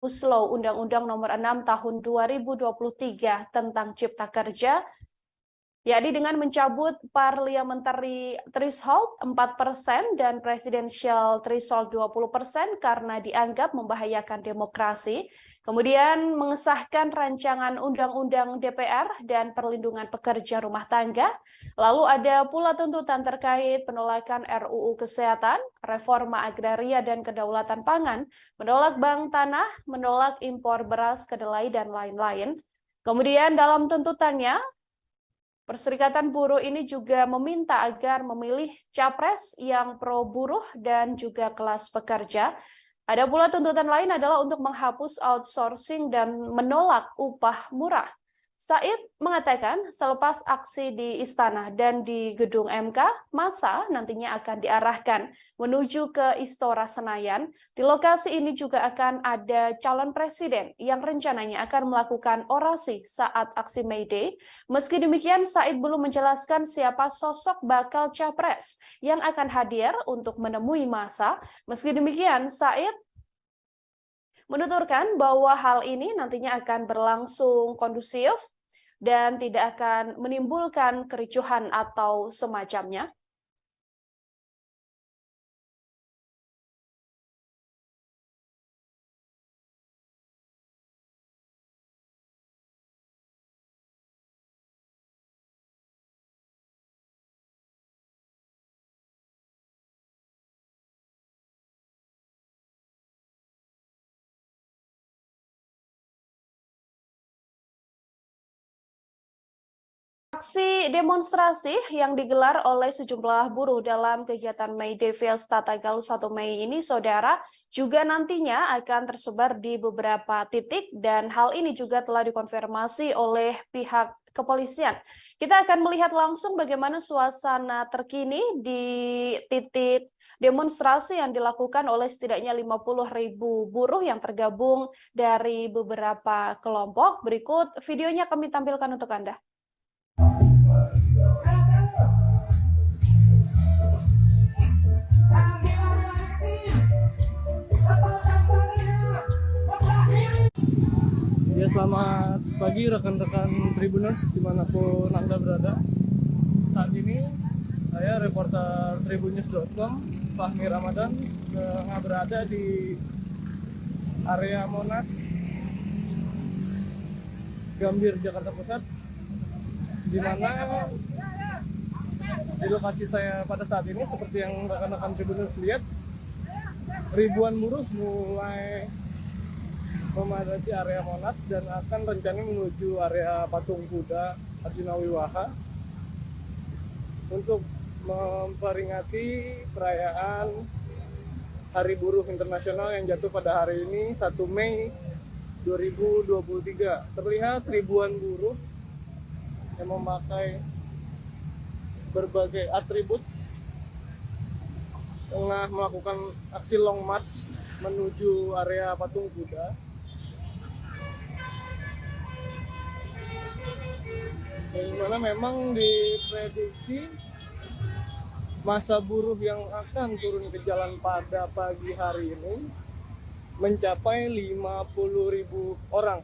Omnibus Law Undang-Undang Nomor 6 Tahun 2023 tentang Cipta Kerja, yakni dengan mencabut parliamentary threshold 4% dan presidential threshold 20% karena dianggap membahayakan demokrasi. Kemudian mengesahkan rancangan undang-undang DPR dan perlindungan pekerja rumah tangga. Lalu ada pula tuntutan terkait penolakan RUU Kesehatan, reforma agraria dan kedaulatan pangan, menolak bank tanah, menolak impor beras, kedelai, dan lain-lain. Kemudian dalam tuntutannya, Perserikatan Buruh ini juga meminta agar memilih capres yang pro buruh dan juga kelas pekerja. Ada pula tuntutan lain adalah untuk menghapus outsourcing dan menolak upah murah. Said mengatakan selepas aksi di Istana dan di Gedung MK, massa nantinya akan diarahkan menuju ke Istora Senayan. Di lokasi ini juga akan ada calon presiden yang rencananya akan melakukan orasi saat aksi May Day. Meski demikian, Said belum menjelaskan siapa sosok bakal capres yang akan hadir untuk menemui massa. Meski demikian, Said menuturkan bahwa hal ini nantinya akan berlangsung kondusif dan tidak akan menimbulkan kericuhan atau semacamnya. Aksi demonstrasi yang digelar oleh sejumlah buruh dalam kegiatan May Day Fiesta tanggal 1 Mei ini, saudara, juga nantinya akan tersebar di beberapa titik dan hal ini juga telah dikonfirmasi oleh pihak kepolisian. Kita akan melihat langsung bagaimana suasana terkini di titik demonstrasi yang dilakukan oleh setidaknya 50.000 buruh yang tergabung dari beberapa kelompok. Berikut videonya kami tampilkan untuk Anda. Ya, selamat pagi rekan-rekan Tribuners dimanapun Anda berada. Saat ini saya reporter tribunnews.com Fahmi Ramadan tengah berada di area Monas, Gambir, Jakarta Pusat, di mana di lokasi saya pada saat ini seperti yang rekan-rekan Tribunnews lihat, ribuan buruh mulai memadati area Monas dan akan rencana menuju area Patung Kuda Arjuna Wiwaha untuk memperingati perayaan Hari Buruh Internasional yang jatuh pada hari ini 1 Mei 2023. Terlihat ribuan buruh yang memakai berbagai atribut tengah melakukan aksi long march menuju area Patung Kuda. Di mana memang diprediksi massa buruh yang akan turun ke jalan pada pagi hari ini mencapai 50.000 orang.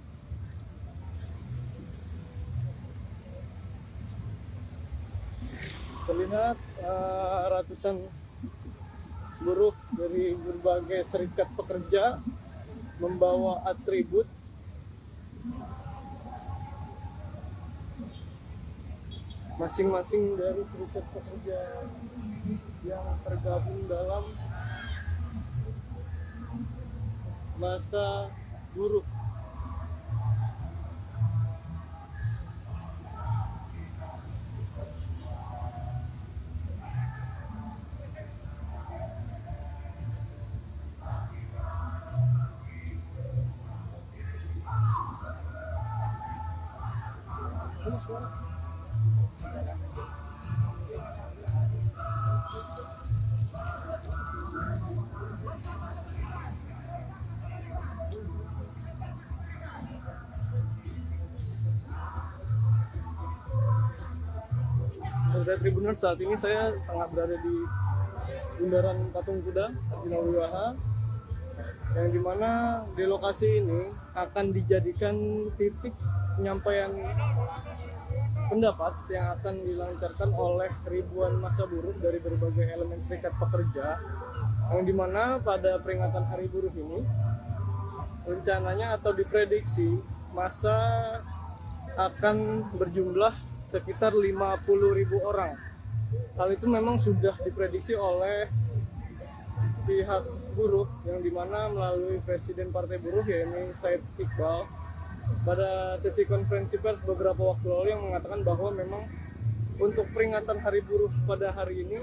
Terlihat ratusan buruh dari berbagai serikat pekerja membawa atribut masing-masing dari serikat pekerja yang tergabung dalam massa buruh. Saudara Tribuners, saat ini saya tengah berada di bundaran Patung Kuda Arjuna Wiwaha yang dimana di lokasi ini akan dijadikan titik penyampaian pendapat yang akan dilancarkan oleh ribuan massa buruh dari berbagai elemen serikat pekerja, yang dimana pada peringatan Hari Buruh ini rencananya atau diprediksi massa akan berjumlah sekitar 50.000 orang. Hal itu memang sudah diprediksi oleh pihak buruh, yang dimana melalui Presiden Partai Buruh yaitu Said Iqbal pada sesi konferensi pers beberapa waktu lalu yang mengatakan bahwa memang untuk peringatan Hari Buruh pada hari ini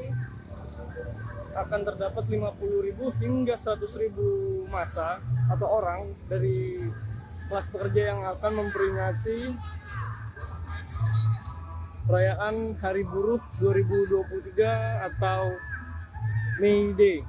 akan terdapat 50.000 hingga 100.000 massa atau orang dari kelas pekerja yang akan memperingati perayaan Hari Buruh 2023 atau May Day.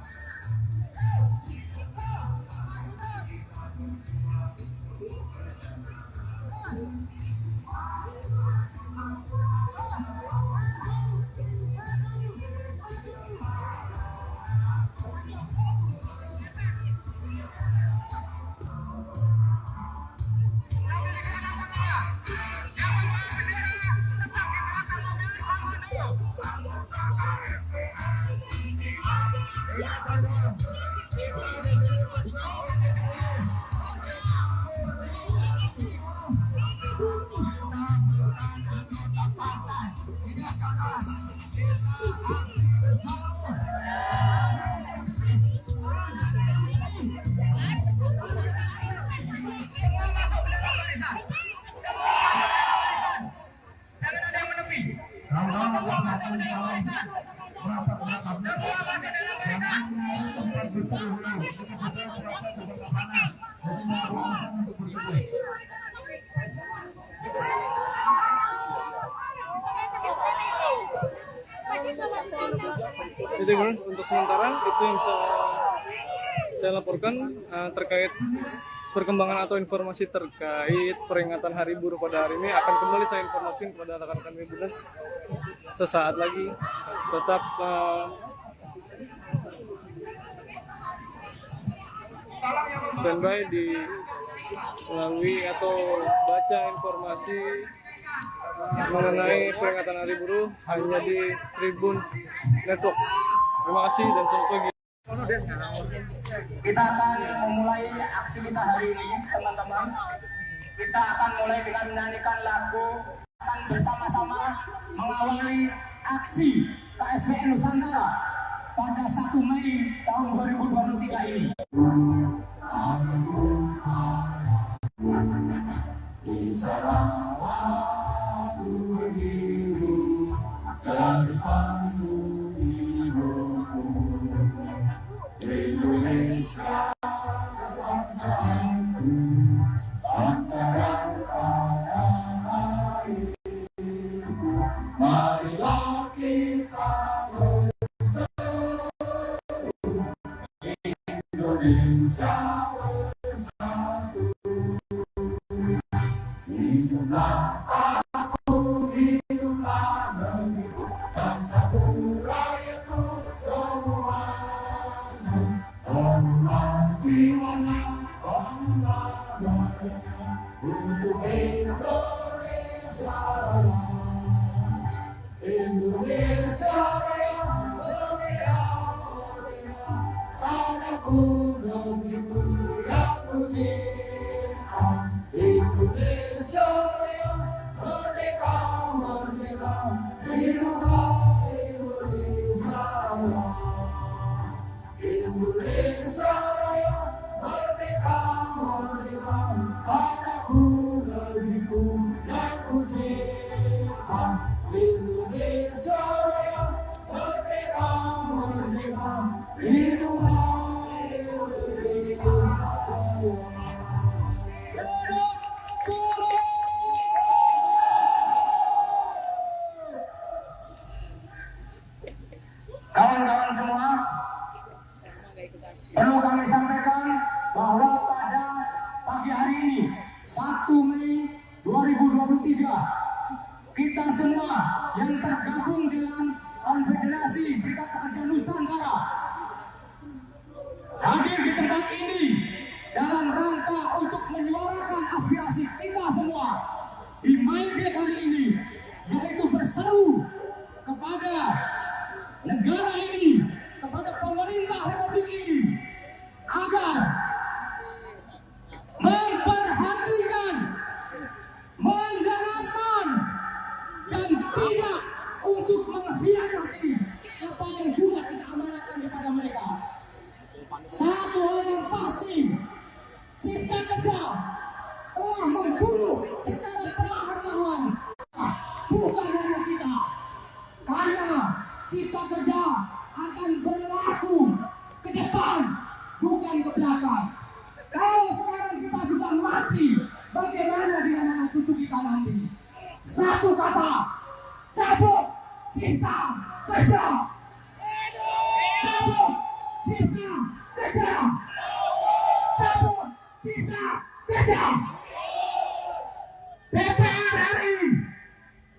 Jadi untuk sementara itu yang bisa saya laporkan terkait perkembangan atau informasi terkait peringatan Hari Buruh pada hari ini. Akan kembali saya informasikan kepada rekan-rekan Tribuners sesaat lagi. Tetap standby di melalui atau baca informasi mengenai peringatan Hari Buruh hanya di Tribun Network. Terima kasih dan selamat pagi. Kita akan memulai aksi kita hari ini, teman-teman. Kita akan mulai dengan menyanyikan lagu, akan bersama-sama mengawali aksi KSPN Nusantara pada 1 Mei tahun 2023 ini. Indonesia bangsaku, bangsa yang kaya airku, marilah kita bersatu, Indonesia bersatu. Hiduplah aku, hiduplah negeriku, bangsaku, rakyatku semua. Untuk Indonesia Raya, Indonesia Raya, merdeka, merdeka, tanahku, negeriku yang ku cinta. Indonesia Raya, merdeka, merdeka, hiduplah Indonesia Raya. Indonesia Raya, merdeka, merdeka, tanahku, negeriku yang ku cinta. Indonesia Raya, merdeka, merdeka, hiduplah Indonesia Raya. Kawan-kawan semua, perlu kami sampaikan bahwa pada pagi hari ini 1 Mei 2023 kita semua yang tergabung dengan Konfederasi Serikat Pekerja Nusantara hadir di tempat ini negara ini, kepada pemerintah Republik ini agar memperhatikan, mendengarkan, dan tidak untuk mengkhianati apa yang sudah kita amanatkan kepada mereka. Satu hal yang pasti, Cipta Kerja telah membunuh secara perlahan-lahan, bukan hanya kita, karena Cipta Kerja akan berlaku ke depan, bukan ke belakang. Kalau sekarang kita sudah mati, bagaimana dengan anak cucu kita nanti? Satu kata, cabut Cipta Kerja. Cabut Cipta Kerja. Cabut Cipta Kerja. DPR RI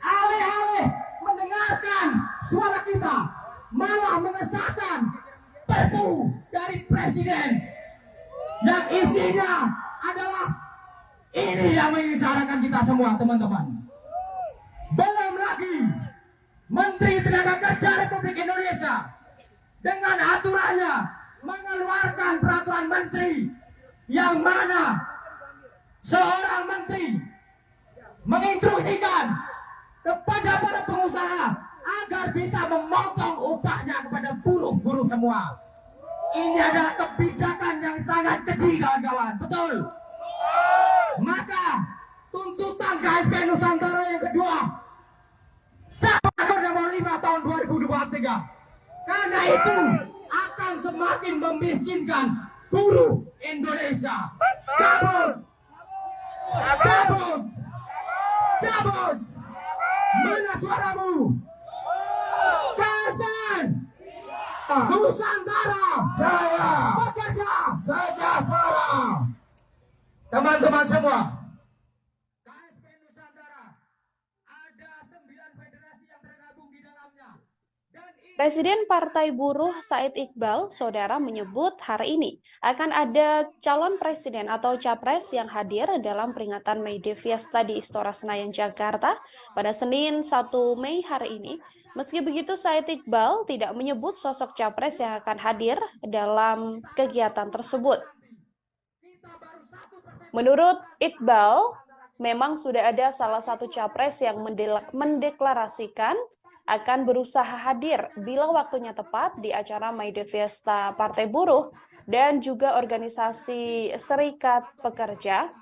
alih-alih mendengarkan suara kita, malah mengesahkan perpu dari presiden yang isinya adalah ini yang menyengsarakan kita semua, teman-teman. Belum lagi Menteri Tenaga Kerja Republik Indonesia dengan aturannya mengeluarkan peraturan menteri yang mana seorang menteri menginstruksikan kepada para pengusaha agar bisa memotong upahnya kepada buruh-buruh semua. Ini adalah kebijakan yang sangat keji, kawan-kawan. Betul? Maka tuntutan KSP Nusantara yang kedua, cabut Akor Nomor 5 tahun 2023. Karena itu akan semakin memiskinkan buruh Indonesia. Cabut! Cabut! Cabut! Mana suaramu? KSP Nusantara Jaya, bekerja sejahtera. Teman-teman semua, KSP Nusantara ada 9 federasi yang tergabung di dalamnya. Presiden Partai Buruh Said Iqbal, saudara, menyebut hari ini akan ada calon presiden atau capres yang hadir dalam peringatan May Day Fiesta di Istora Senayan, Jakarta pada Senin 1 Mei hari ini. Meski begitu, Said Iqbal tidak menyebut sosok capres yang akan hadir dalam kegiatan tersebut. Menurut Iqbal, memang sudah ada salah satu capres yang mendeklarasikan akan berusaha hadir bila waktunya tepat di acara May Day Fiesta Partai Buruh dan juga organisasi Serikat Pekerja.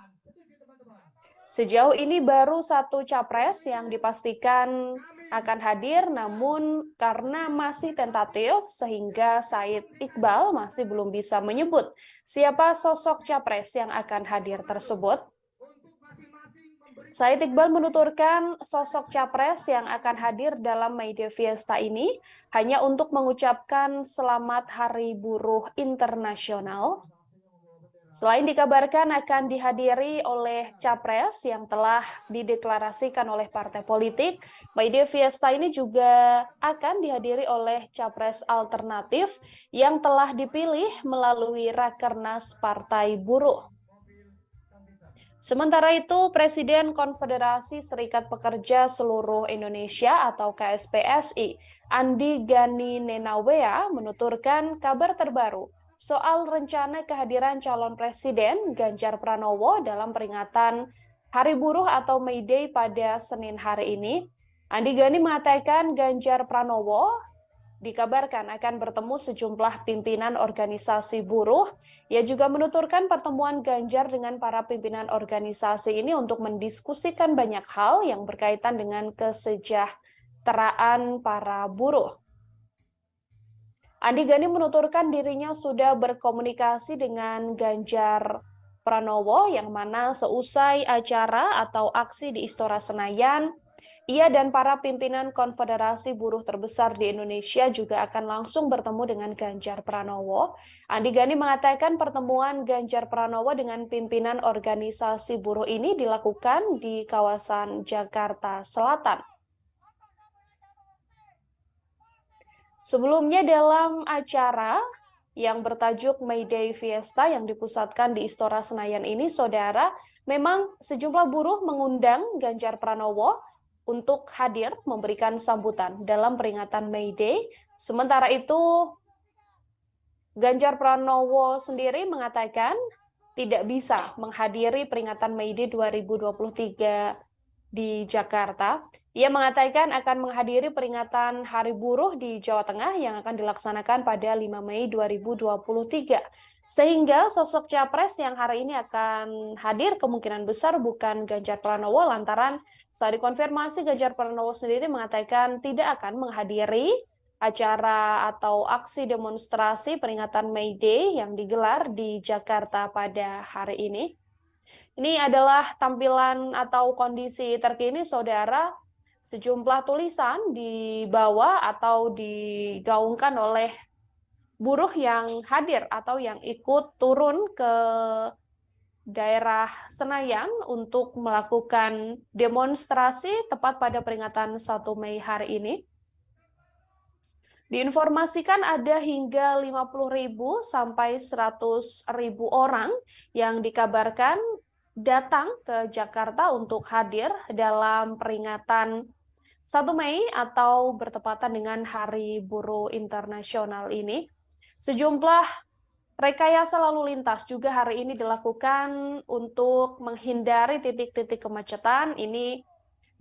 Sejauh ini baru satu capres yang dipastikan akan hadir, namun karena masih tentatif sehingga Said Iqbal masih belum bisa menyebut siapa sosok capres yang akan hadir tersebut. Said Iqbal menuturkan sosok capres yang akan hadir dalam May Day Fiesta ini hanya untuk mengucapkan selamat Hari Buruh Internasional. Selain dikabarkan akan dihadiri oleh capres yang telah dideklarasikan oleh partai politik, May Day Fiesta ini juga akan dihadiri oleh capres alternatif yang telah dipilih melalui Rakernas Partai Buruh. Sementara itu, Presiden Konfederasi Serikat Pekerja Seluruh Indonesia atau KSPSI, Andi Gani Nenawea, menuturkan kabar terbaru soal rencana kehadiran calon presiden Ganjar Pranowo dalam peringatan Hari Buruh atau May Day pada Senin hari ini. Andi Gani mengatakan Ganjar Pranowo dikabarkan akan bertemu sejumlah pimpinan organisasi buruh. Ia juga menuturkan pertemuan Ganjar dengan para pimpinan organisasi ini untuk mendiskusikan banyak hal yang berkaitan dengan kesejahteraan para buruh. Andi Gani menuturkan dirinya sudah berkomunikasi dengan Ganjar Pranowo yang mana seusai acara atau aksi di Istora Senayan, ia dan para pimpinan konfederasi buruh terbesar di Indonesia juga akan langsung bertemu dengan Ganjar Pranowo. Andi Gani mengatakan pertemuan Ganjar Pranowo dengan pimpinan organisasi buruh ini dilakukan di kawasan Jakarta Selatan. Sebelumnya dalam acara yang bertajuk May Day Fiesta yang dipusatkan di Istora Senayan ini, saudara, memang sejumlah buruh mengundang Ganjar Pranowo untuk hadir memberikan sambutan dalam peringatan May Day. Sementara itu, Ganjar Pranowo sendiri mengatakan tidak bisa menghadiri peringatan May Day 2023 di Jakarta. Ia mengatakan akan menghadiri peringatan Hari Buruh di Jawa Tengah yang akan dilaksanakan pada 5 Mei 2023. Sehingga sosok capres yang hari ini akan hadir kemungkinan besar bukan Ganjar Pranowo, lantaran saat dikonfirmasi Ganjar Pranowo sendiri mengatakan tidak akan menghadiri acara atau aksi demonstrasi peringatan May Day yang digelar di Jakarta pada hari ini. Ini adalah tampilan atau kondisi terkini, saudara. Sejumlah tulisan dibawa atau digaungkan oleh buruh yang hadir atau yang ikut turun ke daerah Senayan untuk melakukan demonstrasi tepat pada peringatan 1 Mei hari ini. Diinformasikan ada hingga 50.000 sampai 100.000 orang yang dikabarkan datang ke Jakarta untuk hadir dalam peringatan 1 Mei atau bertepatan dengan Hari Buruh Internasional ini. Sejumlah rekayasa lalu lintas juga hari ini dilakukan untuk menghindari titik-titik kemacetan. Ini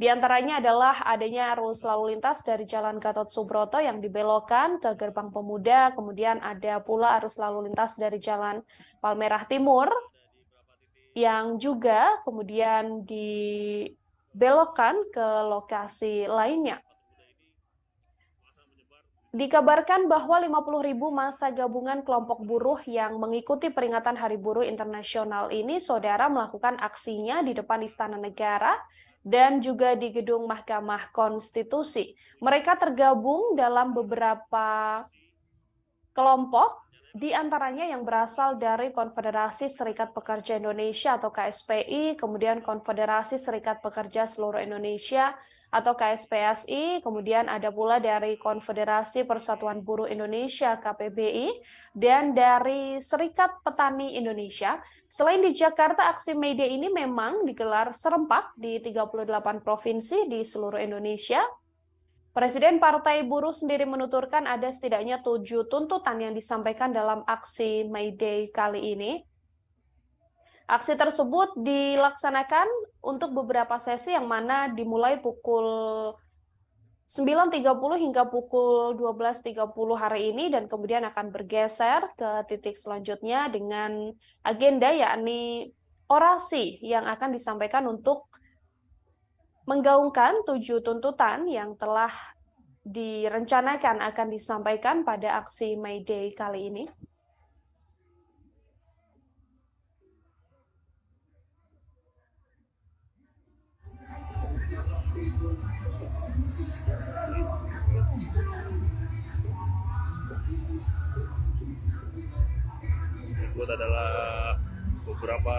diantaranya adalah adanya arus lalu lintas dari Jalan Gatot Subroto yang dibelokkan ke Gerbang Pemuda, kemudian ada pula arus lalu lintas dari Jalan Palmerah Timur yang juga kemudian dibelokkan ke lokasi lainnya. Dikabarkan bahwa 50.000 massa gabungan kelompok buruh yang mengikuti peringatan Hari Buruh Internasional ini, saudara, melakukan aksinya di depan Istana Negara dan juga di gedung Mahkamah Konstitusi. Mereka tergabung dalam beberapa kelompok, di antaranya yang berasal dari Konfederasi Serikat Pekerja Indonesia atau KSPI, kemudian Konfederasi Serikat Pekerja Seluruh Indonesia atau KSPSI, kemudian ada pula dari Konfederasi Persatuan Buruh Indonesia KPBI, dan dari Serikat Petani Indonesia. Selain di Jakarta, aksi May Day ini memang digelar serempak di 38 provinsi di seluruh Indonesia. Presiden Partai Buruh sendiri menuturkan ada setidaknya 7 tuntutan yang disampaikan dalam aksi May Day kali ini. Aksi tersebut dilaksanakan untuk beberapa sesi yang mana dimulai pukul 9.30 hingga pukul 12.30 hari ini dan kemudian akan bergeser ke titik selanjutnya dengan agenda yakni orasi yang akan disampaikan untuk menggaungkan 7 tuntutan yang telah direncanakan akan disampaikan pada aksi May Day kali ini. Itu adalah beberapa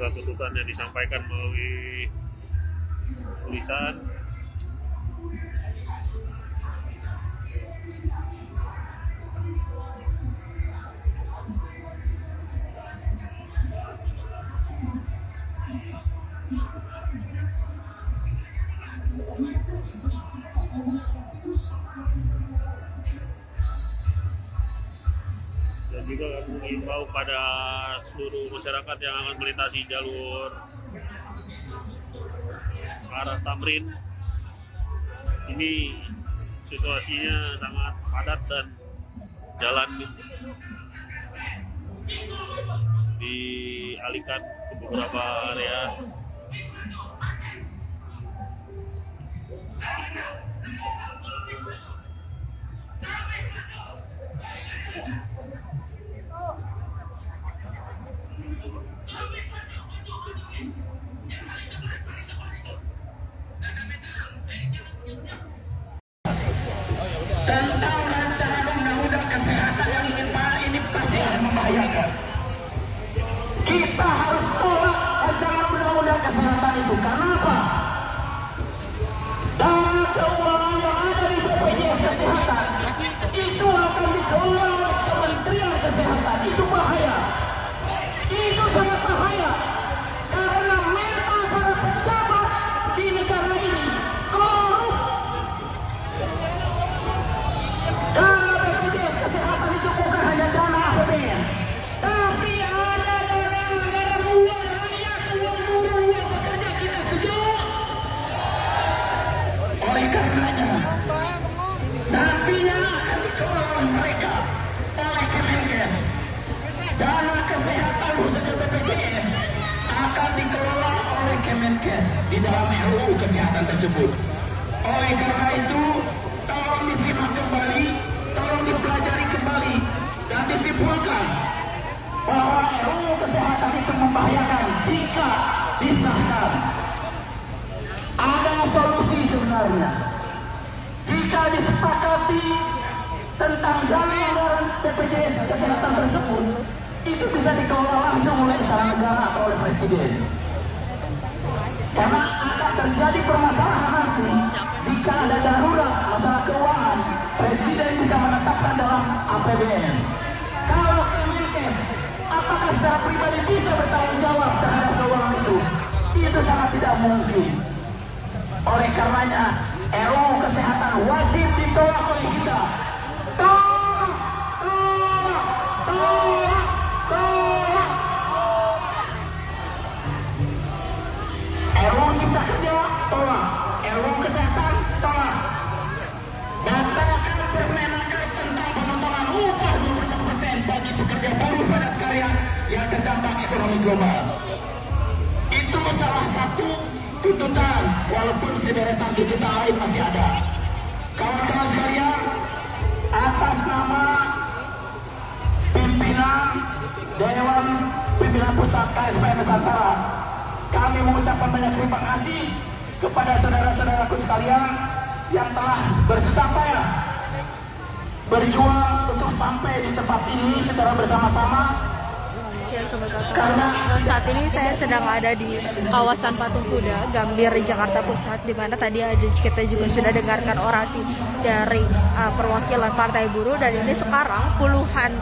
tuntutan yang disampaikan melalui tulisan. Dan juga kami mengimbau pada seluruh masyarakat yang akan melintasi jalur arah Tamrin. Ini situasinya sangat padat dan jalan dialihkan ke beberapa area. Tentang rancangan undang-undang kesehatan yang ingin ini pasti akan membahayakan. Kita harus tolak rancangan undang-undang kesehatan itu. Kenapa? Dana keuangan yang ada di BPJS Kesehatan itu akan dikelola oleh Kementerian Kesehatan. Itu bahaya. Itu sangat bahaya. negara ini korup. Dana BPJS Kesehatan itu bukan hanya dana APBN, tapi ada dana uang rakyat, uang buruh, uang pekerja. Kita setuju? Oleh karenanya, nantinya akan dikelola oleh mereka, oleh Kemenkes. Dana kesehatan khususnya BPJS akan dikelola oleh Kemenkes di dalam RUU kesehatan tersebut. Oleh karena itu, tolong disimak kembali, tolong dipelajari kembali, dan disimpulkan bahwa RUU kesehatan itu membahayakan jika disahkan. Ada solusi sebenarnya. Jika disepakati tentang dana anggaran BPJS kesehatan tersebut, itu bisa dikelola langsung oleh istana negara atau oleh presiden. Karena akan terjadi permasalahan nanti jika ada darurat masalah keuangan, presiden bisa menetapkan dalam APBN. Kalau Kemenkes, apakah secara pribadi bisa bertanggung jawab terhadap keuangan itu? Itu sangat tidak mungkin. Oleh karenanya, RUU kesehatan wajib ditolak oleh kita. Tolak, tolak, tolak, tolak. RUU Cipta Kerja tolak, RUU Kesehatan tolak. Batalkan Permenaker tentang pemotongan upah 26% bagi pekerja buruh padat karya yang terdampak ekonomi global. Itu salah satu tuntutan, walaupun sederetan tuntutan lain masih ada. Kawan-kawan sekalian, atas nama pimpinan Dewan Pimpinan Pusat KSPN Nusantara, kami mengucapkan banyak terima kasih kepada saudara-saudaraku sekalian yang telah bersusah payah berjuang untuk sampai di tempat ini secara bersama-sama. Ya Sobat Karena saat ini saya sedang ada di kawasan Patung Kuda, Gambir, Jakarta Pusat, di mana tadi kita juga sudah dengarkan orasi dari perwakilan Partai Buruh, dan ini sekarang puluhan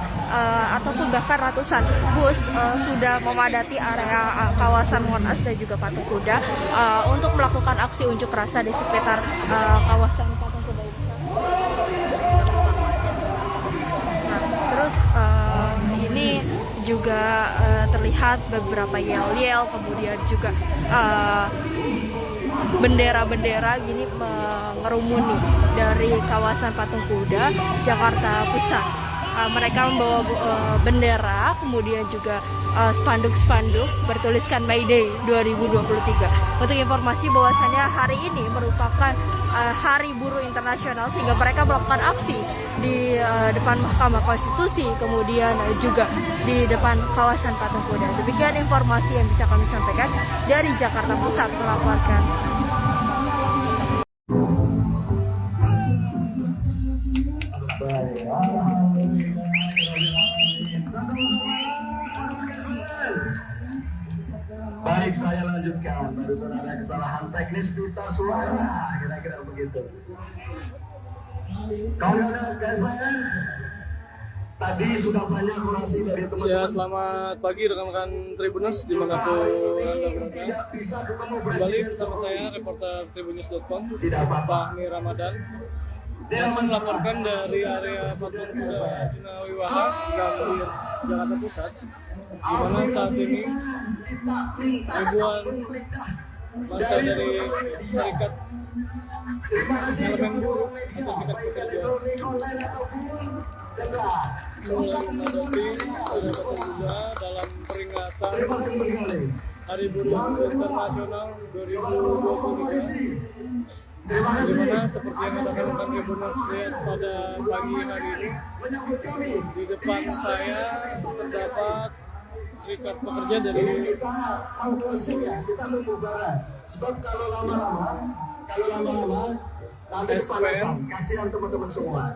ataupun bahkan ratusan bus sudah memadati area kawasan Monas dan juga Patung Kuda untuk melakukan aksi unjuk rasa di sekitar kawasan Patung Kuda ini. Nah, terus ini juga terlihat beberapa yel-yel, kemudian juga bendera-bendera gini mengerumuni dari kawasan Patung Kuda, Jakarta Pusat. Mereka membawa bendera, kemudian juga spanduk-spanduk bertuliskan May Day 2023. Untuk informasi bahwasannya hari ini merupakan Hari Buruh Internasional, sehingga mereka melakukan aksi di depan Mahkamah Konstitusi, kemudian juga di depan kawasan Patung Kuda. Demikian informasi yang bisa kami sampaikan dari Jakarta Pusat melaporkan. Baik, saya lanjutkan. Barusan ada kesalahan teknis pita suara, kira-kira begitu. Kawan-kawan KSPN, tadi sudah banyak orasi dari teman-teman. Ya, selamat pagi rekan-rekan Tribuners dimanapun Anda berada. Kembali bersama saya, reporter Tribunnews.com, Fahmi Ramadan. Langsung melaporkan dari area Patung Kuda Jinawiwaha, Gambir, Jakarta Pusat, di mana saat ini ribuan masa dari serikat elemen buruh atau serikat pekerja mulai memadati area Patung Kuda dalam peringatan Hari Buruh Internasional 2023. Di mana seperti yang rekan-rekan Tribuners lihat pada pagi hari ini, di depan saya terdapat serikat pekerja dari kita membubarkan. Sebab kalau lama-lama nanti SPN kasihan teman-teman semua.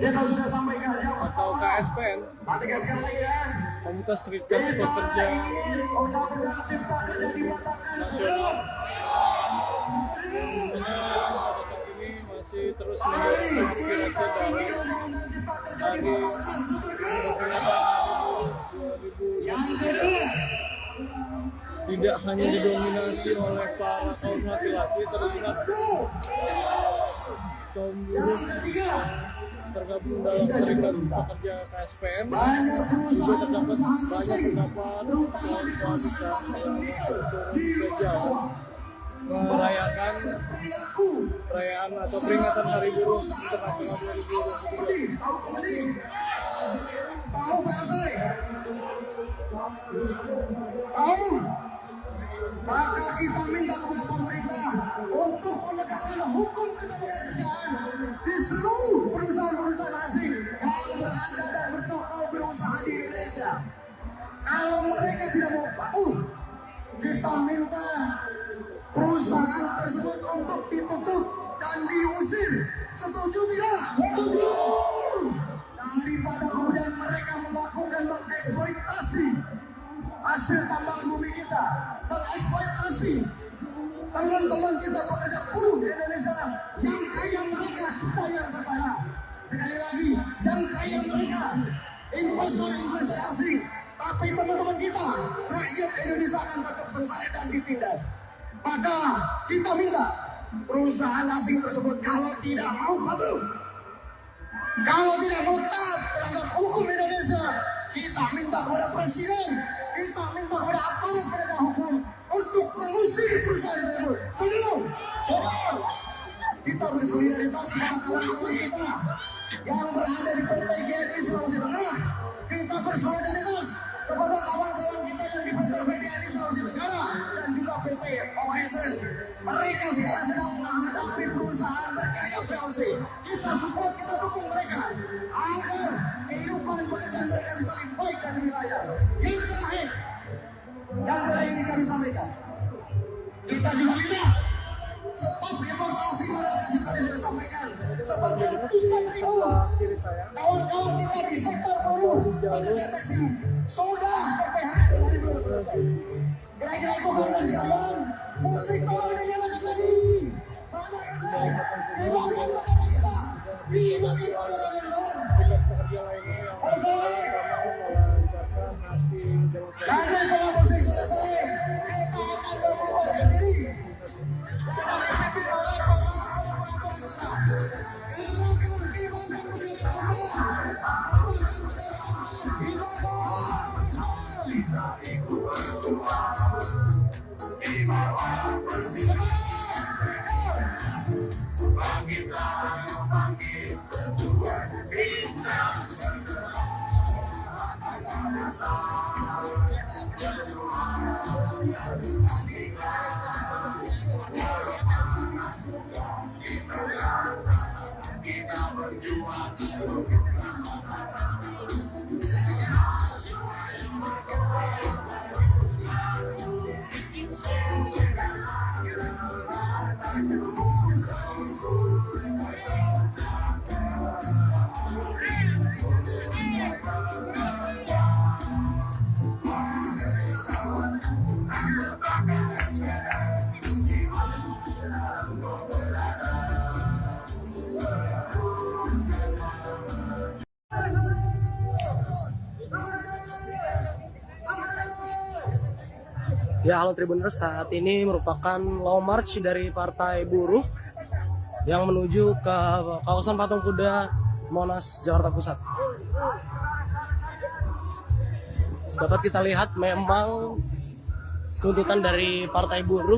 Kita sudah sampaikan yang atau KSPN, nanti gaskan lagi ya. Komunitas Serikat Pekerja Undang-Undang Cipta Kerja dibatalkan. Nasional, pada saat ini masih terus mendorong aspirasi dari hari peringatan 2023. tidak hanya didominasi oleh para kaum laki-laki, terlihat kaum buruh tergabung dalam serikat pekerja KSPM juga terdapat banyak wanita spesial merayakan perayaan atau peringatan Hari Buruh Internasional 2023. Maka kita minta kepada pemerintah untuk menegakkan hukum ketenagakerjaan di seluruh perusahaan-perusahaan asing yang berada dan bercokol berusaha di Indonesia. Kalau mereka tidak mau patuh, kita minta perusahaan tersebut untuk ditutup dan diusir. Setuju tidak? Setuju. Daripada kemudian mereka melakukan mengeksploitasi hasil tambang bumi kita, mengeksploitasi teman-teman kita pekerja buruh di Indonesia yang kaya mereka, kita yang sengsara. Sekali lagi, yang kaya mereka, investor-investor asing, tapi teman-teman kita, rakyat Indonesia akan tetap sengsara dan ditindas. Maka kita minta perusahaan asing tersebut kalau tidak mau patuh, kalau tidak mau taat terhadap hukum Indonesia, kita minta kepada Presiden, kita minta kepada aparat penegak hukum untuk mengusir perusahaan tersebut. Setuju? Kita bersolidaritas kepada kawan-kawan kita yang berada di PT GNI Sulawesi Tengah. Kita bersolidaritas kepada kawan-kawan kita yang di PT VDNI Sulawesi Tenggara dan juga PT OSS. Mereka sekarang sedang menghadapi perusahaan bergaya VOC. Kita support, kita dukung mereka agar kehidupan pekerjaan mereka bisa lebih baik dan lebih layak. Yang terakhir ini kami sampaikan, kita juga minta stop importasi barang yang tadi sudah sampaikan. Sebab ratusan ribu kawan-kawan kita di sektor buruh pekerja tekstil sudah PPH dari belum selesai. Kira-kira itu kawan sekalian, musik tolong dinyalakan lagi. Mana musik? Dimakan negara kita, dimakan negara kita. Musik. Nanti setelah musik selesai, kita akan membubarkan diri. Kita dipimpin oleh pengatur negara. Silakan dimakan Ya, halo Tribuners, saat ini merupakan long march dari Partai Buruh yang menuju ke kawasan Patung Kuda Monas, Jakarta Pusat. Dapat kita lihat memang tuntutan dari Partai Buruh,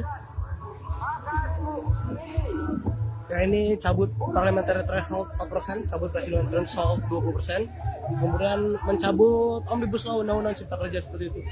ya ini cabut parliamentary threshold 4%, cabut presidential threshold 20%, kemudian mencabut Omnibus Law Undang-Undang Cipta Kerja seperti itu.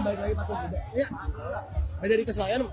Balik lagi Patung Kuda. Ya, dari Kesenayan.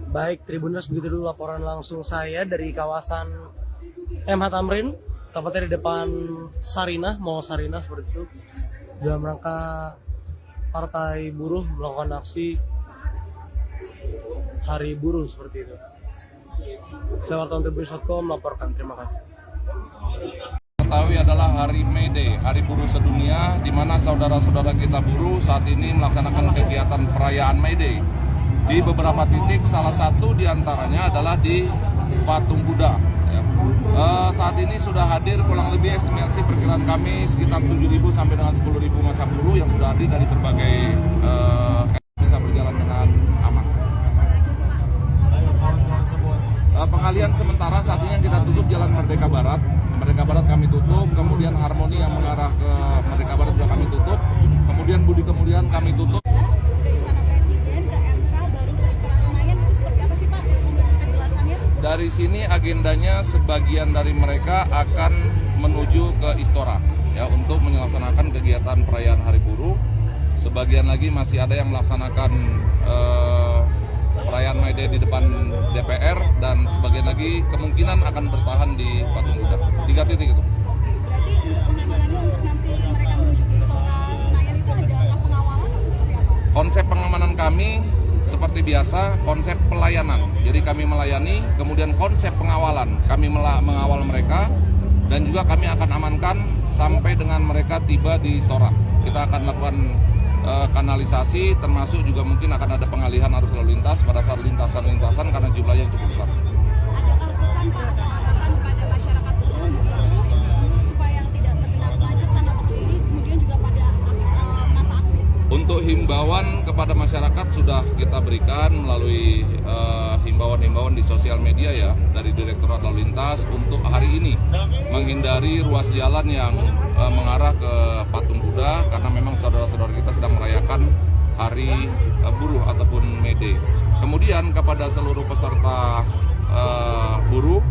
Baik, Tribuners, begitu dulu laporan langsung saya dari kawasan MH Tamrin, tepatnya di depan Sarinah, Mall Sarinah seperti itu, dalam rangka Partai Buruh melakukan aksi Hari Buruh seperti itu. Saya wartawan Tribunnews.com melaporkan, terima kasih. Ketahui adalah Hari May Day, Hari Buruh Sedunia, di mana saudara-saudara kita buruh saat ini melaksanakan kegiatan perayaan May Day di beberapa titik, salah satu diantaranya adalah di Patung Kuda. Ya. Saat ini sudah hadir kurang lebih estimasi perkiraan kami sekitar 7.000 sampai dengan 10.000 massa buruh yang sudah hadir dari berbagai bisa berjalan dengan aman. Pengalian sementara saat ini yang kita tutup Jalan Merdeka Barat. Merdeka Barat kami tutup, kemudian Harmoni yang mengarah ke Merdeka Barat juga kami tutup, kemudian Budi Kemuliaan kami tutup. Dari sini agendanya sebagian dari mereka akan menuju ke Istora ya untuk melaksanakan kegiatan perayaan Hari Buruh. Sebagian lagi masih ada yang melaksanakan perayaan May Day di depan DPR, dan sebagian lagi kemungkinan akan bertahan di Patung Kuda. 3 titik itu. Berarti pengamanannya untuk nanti mereka menuju ke Istora Senayan itu ada pengawalan atau seperti apa? Konsep pengamanan kami seperti biasa, konsep pelayanan. Jadi kami melayani, kemudian konsep pengawalan. Kami mengawal mereka, dan juga kami akan amankan sampai dengan mereka tiba di Istora. Kita akan lakukan kanalisasi, termasuk juga mungkin akan ada pengalihan arus lalu lintas pada saat lintasan-lintasan karena jumlahnya yang cukup besar. Adakah pesan Pak atau arahan kepada masyarakat buruh begitu supaya tidak terkena kemacetan atau ini, kemudian juga pada masa aksi? Untuk himbauan kepada masyarakat sudah kita berikan melalui himbauan-himbauan di sosial media ya dari Direktorat Lalu Lintas untuk hari ini menghindari ruas jalan yang mengarah ke Patung Kuda karena memang saudara-saudara kita sedang merayakan Hari Buruh ataupun May Day. Kemudian kepada seluruh peserta buruh,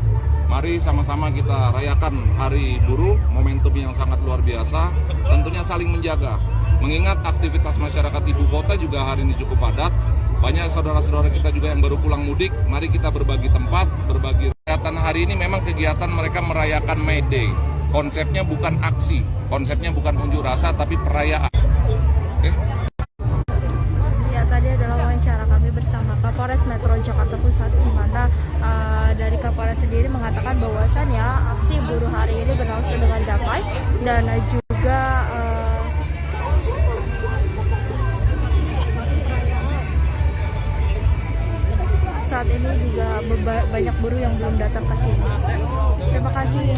mari sama-sama kita rayakan Hari Buruh, momentum yang sangat luar biasa, tentunya saling menjaga. Mengingat aktivitas masyarakat ibu kota juga hari ini cukup padat, banyak saudara-saudara kita juga yang baru pulang mudik, mari kita berbagi tempat, berbagi kegiatan hari ini memang kegiatan mereka merayakan May Day. Konsepnya bukan aksi, konsepnya bukan unjuk rasa, tapi perayaan. Oke? Ya, tadi adalah wawancara kami bersama Kapolres Metro Jakarta Pusat, di mana dari Kapolres sendiri mengatakan bahwasannya aksi buruh hari ini berlangsung dengan damai dan juga saat ini juga banyak buruh yang belum datang ke sini. Terima kasih.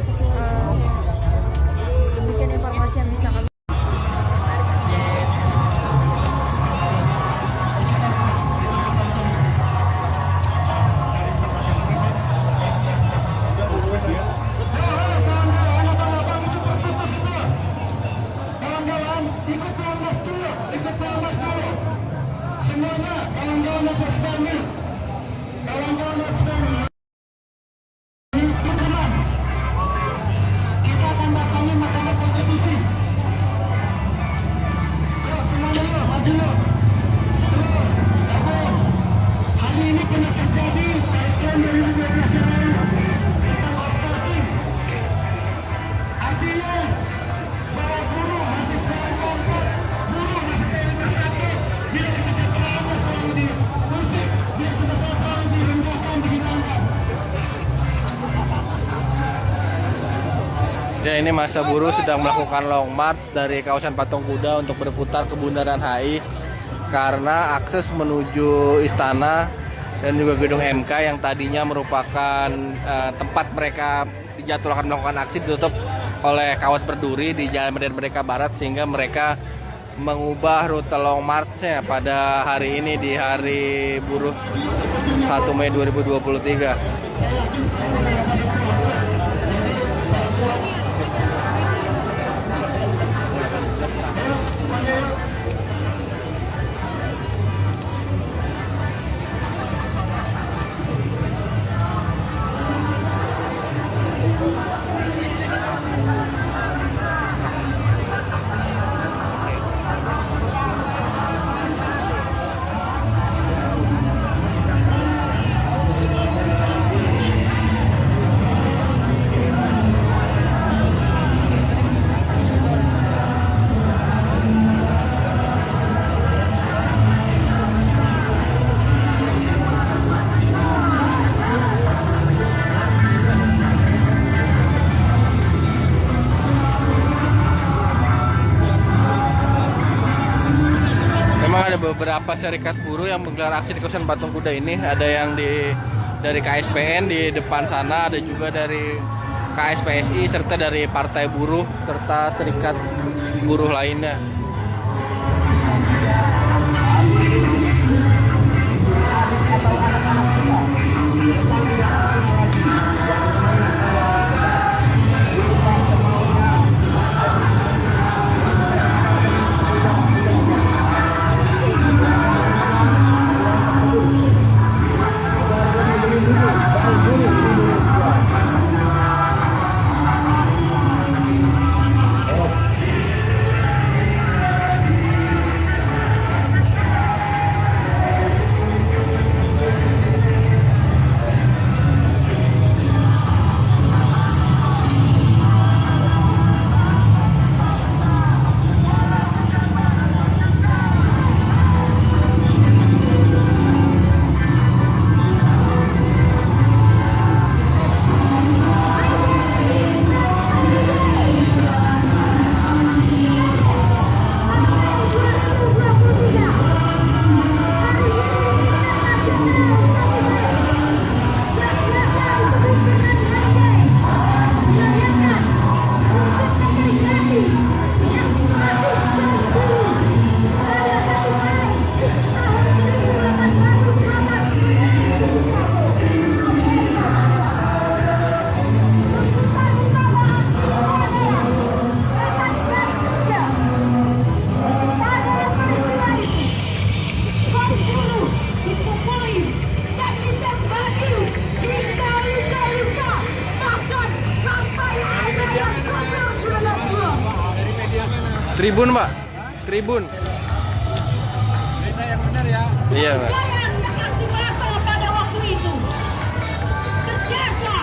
Demikian informasi yang bisa kami. Semuanya, kawan-kawan lepas bangun. Kawan-kawan lepas bangun. Kita akan datangi Mahkamah Konstitusi. Yuk, semuanya yuk, maju yuk. Terus, gabung. Hari ini pernah terjadi pada tahun 2012 yang lalu tentang outsourcing. Artinya bahwa buruh masih selalu kompak, buruh masih selalu bersatu, bila kesejahteraannya selalu diusik, bila kesejahteraannya selalu direndahkan, dihilangkan. Ya, ini masa buruh sedang melakukan long march dari kawasan Patung Kuda untuk berputar ke Bundaran HI karena akses menuju istana dan juga gedung MK yang tadinya merupakan tempat mereka dijadwalkan melakukan aksi ditutup oleh kawat berduri di Jalan Medan Merdeka Barat, sehingga mereka mengubah rute long march-nya pada hari ini di hari buruh 1 Mei 2023. Ada beberapa serikat buruh yang menggelar aksi di kawasan Patung Kuda ini. Ada yang dari KSPN di depan sana, ada juga dari KSPSI serta dari Partai Buruh serta serikat buruh lainnya. Tribun, Mbak. Tribun. Berita yang benar ya. Iya, Mbak. Pada waktu itu terjaga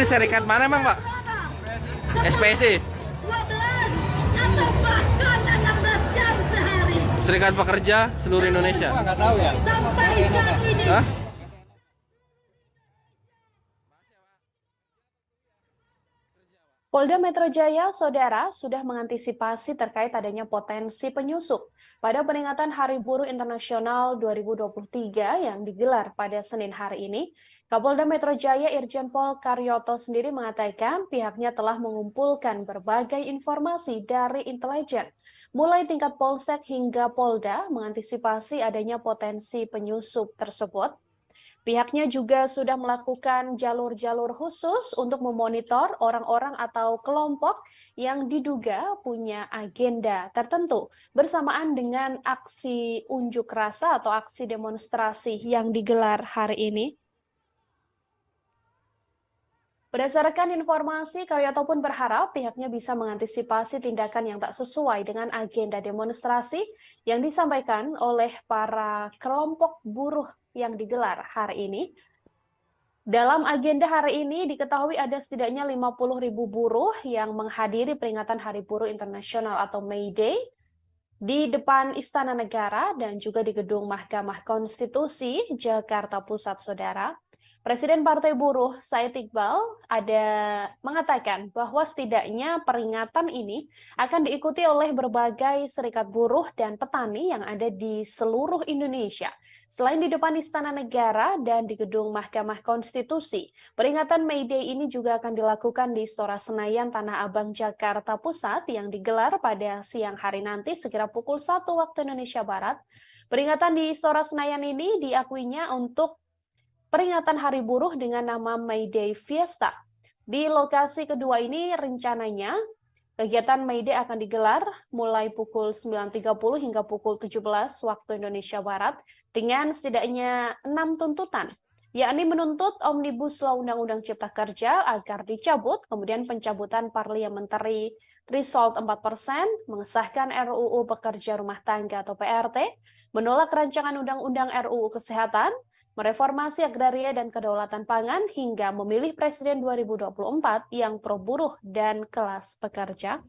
serikat mana emang, Pak? SPSI. Serikat Pekerja seluruh Indonesia. Nggak tahu ya. Hah? Polda Metro Jaya, Saudara, sudah mengantisipasi terkait adanya potensi penyusup pada peringatan Hari Buruh Internasional 2023 yang digelar pada Senin hari ini. Kapolda Metro Jaya Irjen Pol Karyoto sendiri mengatakan pihaknya telah mengumpulkan berbagai informasi dari intelijen, mulai tingkat Polsek hingga Polda mengantisipasi adanya potensi penyusup tersebut. Pihaknya juga sudah melakukan jalur-jalur khusus untuk memonitor orang-orang atau kelompok yang diduga punya agenda tertentu bersamaan dengan aksi unjuk rasa atau aksi demonstrasi yang digelar hari ini. Berdasarkan informasi, Karyoto pun berharap pihaknya bisa mengantisipasi tindakan yang tak sesuai dengan agenda demonstrasi yang disampaikan oleh para kelompok buruh yang digelar hari ini. Dalam agenda hari ini diketahui ada setidaknya 50.000 buruh yang menghadiri peringatan Hari Buruh Internasional atau May Day di depan Istana Negara dan juga di Gedung Mahkamah Konstitusi Jakarta Pusat, Saudara. Presiden Partai Buruh Said Iqbal mengatakan bahwa setidaknya peringatan ini akan diikuti oleh berbagai serikat buruh dan petani yang ada di seluruh Indonesia. Selain di depan Istana Negara dan di Gedung Mahkamah Konstitusi, peringatan May Day ini juga akan dilakukan di Istora Senayan Tanah Abang Jakarta Pusat yang digelar pada siang hari nanti sekira pukul 1 waktu Indonesia Barat. Peringatan di Istora Senayan ini diakuinya untuk peringatan Hari Buruh dengan nama May Day Fiesta. Di lokasi kedua ini rencananya kegiatan May Day akan digelar mulai pukul 9.30 hingga pukul 17 waktu Indonesia Barat dengan setidaknya 6 tuntutan, yakni menuntut Omnibus Law Undang-Undang Cipta Kerja agar dicabut, kemudian pencabutan Parliamentary Threshold 4%, mengesahkan RUU Pekerja Rumah Tangga atau PRT, menolak rancangan Undang-Undang RUU Kesehatan, mereformasi agraria dan kedaulatan pangan, hingga memilih Presiden 2024 yang pro buruh dan kelas pekerja.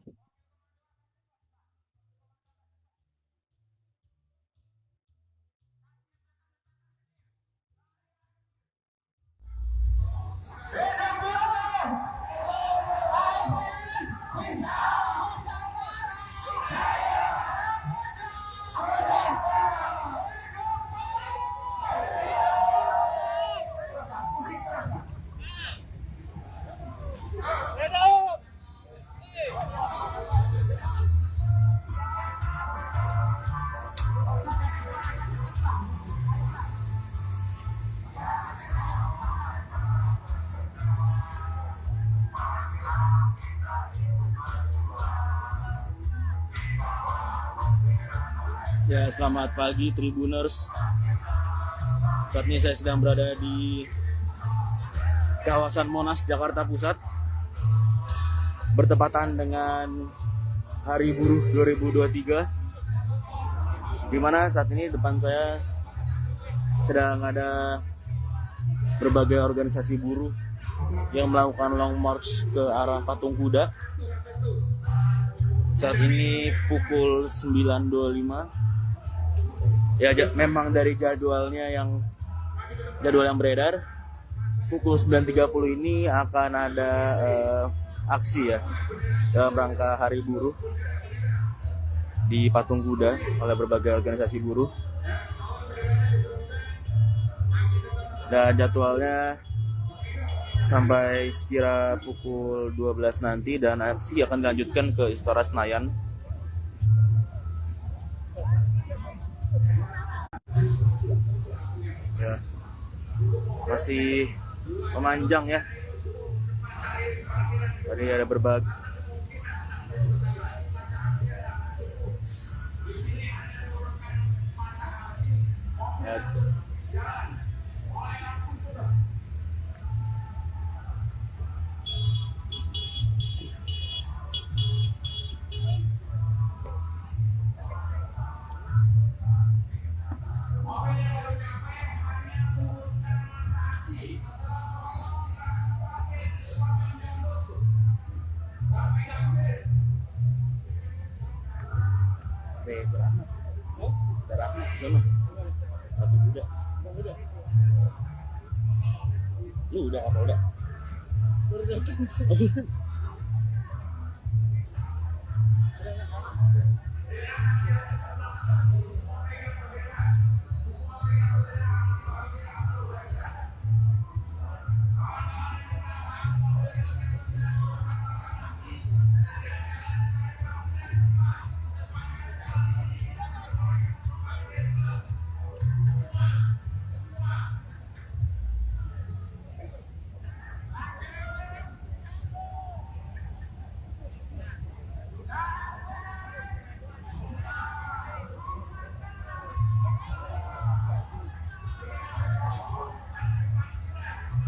Ya, selamat pagi Tribuners. Saat ini saya sedang berada di kawasan Monas, Jakarta Pusat, bertepatan dengan Hari Buruh 2023, di mana saat ini depan saya sedang ada berbagai organisasi buruh yang melakukan long march ke arah Patung Kuda. Saat ini pukul 9.25. Ya, memang dari jadwal yang beredar, pukul 9.30 ini akan ada aksi ya dalam rangka Hari Buruh di Patung Kuda oleh berbagai organisasi buruh. Dan jadwalnya sampai sekira pukul 12 nanti, dan aksi akan dilanjutkan ke Istora Senayan. Ya, masih memanjang ya. Tadi ada berbagai ya. Serahmat. Serahmat, sono. Satu kuda. Lu udah apa udah?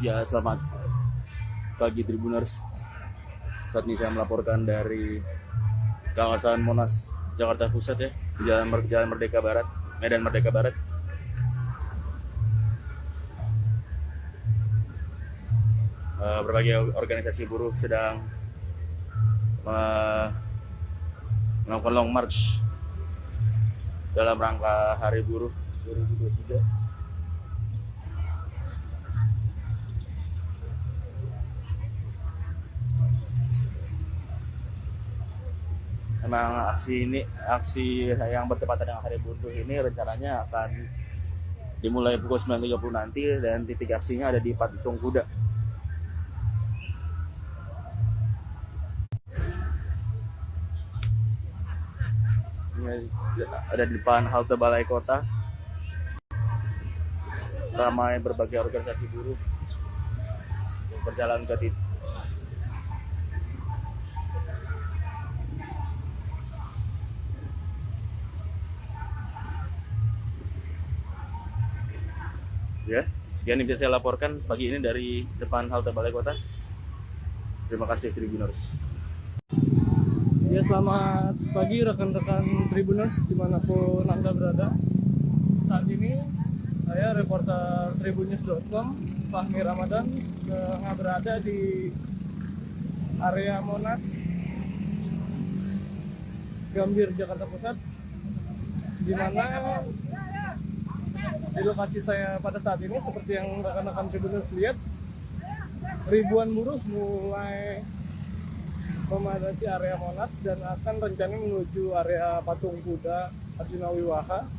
Ya, selamat pagi Tribuners. Saat ini saya melaporkan dari kawasan Monas, Jakarta Pusat ya, di Jalan Merdeka Barat, Medan Merdeka Barat. Berbagai organisasi buruh sedang melakukan long march dalam rangka Hari Buruh 2023. Memang aksi yang bertepatan dengan Hari Buruh ini rencananya akan dimulai pukul 9.30 nanti, dan titik aksinya ada di Patung Kuda. Ini ada di depan halte Balai Kota. Ramai berbagai organisasi buruh berjalan ke titik. Ya, sekian yang bisa saya laporkan pagi ini dari depan halte Balai Kota. Terima kasih Tribuners. Ya, selamat pagi rekan-rekan Tribuners dimanapun Anda berada. Saat ini saya reporter Tribunnews.com Fahmi Ramadan tengah berada di area Monas, Gambir, Jakarta Pusat, di mana di lokasi saya pada saat ini seperti yang rekan-rekan Tribuners lihat, ribuan buruh mulai memadati area Monas dan akan rencana menuju area Patung Kuda Arjuna Wiwaha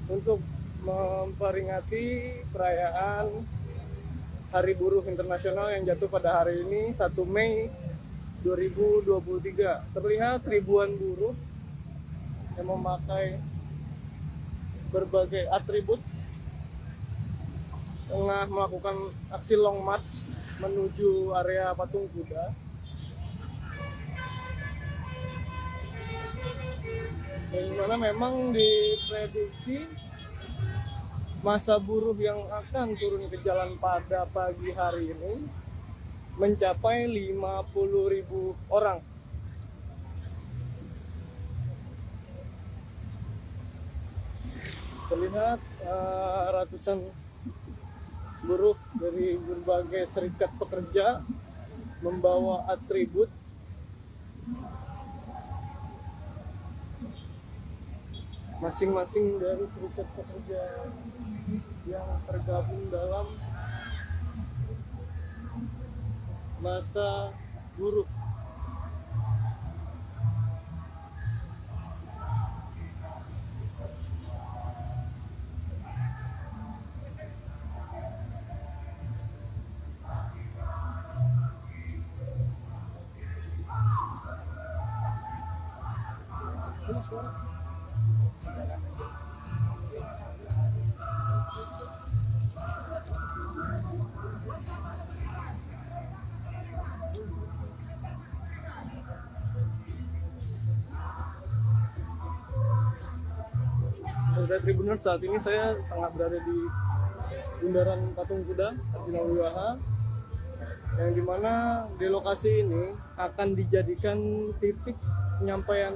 untuk memperingati perayaan Hari Buruh Internasional yang jatuh pada hari ini 1 Mei 2023. Terlihat ribuan buruh yang memakai berbagai atribut tengah melakukan aksi long march menuju area Patung Kuda. Yang mana memang diprediksi massa buruh yang akan turun ke jalan pada pagi hari ini mencapai 50.000 orang. Terlihat ratusan buruh dari berbagai serikat pekerja membawa atribut masing-masing dari serikat pekerja yang tergabung dalam massa buruh. Saudara Tribuners, saat ini saya tengah berada di bundaran Patung Kuda Arjuna Wiwaha, yang dimana di lokasi ini akan dijadikan titik penyampaian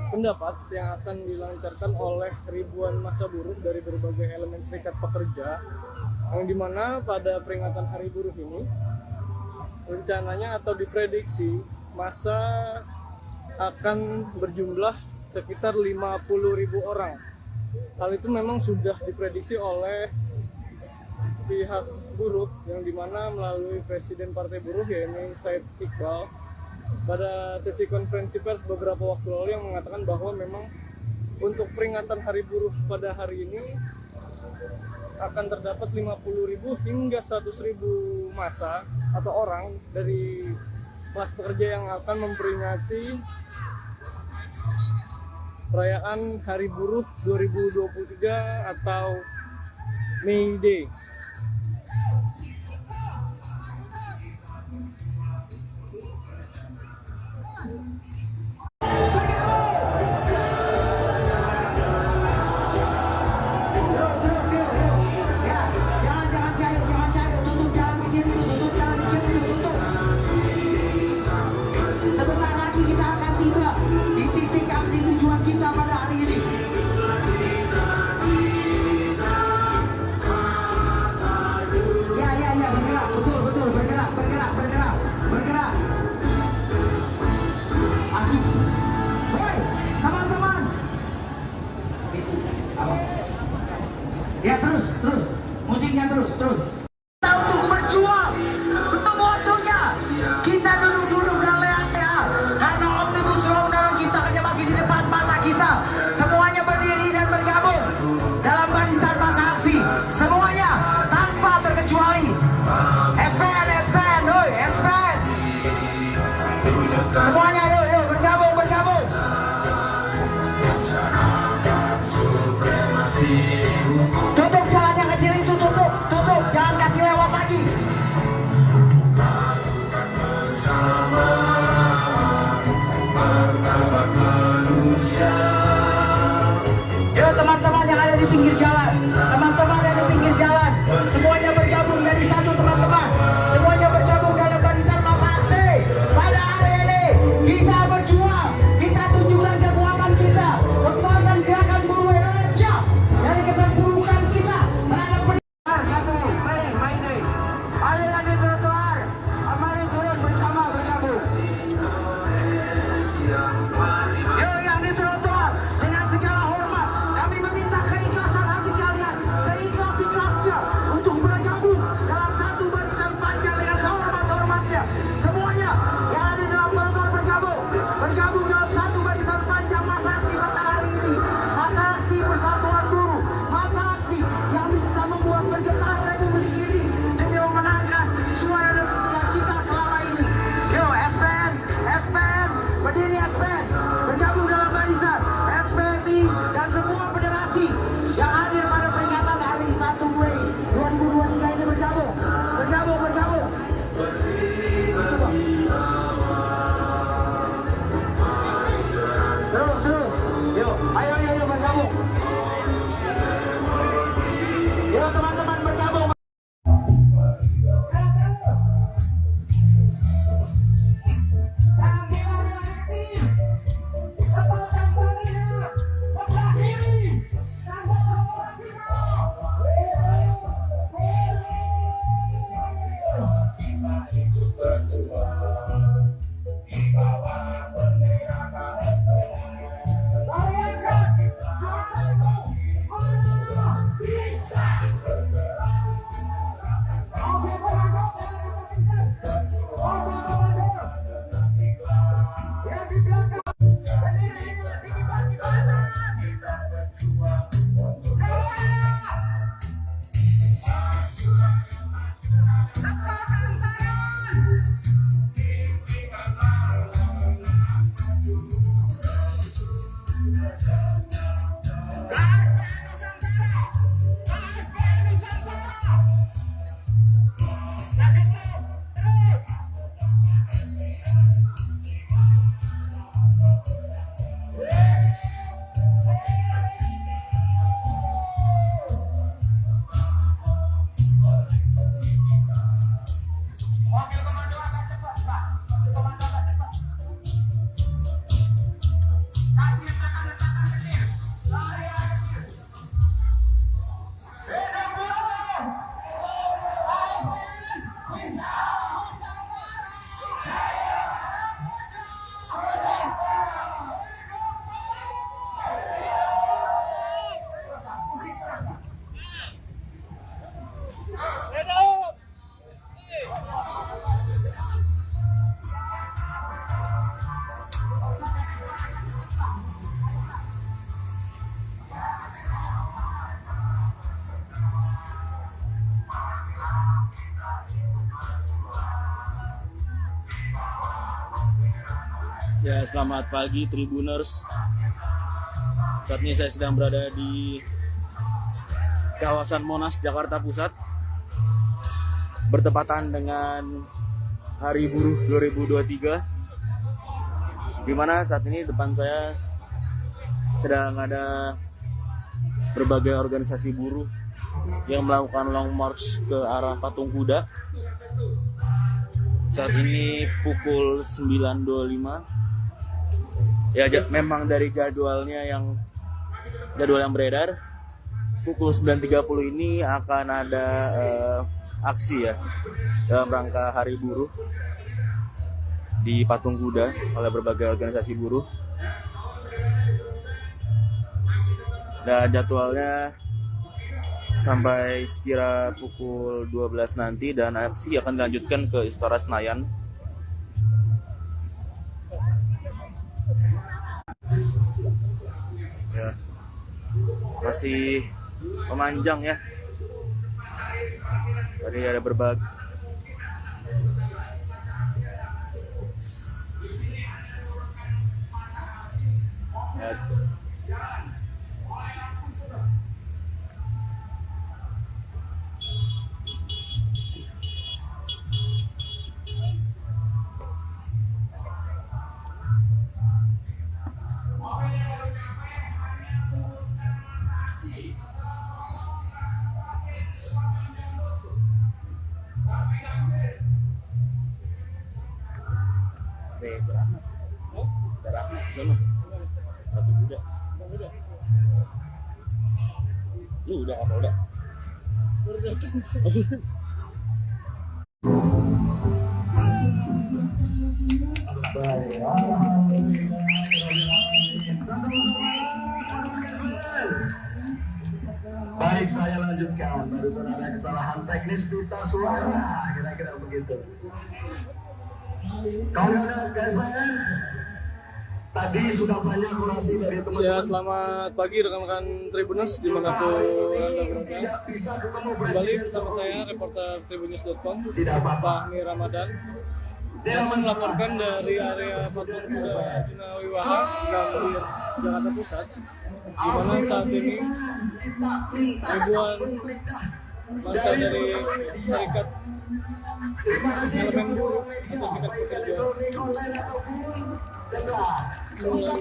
pendapat yang akan dilancarkan oleh ribuan massa buruh dari berbagai elemen serikat pekerja, yang dimana pada peringatan Hari Buruh ini rencananya atau diprediksi massa akan berjumlah sekitar 50.000 orang. Hal itu memang sudah diprediksi oleh pihak buruh yang dimana melalui Presiden Partai Buruh yaitu Said Iqbal pada sesi konferensi pers beberapa waktu lalu yang mengatakan bahwa memang untuk peringatan Hari Buruh pada hari ini akan terdapat 50.000 hingga 100.000 massa atau orang dari kelas pekerja yang akan memperingati perayaan Hari Buruh 2023 atau May Day. Ya terus, musiknya terus. Kita untuk berjuang, belum waktunya kita duduk dan leha-leha karena Omnibus Law Undang-Undang Cipta Kerja masih di depan mata kita. Semuanya berdiri dan bergabung dalam barisan massa aksi, semuanya tanpa terkecuali. SPN, oi, SPN. Semuanya yuk bergabung. Tutup jalan yang kecil itu, tutup, jangan kasih lewat lagi. Yuk teman-teman yang ada di pinggir jalan, semuanya bergabung jadi satu teman-teman. Semuanya bergabung dalam barisan massa aksi. Pada hari ini kita berjuang, kita tunjukkan kekuatan kita, kekuatan gerakan buruh Indonesia dari keterpurukan kita terhadap Ayo yang di trotoar, mari turun bersama bergabung. Yuk yang di trotoar, dengan segala hormat kami meminta keikhlasan hati kalian. Ya, selamat pagi Tribuners. Saat ini saya sedang berada di kawasan Monas, Jakarta Pusat, bertepatan dengan Hari Buruh 2023, di mana saat ini depan saya sedang ada berbagai organisasi buruh yang melakukan long march ke arah Patung Kuda. Saat ini pukul 9.25. Ya, memang dari jadwal yang beredar, pukul 9.30 ini akan ada aksi ya dalam rangka Hari Buruh di Patung Kuda oleh berbagai organisasi buruh. Dan jadwalnya sampai sekira pukul 12 nanti, dan aksi akan dilanjutkan ke Istora Senayan. Ya, masih memanjang ya. Tadi ada berbagai ya. Lu udah apa udah? Baik, saya lanjutkan. Barusan ada kesalahan teknis pita suara, kira-kira begitu. Kawan-kawan KSPN, tadi sudah banyak orasi dari teman-teman. Ya, selamat pagi rekan-rekan Tribuners dimanapun Anda berada. Kembali bersama saya, reporter Tribunnews.com, Fahmi Ramadan. Masih melaporkan dari area Patung Kuda Dina Wiwaha, Gambir, Jakarta Pusat, di mana saat ini ribuan masa dari serikat elemen buruh atau serikat pekerja mulai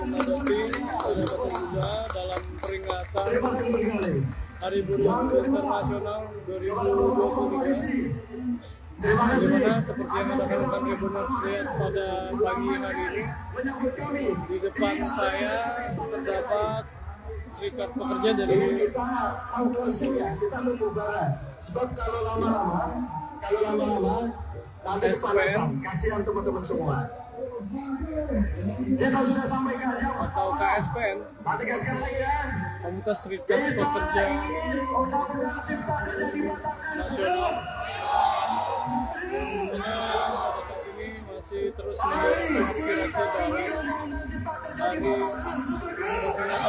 memadati area Patung Kuda dalam peringatan Hari Buruh Internasional 2023. Di mana seperti yang rekan-rekan Tribuners lihat pada pagi hari ini, di depan saya terdapat serikat pekerja dari sebab kalau lama-lama nanti SPN kasihan teman-teman semua. Kita sudah sampaikan atau KSPN, Komunitas Serikat Pekerja Nasional, dimana saat ini masih terus mendorong aspirasi dalam hari 2023.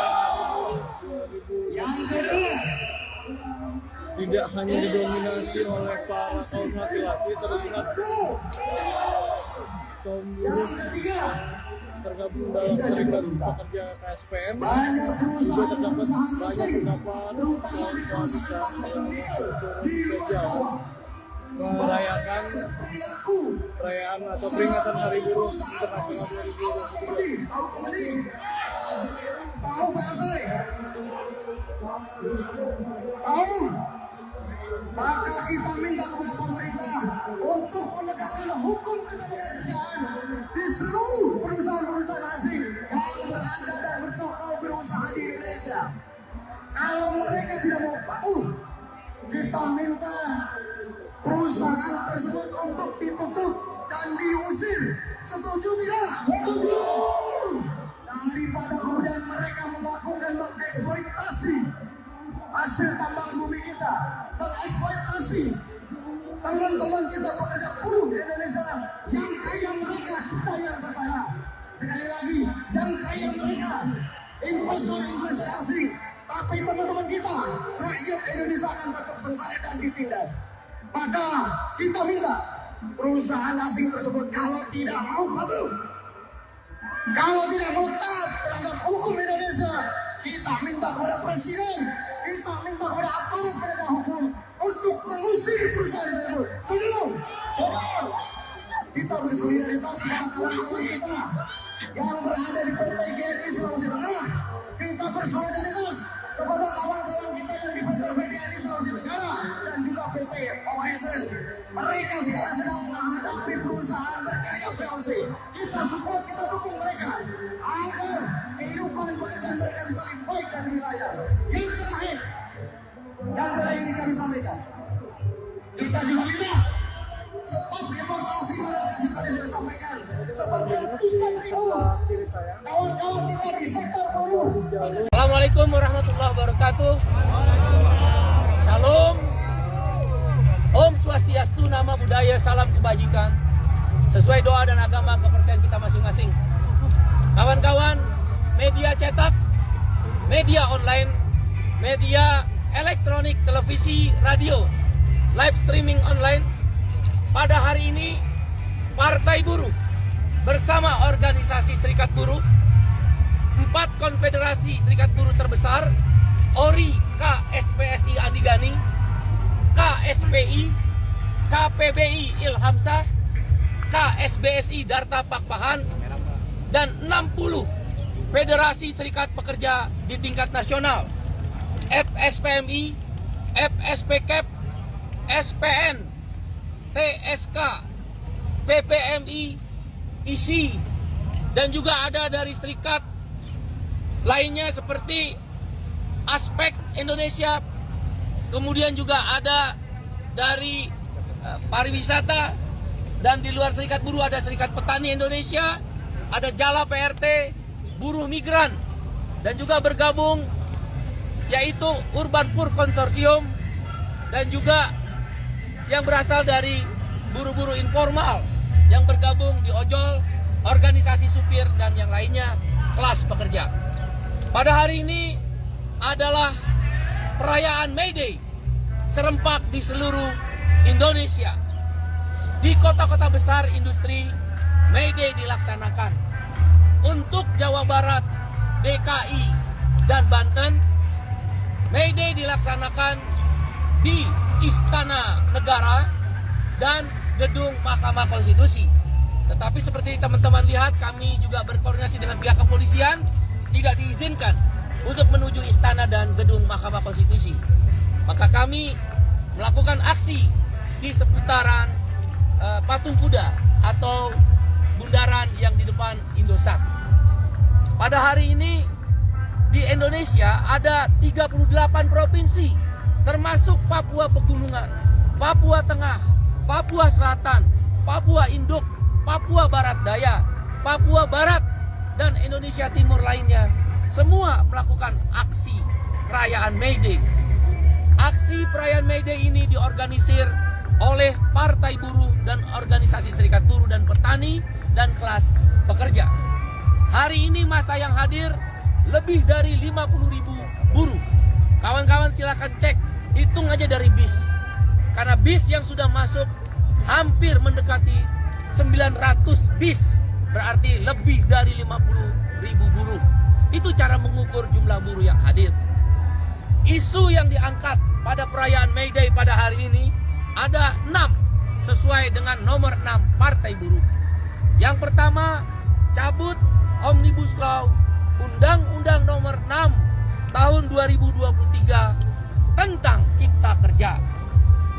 Tidak hanya didominasi oleh para kaum laki-laki, terlihat kaum buruh tergabung dalam serikat pekerja KSPN juga terdapat banyak pendapat kaum wanita spesial merayakan perayaan atau peringatan Hari Buruh Internasional 2023. Maka kita minta kepada pemerintah untuk menegakkan hukum ketenagakerjaan di seluruh perusahaan-perusahaan asing yang berada dan bercokol berusaha di Indonesia. Kalau mereka tidak mau patuh, kita minta perusahaan tersebut untuk ditutup dan diusir. Setuju tidak? Setuju. Daripada kemudian mereka melakukan mengeksploitasi hasil tambang bumi kita, mengeksploitasi teman-teman kita pekerja buruh di Indonesia yang kaya mereka, kita yang sengsara. Sekali lagi, yang kaya mereka, investor-investor asing, tapi teman-teman kita, rakyat Indonesia akan tetap sengsara dan ditindas. Maka kita minta perusahaan asing tersebut kalau tidak mau patuh, Kalau tidak mau taat terhadap hukum Indonesia, kita minta kepada Presiden, kita minta kepada aparat penegak hukum untuk mengusir perusahaan tersebut. Setuju? Kita bersolidaritas kepada kawan-kawan kita yang berada di PT GNI Sulawesi Tengah. Kita bersolidaritas kepada kawan-kawan kita yang di PT GNI Sulawesi Tenggara dan juga PT OSS. Mereka sekarang sedang menghadapi perusahaan bergaya VOC. Kita support, kita dukung mereka agar kehidupan pekerjaan mereka bisa lebih baik dan lebih layak. Yang terakhir ini kami sampaikan, kita juga minta stop deportasi yang tadi sudah sampaikan. Sebab ratusan ribu kawan-kawan kita di sektor buruh. Assalamualaikum warahmatullahi wabarakatuh. Salam. Om Swastiastu, nama budaya, salam kebajikan. Sesuai doa dan agama kepercayaan kita masing-masing. Kawan-kawan, media cetak, media online, media elektronik, televisi, radio, live streaming online. Pada hari ini, Partai Buruh bersama organisasi Serikat Buruh, 4 konfederasi Serikat Buruh terbesar, ORI, KSPSI Andigani, KSPI, KPBI Ilhamsah, KSBSI Darta Pakpahan, dan 60 federasi serikat pekerja di tingkat nasional, FSPMI, FSPKEP, SPN, TSK, PPMI, ISI, dan juga ada dari serikat lainnya seperti Aspek Indonesia, kemudian juga ada dari pariwisata, dan di luar Serikat Buruh ada Serikat Petani Indonesia, ada Jala PRT, Buruh Migran, dan juga bergabung yaitu Urban Pur Konsorsium, dan juga yang berasal dari buruh-buruh informal yang bergabung di ojol, organisasi supir, dan yang lainnya kelas pekerja. Pada hari ini adalah perayaan May Day serempak di seluruh Indonesia. Di kota-kota besar industri, May Day dilaksanakan. Untuk Jawa Barat, DKI, dan Banten, May Day dilaksanakan di Istana Negara dan Gedung Mahkamah Konstitusi. Tetapi seperti teman-teman lihat, kami juga berkoordinasi dengan pihak kepolisian, tidak diizinkan untuk menuju istana dan Gedung Mahkamah Konstitusi. Maka kami melakukan aksi di seputaran Patung Kuda atau bundaran yang di depan Indosat. Pada hari ini di Indonesia ada 38 provinsi, termasuk Papua Pegunungan, Papua Tengah, Papua Selatan, Papua Induk, Papua Barat Daya, Papua Barat, dan Indonesia Timur lainnya. Semua melakukan aksi perayaan May Day. Aksi perayaan May Day ini diorganisir oleh Partai Buruh dan organisasi Serikat Buruh dan Petani dan kelas pekerja. Hari ini masa yang hadir lebih dari 50.000 buruh. Kawan-kawan silakan cek, hitung aja dari bis. Karena bis yang sudah masuk hampir mendekati 900 bis, berarti lebih dari 50.000 buruh. Itu cara mengukur jumlah buruh yang hadir. Isu yang diangkat pada perayaan May Day pada hari ini ada 6 sesuai dengan nomor 6 Partai Buruh. Yang pertama, cabut Omnibus Law Undang-Undang nomor 6 tahun 2023 tentang Cipta Kerja.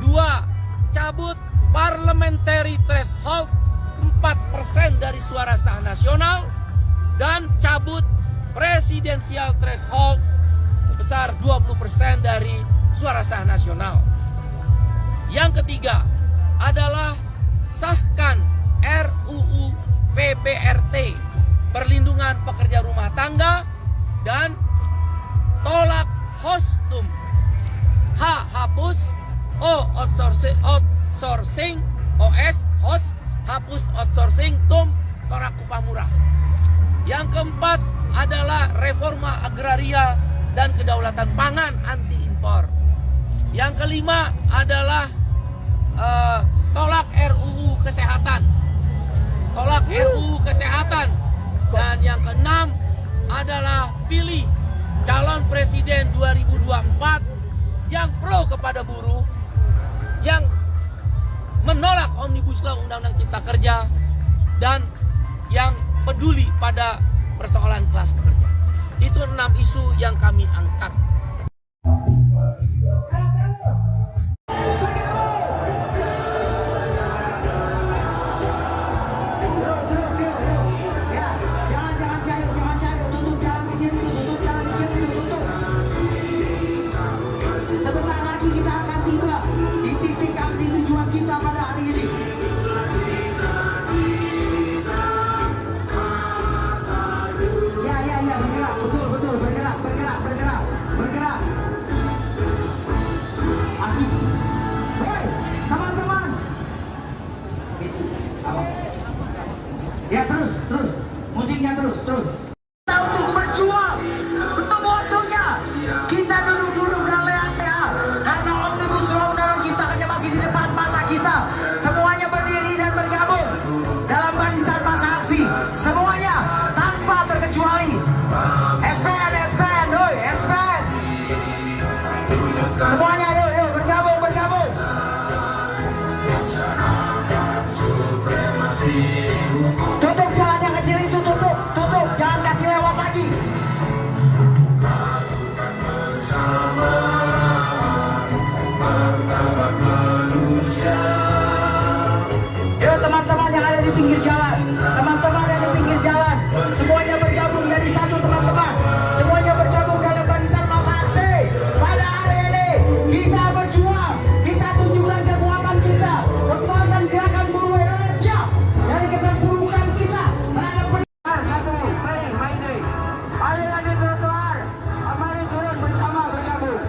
2. Cabut Parliamentary Threshold 4% dari suara sah nasional, dan cabut Presidential Threshold sebesar 20% dari suara sah nasional. Yang ketiga adalah sahkan RUU PPRT, perlindungan pekerja rumah tangga, dan tolak hostum. H. Hapus. O. Outsourcing. OS. Host. Hapus outsourcing. Tum. Tolak upah murah. Yang keempat adalah reforma agraria dan kedaulatan pangan anti impor. Yang kelima adalah tolak RUU Kesehatan. Tolak RUU Kesehatan Dan yang keenam adalah pilih calon presiden 2024 yang pro kepada buruh, yang menolak Omnibus Law Undang-Undang Cipta Kerja, dan yang peduli pada persoalan kelas pekerja. Itu 6 isu yang kami angkat. Ya terus, musiknya terus. Kita untuk berjuang, belum waktunya kita duduk dan leha-leha karena Omnibus Law Undang-Undang Cipta Kerja masih di depan mata kita. Semuanya berdiri dan bergabung dalam barisan masa aksi, semuanya tanpa terkecuali. SPN, doi, SPN. Semuanya yuk bergabung. Tutup jalan yang kecil itu, tutup, jangan kasih lewat lagi. Yuk teman-teman yang ada di pinggir jalan, semuanya bergabung jadi satu teman-teman. Semuanya bergabung dalam barisan masa aksi. Pada hari ini kita berjuang, kita tunjukkan kekuatan kita, kekuatan gerakan buruh Indonesia dari keterpurukan kita terhadap pendidikan. Satu, Mayday. Ayo yang di trotoar, mari turun bersama bergabung.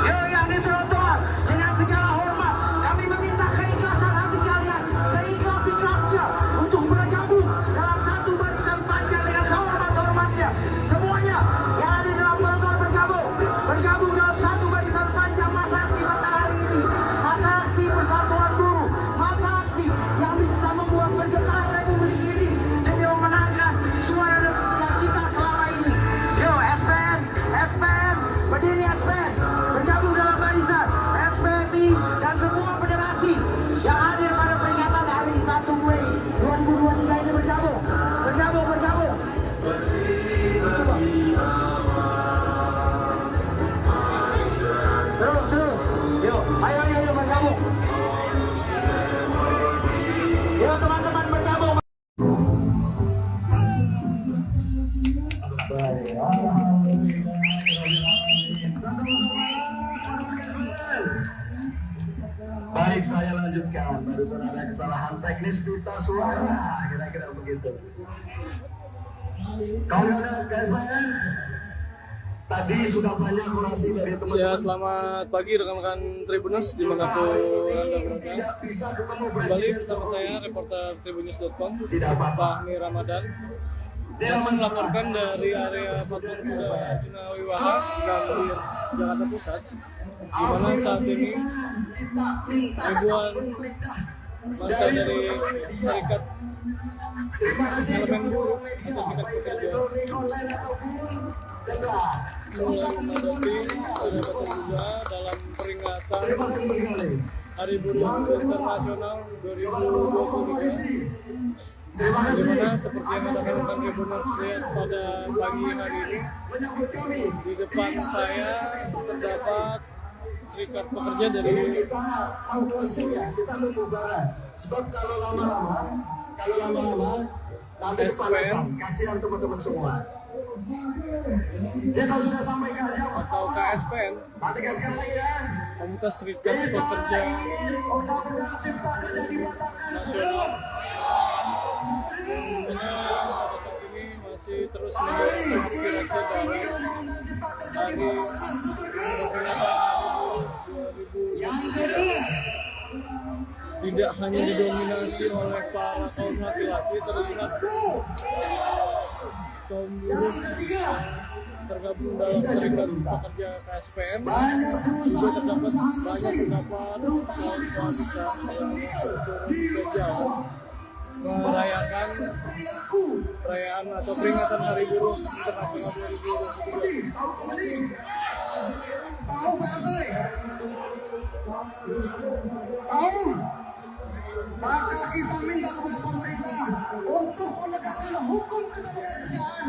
Yuk yang di trotoar, dengan segala hormat kami meminta keikhlasan hati kalian, seikhlas-ikhlasnya untuk bergabung dalam satu barisan panjang dengan sehormat-hormatnya. Semuanya yang ada di dalam trotoar bergabung dalam satu barisan panjang masa aksi pada hari ini. Masa aksi persatuan buruh, masa aksi yang bisa membuat bergetar republik ini demi memenangkan suara kita selama ini. Yo SPN, berdiri SPN, bergabung dalam barisan SPMI dan semua federasi yang hadir pada peringatan hari 1 Mei 2023 ini bergabung. Terus, yuk, ayo bergabung. Yuk teman-teman bergabung. Baik, saya lanjutkan. Barusan ada kesalahan teknis pita suara, kira-kira begitu. Kawan-kawan KSPN, tadi sudah banyak orasi dari teman-teman. Ya, selamat pagi rekan-rekan Tribuners dimanapun Anda berada. Kembali bersama saya, reporter Tribunnews.com, Fahmi Ramadan. Langsung melaporkan dari area Patung Kuda Jinawiwaha, Gambir, Jakarta Pusat, di mana saat ini ribuan masa dari serikat elemen buruh atau serikat pekerja mulai memadati area Patung Kuda dalam peringatan Hari Buruh Internasional 2023. Di mana seperti yang rekan-rekan Tribuners lihat pada pagi hari ini, di depan saya terdapat serikat pekerja dari sebab kalau lama-lama nanti SPN kasihan teman-teman semua. Ya kalau sudah sampai ke atau KSPN, Komunitas Serikat Pekerja Nasional, dimana pada saat ini masih terus mendorong aspirasi dari tidak hanya didominasi oleh para kaum laki-laki, terlihat kaum buruh tergabung dalam serikat pekerja KSPM juga terdapat banyak pendapat kaum wanita yang turun ke jalan merayakan perayaan atau peringatan Hari Buruh Internasional 2023. Tahu selesai. Tahu. Maka kita minta kepada pemerintah untuk menegakkan hukum ketenagakerjaan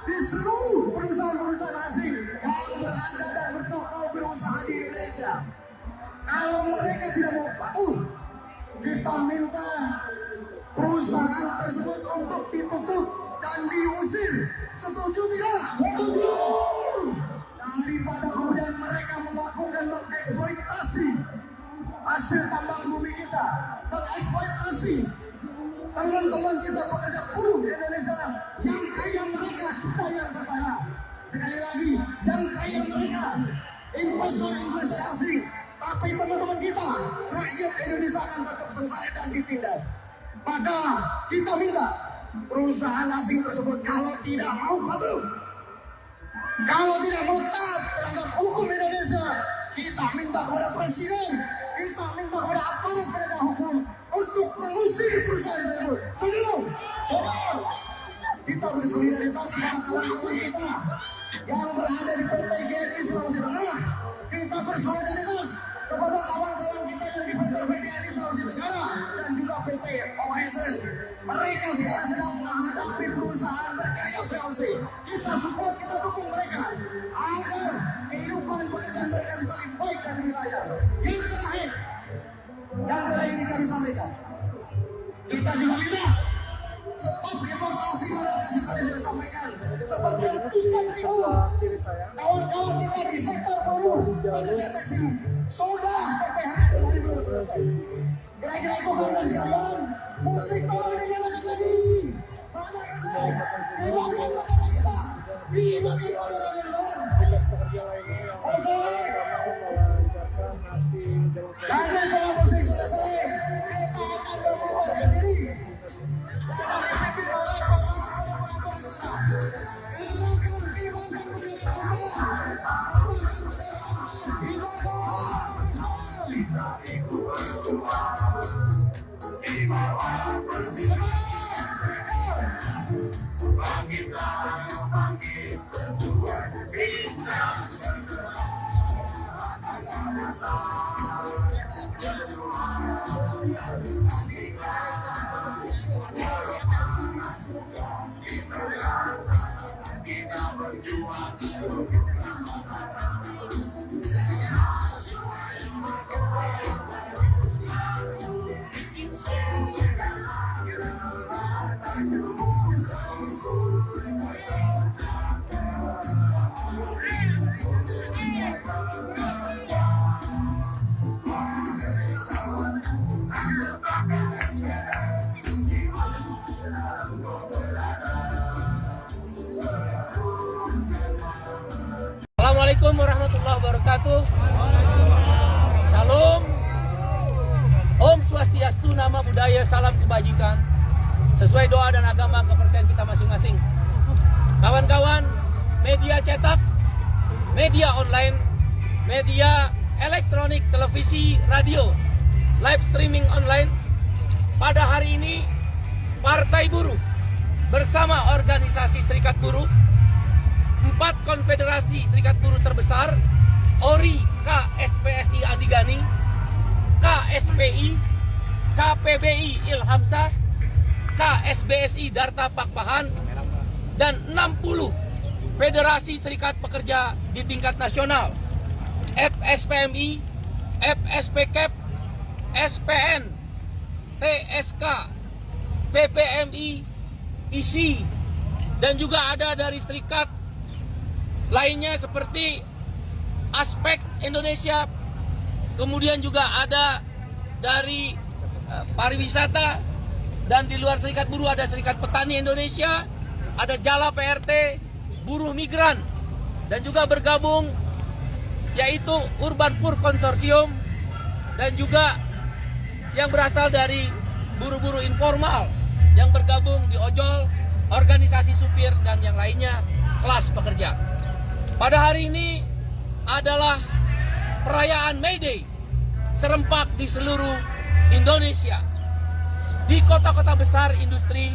di seluruh perusahaan-perusahaan asing yang berada dan bercokol berusaha di Indonesia. Kalau mereka tidak mau patuh, kita minta perusahaan tersebut untuk ditutup dan diusir. Setuju tidak? Setuju. Daripada kemudian mereka melakukan mengeksploitasi hasil tambang bumi kita, mengeksploitasi teman-teman kita pekerja buruh di Indonesia yang kaya mereka, kita yang sengsara. Sekali lagi, yang kaya mereka, investor-investor asing, tapi teman-teman kita, rakyat Indonesia akan tetap sengsara dan ditindas. Maka kita minta perusahaan asing tersebut kalau tidak mau patuh, kalau tidak mau taat terhadap hukum Indonesia, kita minta kepada Presiden, kita minta kepada aparat penegak hukum untuk mengusir perusahaan tersebut. Setuju? Kita bersolidaritas kepada kawan-kawan kita yang berada di PT GNI Sulawesi Tengah. Kita bersolidaritas kepada kawan-kawan kita yang di PT VDNI Sulawesi Tenggara dan juga PT OSS. Mereka sekarang sedang menghadapi perusahaan bergaya VOC. Kita support, kita dukung mereka agar kehidupan pekerjaan mereka bisa lebih baik dan lebih layak. Yang terakhir ini kami sampaikan, kita juga minta stop deportasi barang tadi sudah sampaikan. Sebab ratusan ribu kawan-kawan kita di sektor buruh pekerja tekstil sudah PPH dari belum selesai. Kira-kira itu kawan sekalian, musik tolong dinyalakan lagi. Mana musik? Di bagian negara kita, di bagian negara kita. Musik. Dan setelah musik selesai, kita akan membubarkan diri. Kita dipimpin oleh pengatur acara. Assalamualaikum warahmatullahi wabarakatuh. Shalom. Om Swastiastu, nama budaya, salam kebajikan. Sesuai doa dan agama kepercayaan kita masing-masing. Kawan-kawan, media cetak, media online, media elektronik, televisi, radio, live streaming online. Pada hari ini, Partai Buruh bersama organisasi Serikat Buruh, 4 konfederasi serikat buruh terbesar, ORI, KSPSI Andigani, KSPI, KPBI Ilhamsah, KSBSI Darta Pakpahan, dan 60 federasi serikat pekerja di tingkat nasional, FSPMI, FSPKEP, SPN, TSK, PPMI, ISI, dan juga ada dari serikat lainnya seperti Aspek Indonesia, kemudian juga ada dari pariwisata, dan di luar serikat buruh ada Serikat Petani Indonesia, ada Jala PRT, buruh migran, dan juga bergabung yaitu Urban Poor Consortium, dan juga yang berasal dari buruh-buruh informal yang bergabung di ojol, organisasi supir, dan yang lainnya kelas pekerja. Pada hari ini adalah perayaan May Day serempak di seluruh Indonesia. di kota-kota besar industri,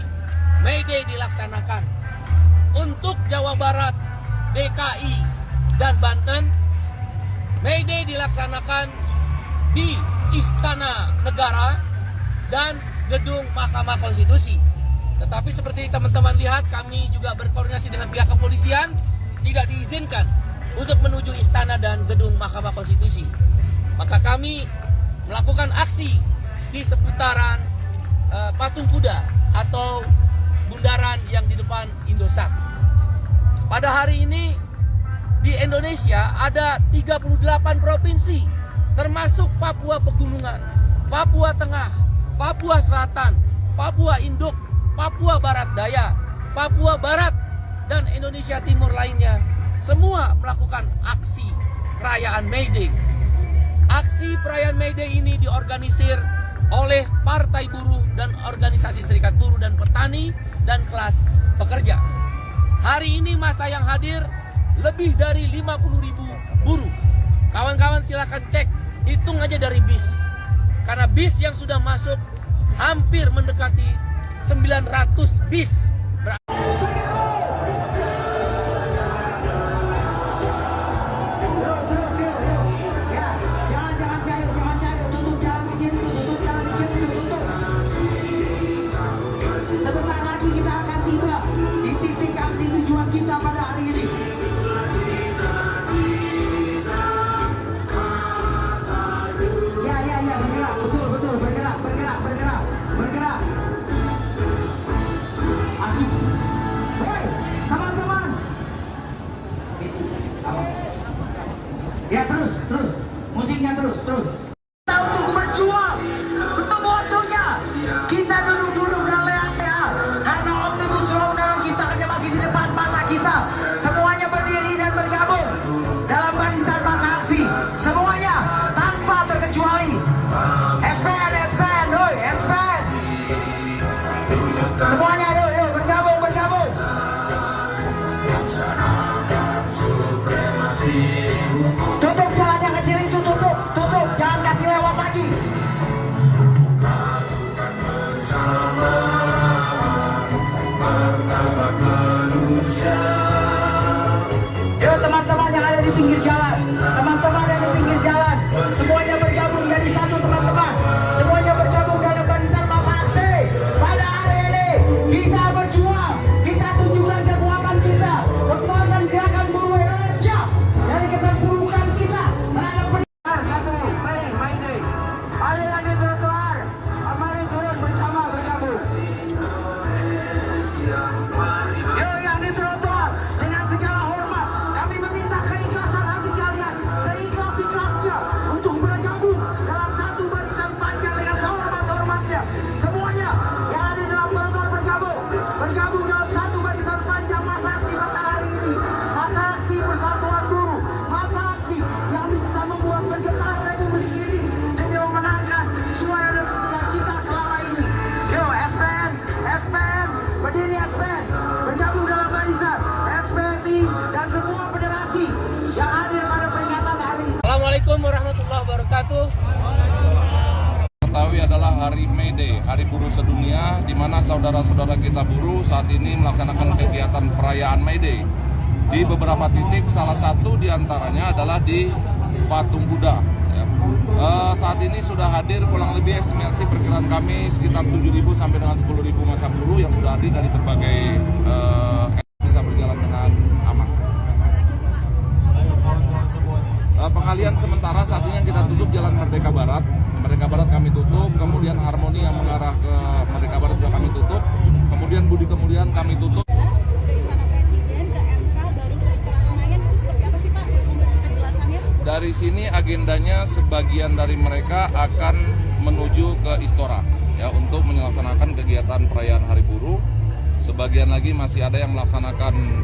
May Day dilaksanakan. Untuk Jawa Barat, DKI, dan Banten, May Day dilaksanakan di Istana Negara dan Gedung Mahkamah Konstitusi. Tetapi seperti teman-teman lihat, kami juga berkoordinasi dengan pihak kepolisian, tidak diizinkan untuk menuju istana dan Gedung Mahkamah Konstitusi. Maka kami melakukan aksi di seputaran Patung Kuda atau bundaran yang di depan Indosat. Pada hari ini di Indonesia ada 38 provinsi, termasuk Papua Pegunungan, Papua Tengah, Papua Selatan, Papua Induk, Papua Barat Daya, Papua Barat, dan Indonesia Timur lainnya. Semua melakukan aksi perayaan May Day. Aksi perayaan May Day ini diorganisir oleh Partai Buruh dan Organisasi Serikat Buruh dan Petani dan kelas pekerja. Hari ini masa yang hadir lebih dari 50.000 buruh. Kawan-kawan silakan cek, hitung aja dari bis. Karena bis yang sudah masuk hampir mendekati 900 bis. Sebentar lagi kita akan tiba di titik aksi tujuan kita pada hari ini. Ya, bergerak, betul, bergerak. Hei, teman-teman. Ya, terus. Musiknya terus. Kita untuk berjuang, belum waktunya. Kita duduk dan leha-leha karena Omnibus Law Undang-Undang Cipta Kerja masih di depan mata kita. Semuanya berdiri dan bergabung dalam barisan masa aksi. Semuanya tanpa terkecuali. SPN, doi, SPN. Semuanya yuk, bergabung. Tutup jalan yang kecil itu, tutup. Jangan kasih lewat lagi. Yuk teman-teman yang ada di pinggir jalan, semuanya bergabung jadi satu teman-teman. Semuanya bergabung dalam barisan masa aksi. Pada hari ini kita berjuang, kita tunjukkan kekuatan kita, kekuatan gerakan buruh Indonesia dari keterpurukan kita terhadap pendidikan. Satu, May Day. Ayo yang di trotoar, mari turun bersama bergabung. Yuk yang di trotoar, dengan segala hormat kami meminta keikhlasan hati kalian, seikhlas-ikhlasnya untuk bergabung dalam satu barisan panjang dengan sehormat-hormatnya. Semuanya yang ada di dalam trotoar bergabung dalam satu barisan panjang masa aksi pada hari ini. Masa aksi persatuan buruh, masa aksi yang bisa membuat bergetar Republik ini demi memenangkan suara demokrasi kita selama ini. Yuk SPN, berdiri SPN, bergabung dalam barisan SPMI dan semua federasi yang hadir pada peringatan hari ini. Assalamualaikum warahmatullahi wabarakatuh. Ketahui adalah hari May Day, Hari Buruh Sedunia, di mana saudara-saudara kita buruh saat ini melaksanakan kegiatan perayaan May Day di beberapa titik. Salah satu diantaranya adalah di Patung Kuda. Saat ini sudah hadir kurang lebih estimasi perkiraan kami sekitar 7.000 sampai dengan 10.000 massa buruh yang sudah hadir dari berbagai bisa berjalan dengan aman. Pengalian sementara saat ini yang kita tutup Jalan Merdeka Barat kami tutup, kemudian Harmoni yang mengarah ke Merdeka Barat juga kami tutup, kemudian Budi Kemuliaan kami tutup. Ke Istana Presiden, ke MK, baru ke Istora Senayan, itu seperti apa sih Pak penjelasannya? Dari sini agendanya sebagian dari mereka akan menuju ke Istora ya untuk melaksanakan kegiatan perayaan Hari Buruh. Sebagian lagi masih ada yang melaksanakan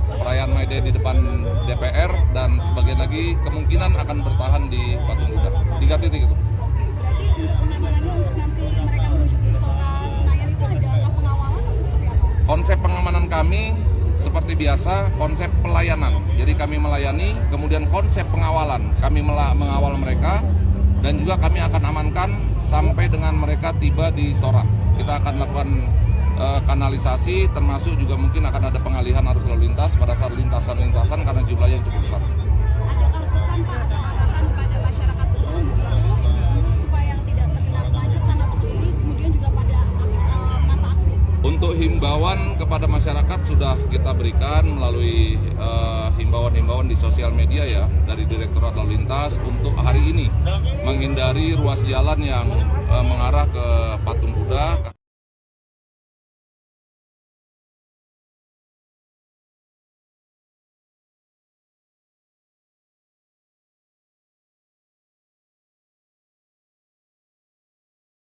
perayaan May Day di depan DPR, dan sebagian lagi kemungkinan akan bertahan di Patung Kuda. 3 titik itu. Berarti pengamanannya untuk nanti mereka menuju ke Istora Senayan itu ada langkah pengawalan atau seperti apa? Konsep pengamanan kami seperti biasa, konsep pelayanan. Jadi kami melayani, kemudian konsep pengawalan. Kami mengawal mereka dan juga kami akan amankan sampai dengan mereka tiba di Istora. Kita akan lakukan kanalisasi, termasuk juga mungkin akan ada pengalihan arus lalu lintas pada saat lintasan-lintasan karena jumlahnya yang cukup besar. Adakah pesan Pak atau arahan kepada masyarakat umum supaya tidak terkena kemacetan atau kemudian juga pada masa aksi? Untuk himbauan kepada masyarakat sudah kita berikan melalui himbauan-himbauan di sosial media ya dari Direktorat Lalu Lintas untuk hari ini menghindari ruas jalan yang mengarah ke Patung Kuda.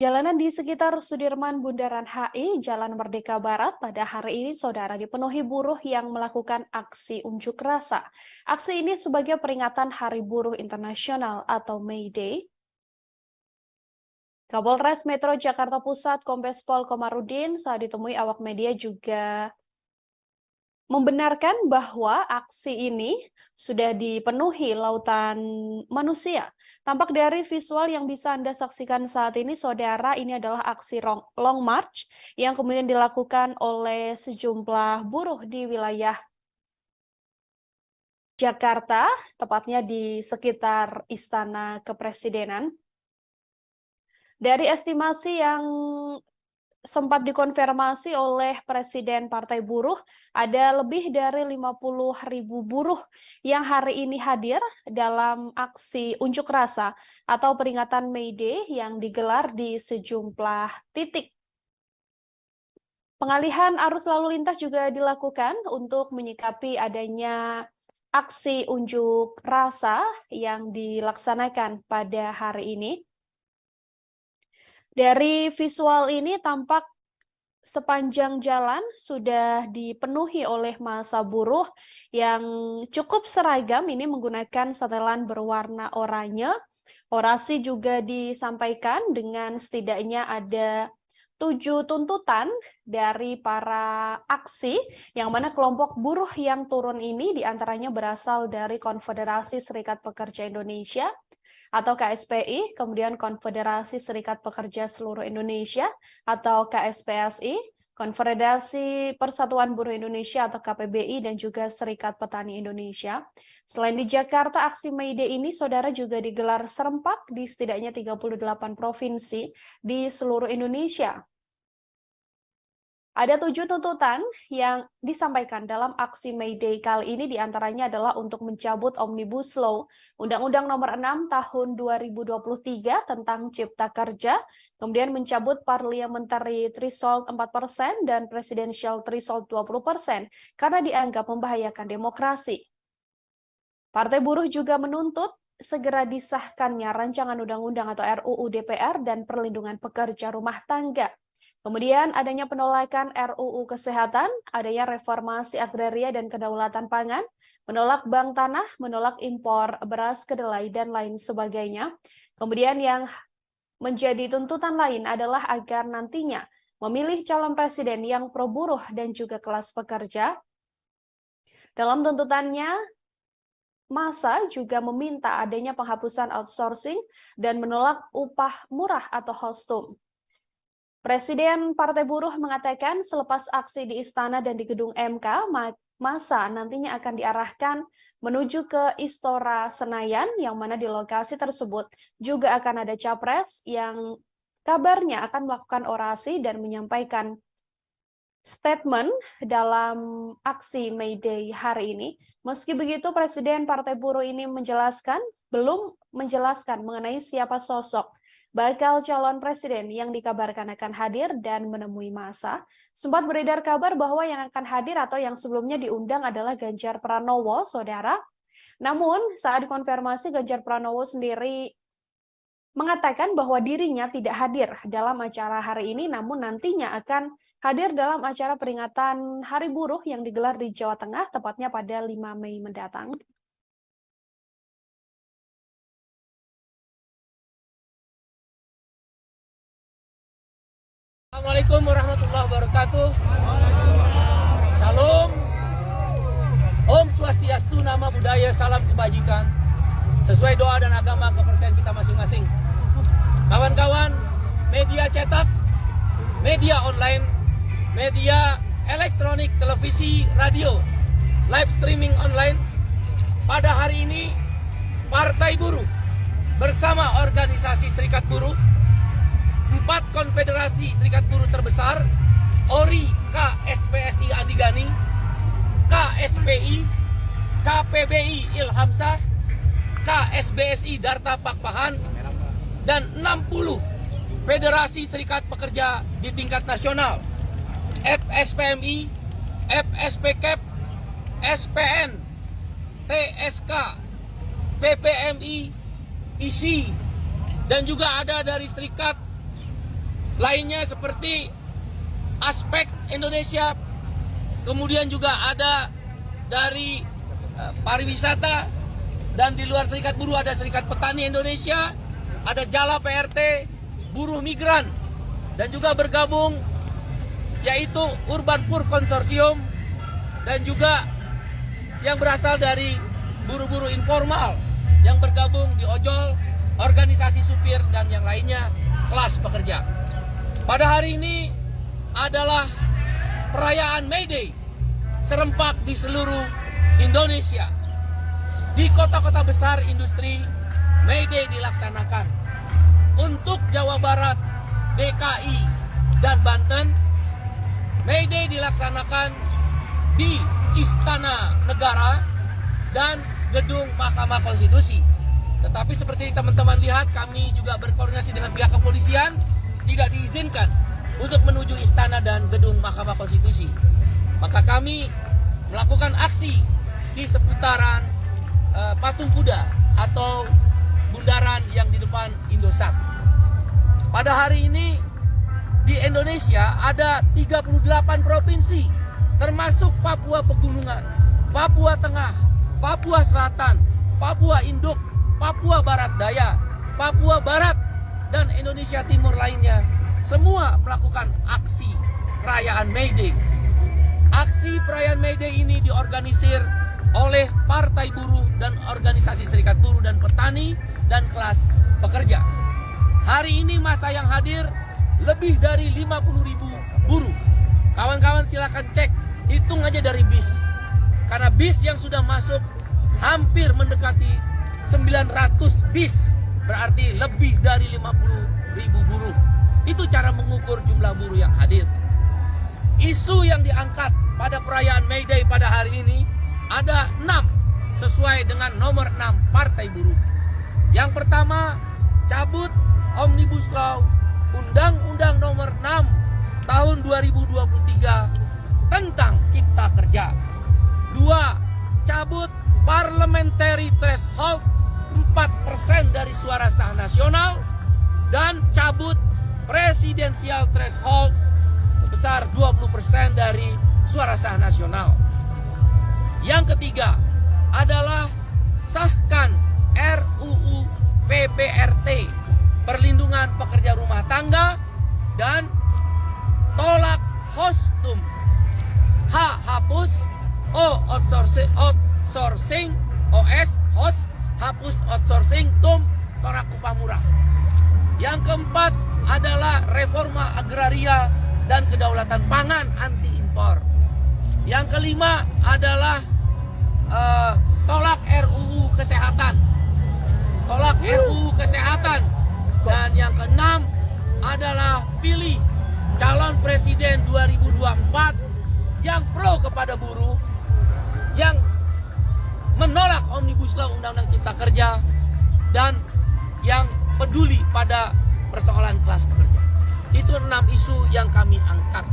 Jalanan di sekitar Sudirman Bundaran HI, Jalan Merdeka Barat pada hari ini, saudara, dipenuhi buruh yang melakukan aksi unjuk rasa. Aksi ini sebagai peringatan Hari Buruh Internasional atau May Day. Kapolres Metro Jakarta Pusat Kombes Pol Komarudin saat ditemui awak media juga membenarkan bahwa aksi ini sudah dipenuhi lautan manusia. Tampak dari visual yang bisa Anda saksikan saat ini, saudara, ini adalah aksi long march yang kemudian dilakukan oleh sejumlah buruh di wilayah Jakarta, tepatnya di sekitar Istana Kepresidenan. Dari estimasi yang sempat dikonfirmasi oleh Presiden Partai Buruh, ada lebih dari 50.000 buruh yang hari ini hadir dalam aksi unjuk rasa atau peringatan May Day yang digelar di sejumlah titik. Pengalihan arus lalu lintas juga dilakukan untuk menyikapi adanya aksi unjuk rasa yang dilaksanakan pada hari ini. Dari visual ini tampak sepanjang jalan sudah dipenuhi oleh massa buruh yang cukup seragam, ini menggunakan setelan berwarna oranye. Orasi juga disampaikan dengan setidaknya ada 7 tuntutan dari para aksi, yang mana kelompok buruh yang turun ini diantaranya berasal dari Konfederasi Serikat Pekerja Indonesia atau KSPI, kemudian Konfederasi Serikat Pekerja Seluruh Indonesia atau KSPSI, Konfederasi Persatuan Buruh Indonesia atau KPBI, dan juga Serikat Petani Indonesia. Selain di Jakarta, aksi May Day ini, saudara, juga digelar serempak di setidaknya 38 provinsi di seluruh Indonesia. Ada 7 tuntutan yang disampaikan dalam aksi May Day kali ini, diantaranya adalah untuk mencabut Omnibus Law, Undang-Undang Nomor 6 Tahun 2023 tentang Cipta Kerja, kemudian mencabut Parliamentary Threshold 4% dan Presidential Threshold 20% karena dianggap membahayakan demokrasi. Partai Buruh juga menuntut segera disahkannya rancangan undang-undang atau RUU DPR dan perlindungan pekerja rumah tangga. Kemudian adanya penolakan RUU Kesehatan, adanya reformasi agraria dan kedaulatan pangan, menolak bank tanah, menolak impor beras kedelai, dan lain sebagainya. Kemudian yang menjadi tuntutan lain adalah agar nantinya memilih calon presiden yang pro buruh dan juga kelas pekerja. Dalam tuntutannya, massa juga meminta adanya penghapusan outsourcing dan menolak upah murah atau hostum. Presiden Partai Buruh mengatakan selepas aksi di Istana dan di Gedung MK, massa nantinya akan diarahkan menuju ke Istora Senayan, yang mana di lokasi tersebut juga akan ada capres yang kabarnya akan melakukan orasi dan menyampaikan statement dalam aksi May Day hari ini. Meski begitu, Presiden Partai Buruh ini belum menjelaskan mengenai siapa sosok bakal calon presiden yang dikabarkan akan hadir dan menemui massa. Sempat beredar kabar bahwa yang akan hadir atau yang sebelumnya diundang adalah Ganjar Pranowo, saudara. Namun, saat dikonfirmasi, Ganjar Pranowo sendiri mengatakan bahwa dirinya tidak hadir dalam acara hari ini, namun nantinya akan hadir dalam acara peringatan Hari Buruh yang digelar di Jawa Tengah, tepatnya pada 5 Mei mendatang. Assalamualaikum warahmatullahi wabarakatuh. Salam. Om Swastiastu, nama budaya, salam kebajikan. sesuai doa dan agama kepercayaan kita masing-masing. Kawan-kawan, media cetak, media online, media elektronik, televisi, radio, live streaming online, pada hari ini Partai Buruh bersama organisasi Serikat Buruh, 4 konfederasi Serikat Buruh terbesar, ORI, KSPSI Andigani, KSPI, KPBI Ilhamsah, KSBSI Darta Pakpahan, dan 60 Federasi Serikat Pekerja di tingkat nasional, FSPMI, FSPKEP, SPN, TSK, PPMI, ISI, dan juga ada dari serikat lainnya seperti Aspek Indonesia, kemudian juga ada dari pariwisata, dan di luar Serikat Buruh ada Serikat Petani Indonesia, ada Jala PRT, Buruh Migran, dan juga bergabung yaitu Urban Pur Konsorsium, dan juga yang berasal dari buruh-buruh informal yang bergabung di ojol, organisasi supir, dan yang lainnya kelas pekerja. Pada hari ini adalah perayaan May Day serempak di seluruh Indonesia. Di kota-kota besar industri, May Day dilaksanakan. Untuk Jawa Barat, DKI, dan Banten, May Day dilaksanakan di Istana Negara dan Gedung Mahkamah Konstitusi. Tetapi seperti teman-teman lihat, kami juga berkoordinasi dengan pihak kepolisian, tidak diizinkan untuk menuju istana dan Gedung Mahkamah Konstitusi. Maka kami melakukan aksi di seputaran Patung Kuda atau bundaran yang di depan Indosat. Pada hari ini di Indonesia ada 38 provinsi, termasuk Papua Pegunungan, Papua Tengah, Papua Selatan, Papua Induk, Papua Barat Daya, Papua Barat, dan Indonesia Timur lainnya. Semua melakukan aksi perayaan May Day. Aksi perayaan May Day ini diorganisir oleh Partai Buruh dan organisasi Serikat Buruh dan Petani dan kelas pekerja. Hari ini masa yang hadir lebih dari 50.000 buruh. Kawan-kawan silakan cek, hitung aja dari bis. Karena bis yang sudah masuk hampir mendekati 900 bis, berarti lebih dari 50.000 buruh. Itu cara mengukur jumlah buruh yang hadir. Isu yang diangkat pada perayaan May Day pada hari ini ada 6 sesuai dengan nomor 6 Partai Buruh. Yang pertama, cabut Omnibus Law Undang-Undang nomor 6 tahun 2023 tentang Cipta Kerja. 2. Cabut Parliamentary Threshold 4% dari suara sah nasional, dan cabut Presidential Threshold sebesar 20% dari suara sah nasional. Yang ketiga adalah sahkan RUU PPRT, perlindungan pekerja rumah tangga, dan tolak HOSTUM. H. Hapus. O. Outsourcing. OS. HOS. Hapus outsourcing. TUM. Tolak upah murah. Yang keempat adalah reforma agraria dan kedaulatan pangan anti impor. Yang kelima adalah tolak RUU Kesehatan. Tolak RUU Kesehatan. Dan yang keenam adalah pilih calon presiden 2024 yang pro kepada buruh, yang menolak Omnibus Law Undang-Undang Cipta Kerja, dan yang peduli pada persoalan kelas pekerja. Itu 6 isu yang kami angkat.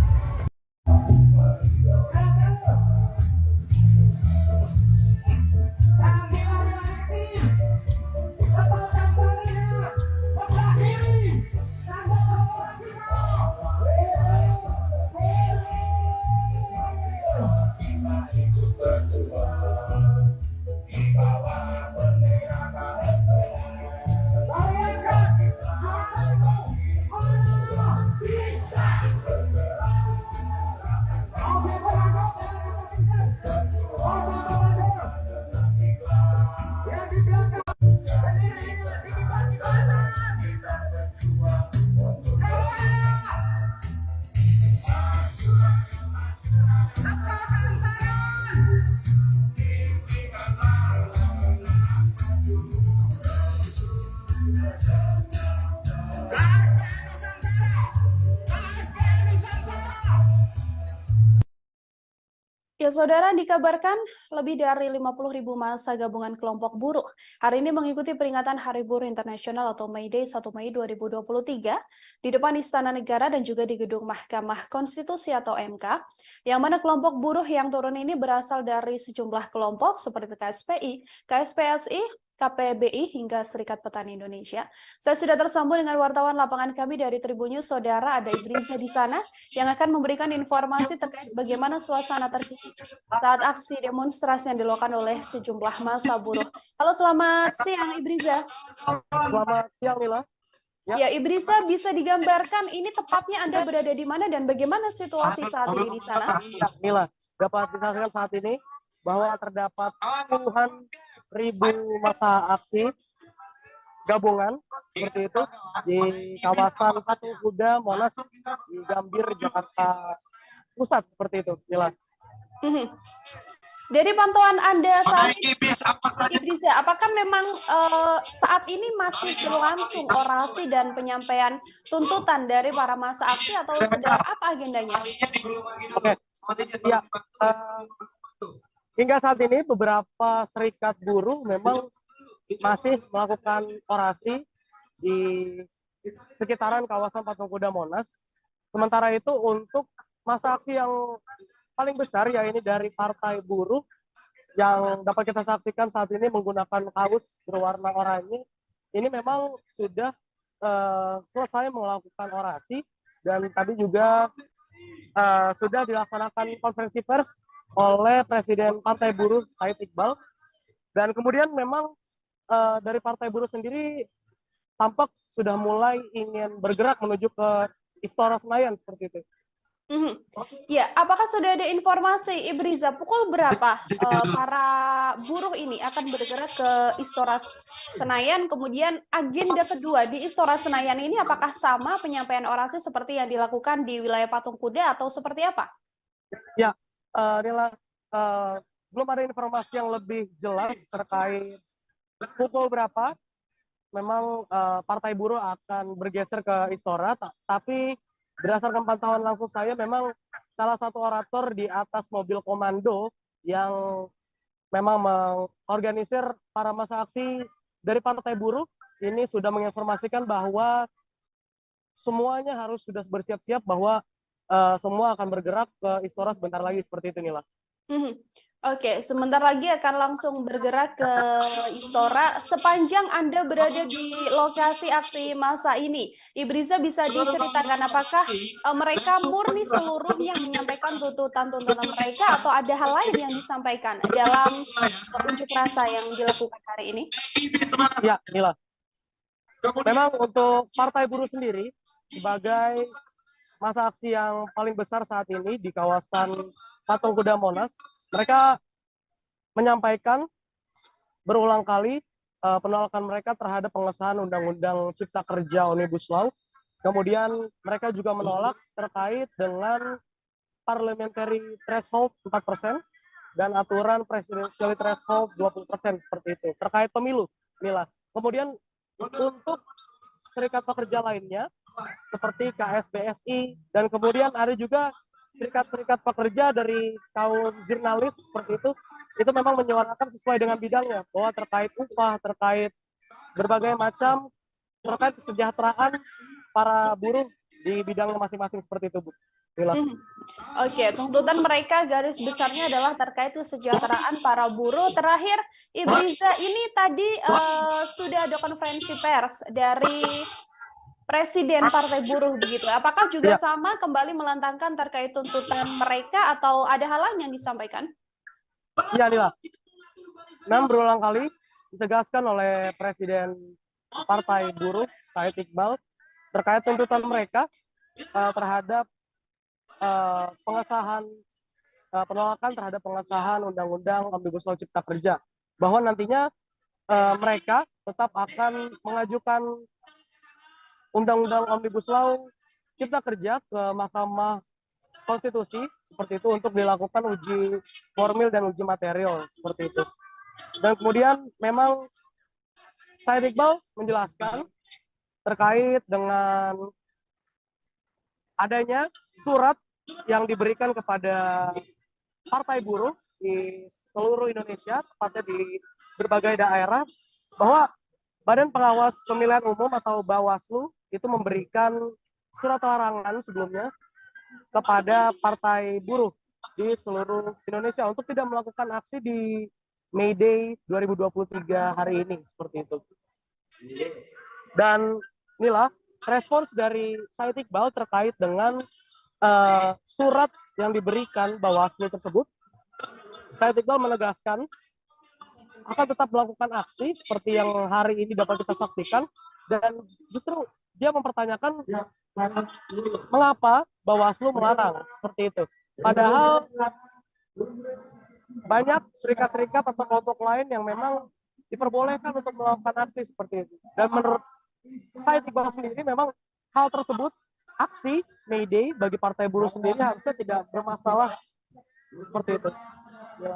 Ya, saudara, dikabarkan lebih dari 50.000 massa gabungan kelompok buruh hari ini mengikuti peringatan Hari Buruh Internasional atau May Day 1 Mei 2023 di depan Istana Negara dan juga di Gedung Mahkamah Konstitusi atau MK, yang mana kelompok buruh yang turun ini berasal dari sejumlah kelompok seperti KSPI, KSPSI, KPBI, hingga Serikat Petani Indonesia. Saya sudah tersambung dengan wartawan lapangan kami dari Tribun News, saudara, ada Ibriza di sana yang akan memberikan informasi terkait bagaimana suasana terkini saat aksi demonstrasi yang dilakukan oleh sejumlah massa buruh. Halo, selamat siang Ibriza. Selamat siang, Mila. Ya, Ibriza, bisa digambarkan ini tepatnya Anda berada di mana dan bagaimana situasi saat ini di sana? Ya, Mila, dapat disaksikan saat ini bahwa terdapat puluhan ribu massa aksi gabungan seperti itu di kawasan Patung Kuda Monas di Gambir, Jakarta Pusat, seperti itu, Mila. Dari pantauan Anda saat ini, Ibriza, apakah memang saat ini masih berlangsung orasi dan penyampaian tuntutan dari para massa aksi atau sedang apa agendanya? Oke, ya. Hingga saat ini beberapa serikat buruh memang masih melakukan orasi di sekitaran kawasan Patung Kuda Monas. Sementara itu untuk massa aksi yang paling besar, yaitu dari Partai Buruh, yang dapat kita saksikan saat ini menggunakan kaos berwarna oranye, ini memang sudah selesai melakukan orasi, dan tadi juga sudah dilaksanakan konferensi pers oleh Presiden Partai Buruh Said Iqbal. Dan kemudian memang dari Partai Buruh sendiri tampak sudah mulai ingin bergerak menuju ke Istora Senayan, seperti itu. Ya, apakah sudah ada informasi, Ibriza, pukul berapa para buruh ini akan bergerak ke Istora Senayan? Kemudian agenda kedua di Istora Senayan ini apakah sama penyampaian orasi seperti yang dilakukan di wilayah Patung Kuda atau seperti apa? Ya, Nila, belum ada informasi yang lebih jelas terkait pukul berapa memang Partai Buruh akan bergeser ke Istora, tapi berdasarkan pantauan langsung saya, memang salah satu orator di atas mobil komando yang memang mengorganisir para massa aksi dari Partai Buruh ini sudah menginformasikan bahwa semuanya harus sudah bersiap-siap bahwa semua akan bergerak ke Istora sebentar lagi, seperti itu, Nila. Oke, sebentar lagi akan langsung bergerak ke Istora. Sepanjang Anda berada di lokasi aksi massa ini, Ibriza, bisa diceritakan apakah mereka murni seluruhnya menyampaikan tuntutan-tuntutan mereka atau ada hal lain yang disampaikan dalam unjuk rasa yang dilakukan hari ini? Ya, Nila. Memang untuk Partai Buruh sendiri sebagai massa aksi yang paling besar saat ini di kawasan Patung Kuda Monas, mereka menyampaikan berulang kali penolakan mereka terhadap pengesahan Undang-Undang Cipta Kerja Omnibus Law. Kemudian mereka juga menolak terkait dengan parliamentary threshold 4% dan aturan presidential threshold 20%, seperti itu, terkait pemilu, Mila. Kemudian untuk serikat pekerja lainnya seperti KSPSI, dan kemudian ada juga serikat-serikat pekerja dari kaum jurnalis, seperti itu memang menyuarakan sesuai dengan bidangnya, bahwa terkait upah, terkait berbagai macam, terkait kesejahteraan para buruh di bidangnya masing-masing, seperti itu, Bu. Oke, tuntutan mereka garis besarnya adalah terkait kesejahteraan para buruh. Terakhir, Ibriza, ini tadi sudah ada konferensi pers dari Presiden Partai Buruh, begitu. Apakah juga sama kembali melantangkan terkait tuntutan mereka atau ada hal lain yang disampaikan? Ya, Nila. Memang berulang kali ditegaskan oleh Presiden Partai Buruh Said Iqbal terkait tuntutan mereka terhadap penolakan terhadap pengesahan Undang-Undang Omnibus Law Cipta Kerja, bahwa nantinya mereka tetap akan mengajukan Undang-Undang Omnibus Law Cipta Kerja ke Mahkamah Konstitusi, seperti itu, untuk dilakukan uji formil dan uji material, seperti itu. Dan kemudian memang Said Iqbal menjelaskan terkait dengan adanya surat yang diberikan kepada partai buruh di seluruh Indonesia, tepatnya di berbagai daerah, bahwa Badan Pengawas Pemilihan Umum atau Bawaslu itu memberikan surat larangan sebelumnya kepada partai buruh di seluruh Indonesia untuk tidak melakukan aksi di May Day 2023 hari ini, seperti itu. Dan inilah respons dari Said Iqbal terkait dengan surat yang diberikan Bawaslu tersebut. Said Iqbal menegaskan akan tetap melakukan aksi seperti yang hari ini dapat kita saksikan, dan justru dia mempertanyakan mengapa Bawaslu melarang seperti itu. Padahal banyak serikat-serikat atau kelompok lain yang memang diperbolehkan untuk melakukan aksi seperti itu. Dan menurut Said Iqbal sendiri memang hal tersebut, aksi May Day bagi partai buruh sendiri harusnya tidak bermasalah seperti itu. Ya.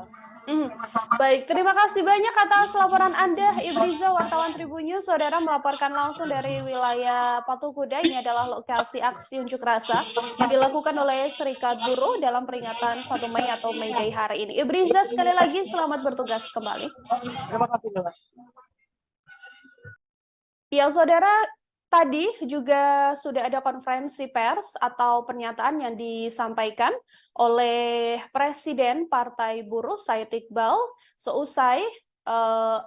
Baik, terima kasih banyak atas laporan Anda, Ibriza, wartawan Tribun News. Saudara melaporkan langsung dari wilayah Patung Kuda. Ini adalah lokasi aksi unjuk rasa yang dilakukan oleh Serikat Buruh dalam peringatan 1 Mei atau May Day hari ini. Ibriza, sekali lagi selamat bertugas kembali. Terima kasih, Mbak. Ya, saudara, tadi juga sudah ada konferensi pers atau pernyataan yang disampaikan oleh Presiden Partai Buruh Said Iqbal seusai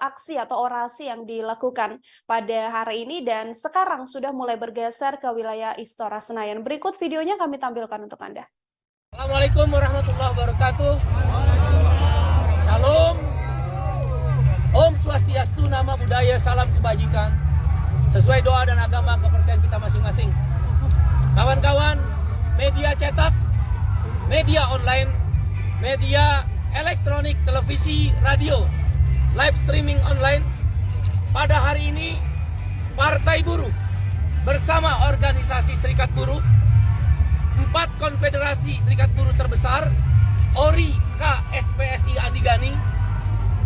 aksi atau orasi yang dilakukan pada hari ini, dan sekarang sudah mulai bergeser ke wilayah Istora Senayan. Berikut videonya kami tampilkan untuk Anda. Assalamualaikum warahmatullahi wabarakatuh. Salam. Om Swastiastu, nama budaya, salam kebajikan. Sesuai doa dan agama kepercayaan kita masing-masing. Kawan-kawan, media cetak, media online, media elektronik, televisi, radio, live streaming online, pada hari ini Partai Buruh bersama organisasi Serikat Buruh, 4 konfederasi Serikat Buruh terbesar, ORI, KSPSI Andigani,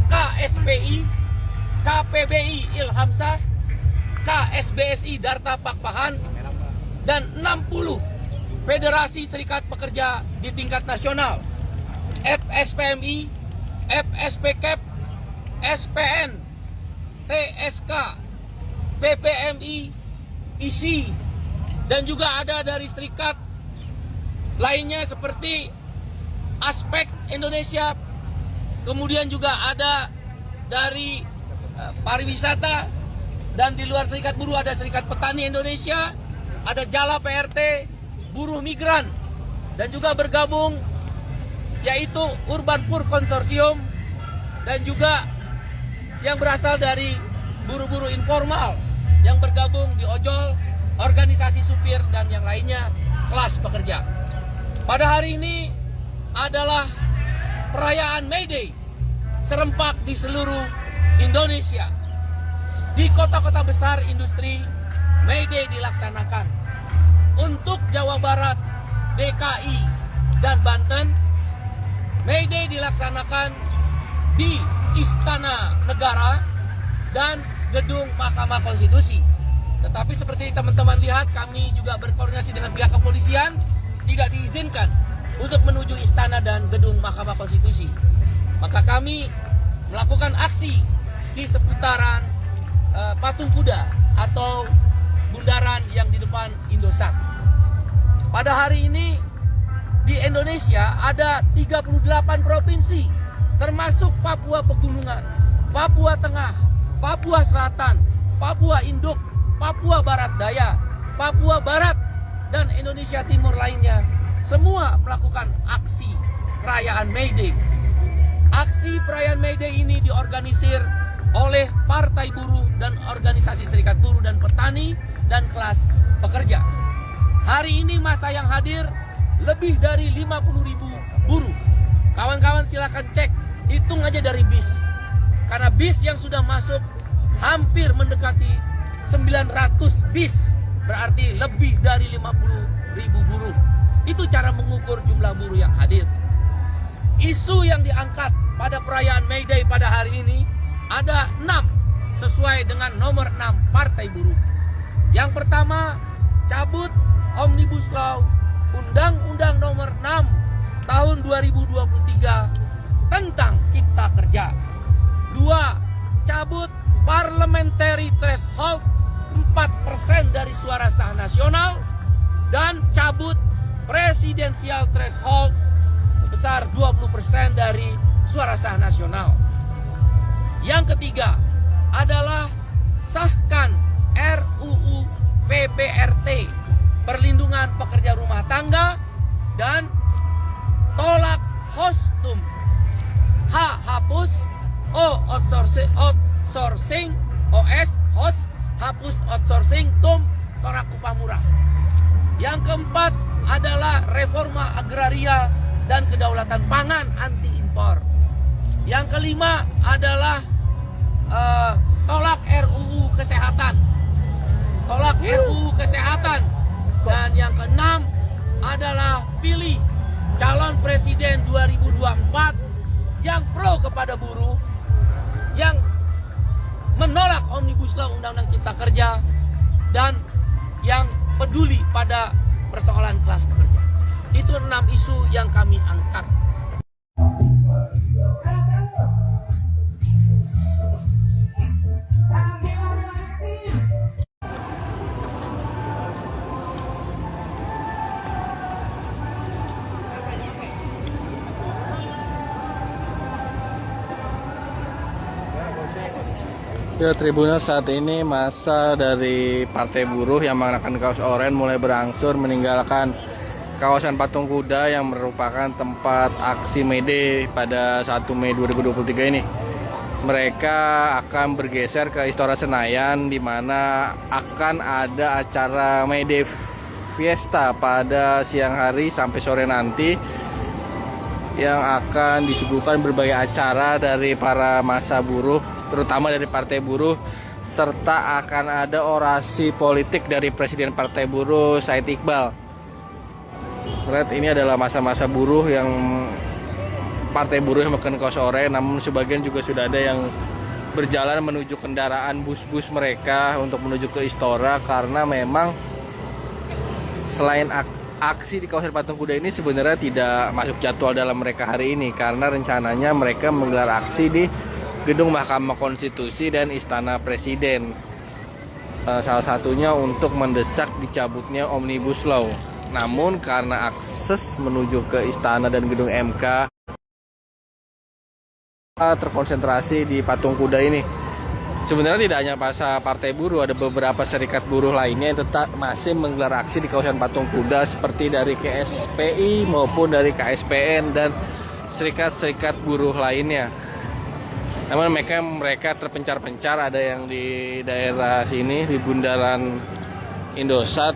KSPI, KPBI Ilhamsah, KSBSI Darta Pakpahan, dan 60 Federasi Serikat Pekerja di tingkat nasional, FSPMI, FSPKEP, SPN, TSK, PPMI, ISI, dan juga ada dari serikat lainnya seperti Aspek Indonesia, kemudian juga ada dari pariwisata. Dan di luar Serikat Buruh ada Serikat Petani Indonesia, ada Jala PRT, Buruh Migran, dan juga bergabung yaitu Urban Pur Konsorsium, dan juga yang berasal dari buruh-buruh informal yang bergabung di ojol, organisasi supir, dan yang lainnya kelas pekerja. Pada hari ini adalah perayaan May Day serempak di seluruh Indonesia. Di kota-kota besar industri, May Day dilaksanakan. Untuk Jawa Barat, DKI, dan Banten, May Day dilaksanakan di Istana Negara dan Gedung Mahkamah Konstitusi. Tetapi seperti teman-teman lihat, kami juga berkoordinasi dengan pihak kepolisian, tidak diizinkan untuk menuju Istana dan Gedung Mahkamah Konstitusi. Maka kami melakukan aksi di seputaran Patung Kuda atau bundaran yang di depan Indosat. Pada hari ini di Indonesia ada 38 provinsi, termasuk Papua Pegunungan, Papua Tengah, Papua Selatan, Papua Induk, Papua Barat Daya, Papua Barat, dan Indonesia Timur lainnya. Semua melakukan aksi perayaan May Day. Aksi perayaan May Day ini diorganisir oleh Partai Buruh dan organisasi Serikat Buruh dan Petani dan kelas pekerja. Hari ini masa yang hadir lebih dari 50.000 buruh. Kawan-kawan silakan cek, hitung aja dari bis. Karena bis yang sudah masuk hampir mendekati 900 bis, berarti lebih dari 50.000 buruh. Itu cara mengukur jumlah buruh yang hadir. Isu yang diangkat pada perayaan May Day pada hari ini ada 6 sesuai dengan nomor 6 Partai Buruh. Yang pertama, cabut Omnibus Law Undang-Undang nomor 6 tahun 2023 tentang Cipta Kerja. 2. Cabut parliamentary threshold 4% dari suara sah nasional dan cabut presidensial threshold sebesar 20% dari suara sah nasional. Yang ketiga adalah sahkan RUU PPRT, perlindungan pekerja rumah tangga, dan tolak hostum. Hapus outsourcing host, hapus outsourcing, tolak upah murah. Yang keempat adalah reforma agraria dan kedaulatan pangan anti impor. Yang kelima adalah tolak RUU kesehatan. Dan yang keenam adalah pilih calon presiden 2024 yang pro kepada buruh, yang menolak Omnibus Law Undang-Undang Cipta Kerja, dan yang peduli pada persoalan kelas pekerja. Itu 6 isu yang kami angkat. Ya, Tribunal, saat ini masa dari Partai Buruh yang mengenakan kaos oranye mulai berangsur meninggalkan kawasan Patung Kuda yang merupakan tempat aksi May Day pada 1 Mei 2023 ini. Mereka akan bergeser ke Istora Senayan, di mana akan ada acara May Day Fiesta pada siang hari sampai sore nanti, yang akan disuguhkan berbagai acara dari para massa buruh, terutama dari Partai Buruh, serta akan ada orasi politik dari Presiden Partai Buruh Said Iqbal. Lihat, ini adalah masa-masa buruh yang Partai Buruh yang makan kaos oranye, namun sebagian juga sudah ada yang berjalan menuju kendaraan bus-bus mereka untuk menuju ke Istora, karena memang selain aksi di kawasan Patung Kuda ini sebenarnya tidak masuk jadwal dalam mereka hari ini, karena rencananya mereka menggelar aksi di Gedung Mahkamah Konstitusi dan Istana Presiden. Salah satunya untuk mendesak dicabutnya Omnibus Law. Namun karena akses menuju ke istana dan gedung MK terkonsentrasi di Patung Kuda ini. Sebenarnya tidak hanya Partai Buruh, ada beberapa serikat buruh lainnya yang tetap masih menggelar aksi di kawasan Patung Kuda, seperti dari KSPI maupun dari KSPN dan serikat-serikat buruh lainnya. Namun mereka terpencar-pencar, ada yang di daerah sini di bundaran Indosat,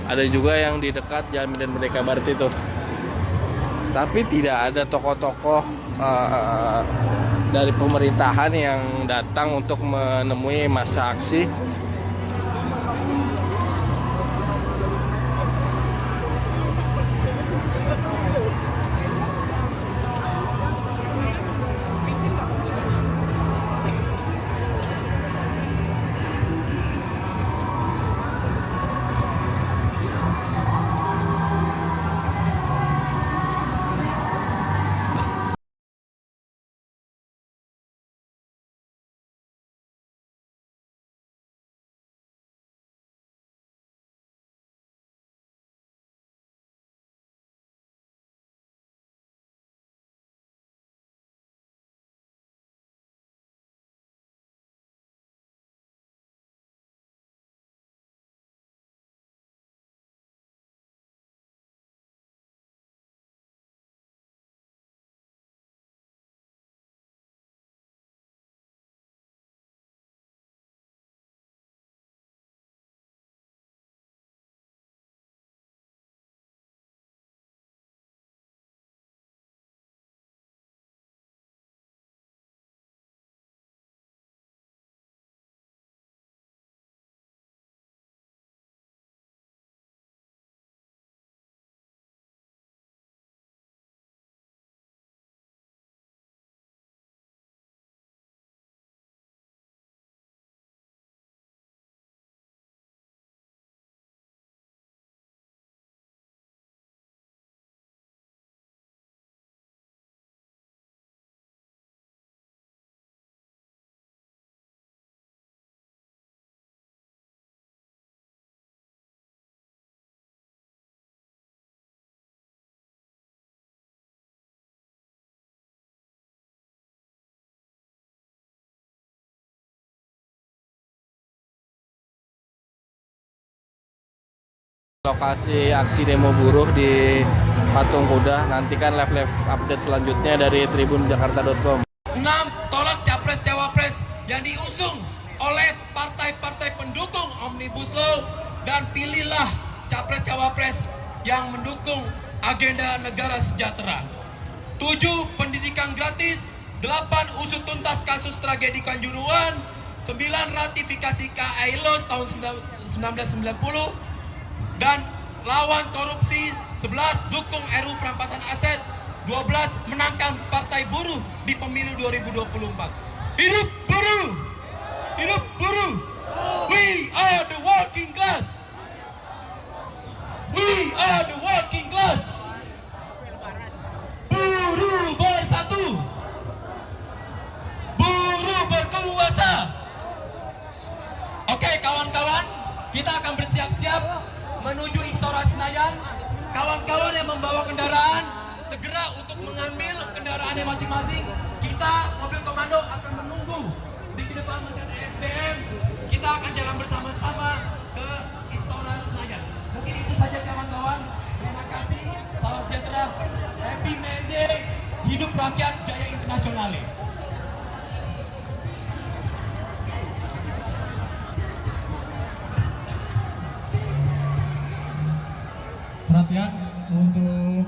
ada juga yang di dekat Jalan Medan Merdeka Barat itu. Tapi tidak ada tokoh-tokoh dari pemerintahan yang datang untuk menemui massa aksi. Lokasi aksi demo buruh di Patung Kuda. Nantikan live update selanjutnya dari tribunjakarta.com. 6. Tolak Capres-Cawapres yang diusung oleh partai-partai pendukung Omnibus Law dan pilihlah Capres-Cawapres yang mendukung agenda negara sejahtera. 7. Pendidikan gratis. 8. Usut tuntas kasus tragedi Kanjuruhan. 9. Ratifikasi KAILO tahun 1990 dan lawan korupsi. 11. Dukung RUU perampasan aset. 12. Menangkan partai buruh di pemilu 2024. Hidup buruh! Hidup buruh! We are the working class! We are the working class! Buruh bersatu! Buruh berkuasa! Oke kawan-kawan, kita akan bersiap-siap menuju Istora Senayan. Kawan-kawan yang membawa kendaraan, segera untuk mengambil kendaraannya masing-masing. Kita, mobil komando akan menunggu di depan Menteri SDM. Kita akan jalan bersama-sama ke Istora Senayan. Mungkin itu saja kawan-kawan. Terima kasih. Salam sejahtera. Happy May Day. Hidup rakyat Jaya Internasionale. Perhatian untuk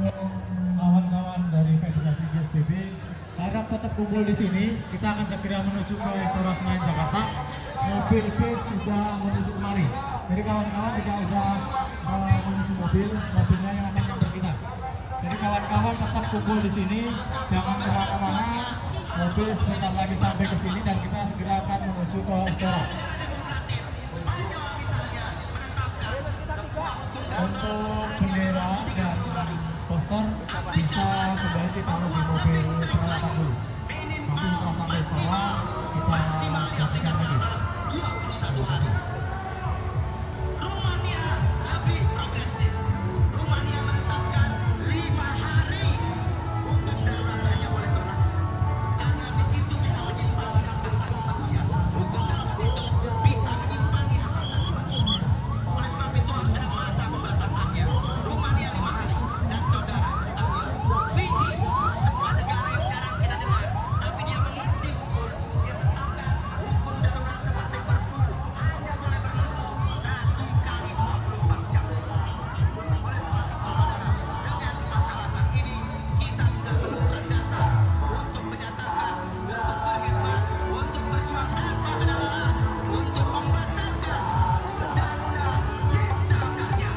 kawan-kawan dari Federasi GSBB, harap tetap kumpul di sini. Kita akan segera menuju ke Istora Senayan Jakarta. Mobil bis sudah menuju kemari. Jadi kawan-kawan tidak usah menuju mobilnya yang akan nyamper kita. Jadi kawan-kawan tetap kumpul di sini, jangan kemana-mana. Mobil sebentar lagi sampai ke sini dan kita segera akan menuju ke Istora. Untuk bendera dan poster bisa kembali ditaruh di mobil peralatan dulu. Nanti setelah sampai Istora kita gantikan lagi. Rumania lebih progresif. Rumania menetapkan 5 hari hukum darurat hanya boleh berlaku. Karena di situ bisa menyimpan hak asasi manusia. Hukum darurat itu bisa menyimpan hak asasi manusia. Oleh sebab itu harus ada masa pembatasannya. Rumania 5 hari. Dan saudara, Fiji, sebuah negara yang jarang kita dengar, tapi dia mengerti hukum. Dia menetapkan hukum darurat seperti Perpu hanya boleh berlaku 1 kali 24 jam. Oleh sebab itu saudara, dengan 4 alasan ini kita sudah menemukan dasar untuk menyatakan, untuk berkhidmat, untuk berjuang tanpa kendala, untuk membatalkan undang-undang Cipta Kerja.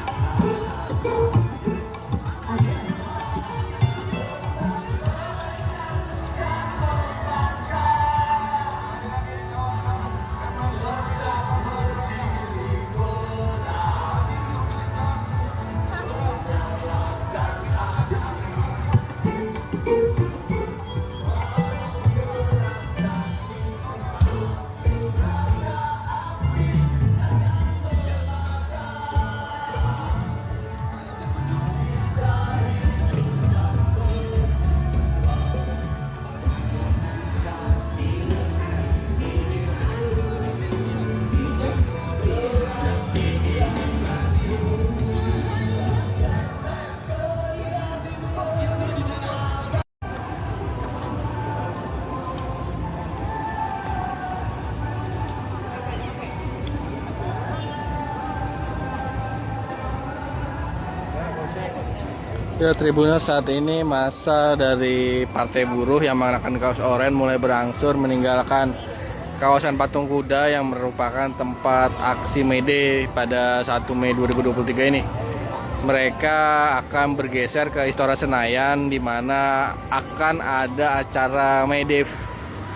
Ya, Tribunal, saat ini masa dari Partai Buruh yang mengenakan kaos oranye mulai berangsur meninggalkan kawasan Patung Kuda yang merupakan tempat aksi May Day pada 1 Mei 2023 ini. Mereka akan bergeser ke Istora Senayan, di mana akan ada acara May Day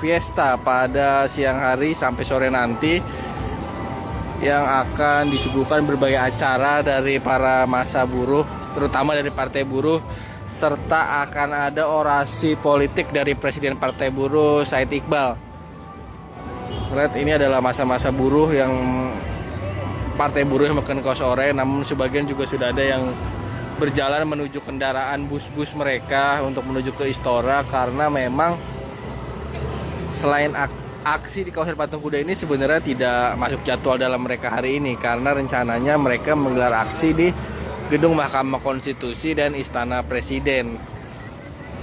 Fiesta pada siang hari sampai sore nanti, yang akan disuguhkan berbagai acara dari para massa buruh, terutama dari Partai Buruh, serta akan ada orasi politik dari Presiden Partai Buruh Said Iqbal. Lihat, ini adalah masa-masa buruh yang Partai Buruh yang menggunakan kaos oranye, namun sebagian juga sudah ada yang berjalan menuju kendaraan bus-bus mereka untuk menuju ke Istora, karena memang selain aksi di kawasan Patung Kuda ini sebenarnya tidak masuk jadwal dalam mereka hari ini, karena rencananya mereka menggelar aksi di Gedung Mahkamah Konstitusi dan Istana Presiden.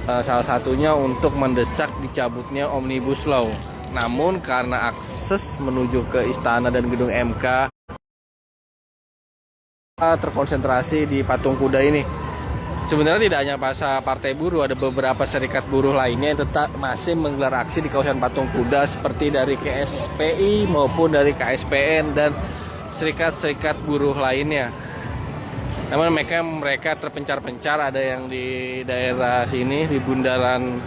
Salah satunya untuk mendesak dicabutnya Omnibus Law. Namun karena akses menuju ke istana dan gedung MK terkonsentrasi di Patung Kuda ini. Sebenarnya tidak hanya Partai Buruh, ada beberapa serikat buruh lainnya yang tetap masih menggelar aksi di kawasan Patung Kuda seperti dari KSPI maupun dari KSPN dan serikat-serikat buruh lainnya. Namun mereka terpencar-pencar, ada yang di daerah sini di bundaran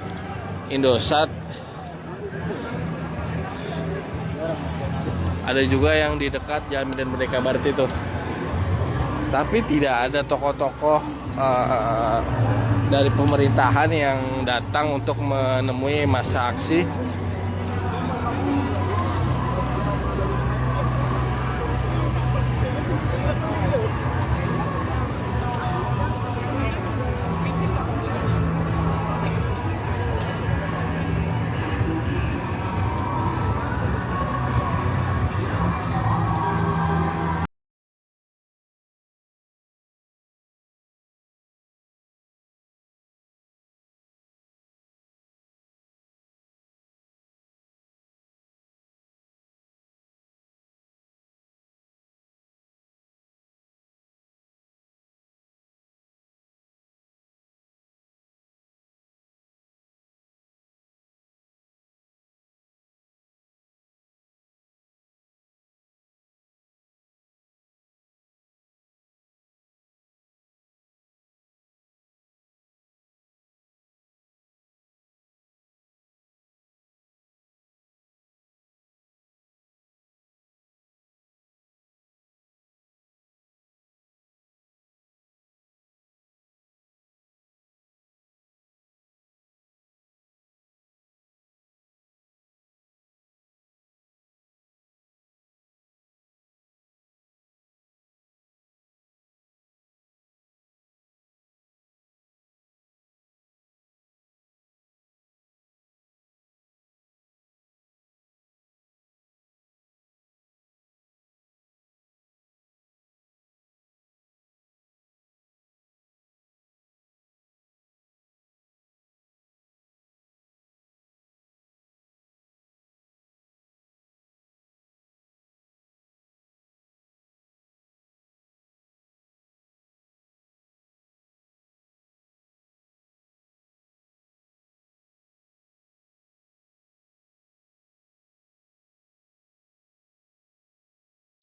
Indosat, ada juga yang di dekat Jalan Medan Merdeka Barat itu. Tapi tidak ada tokoh-tokoh dari pemerintahan yang datang untuk menemui masa aksi.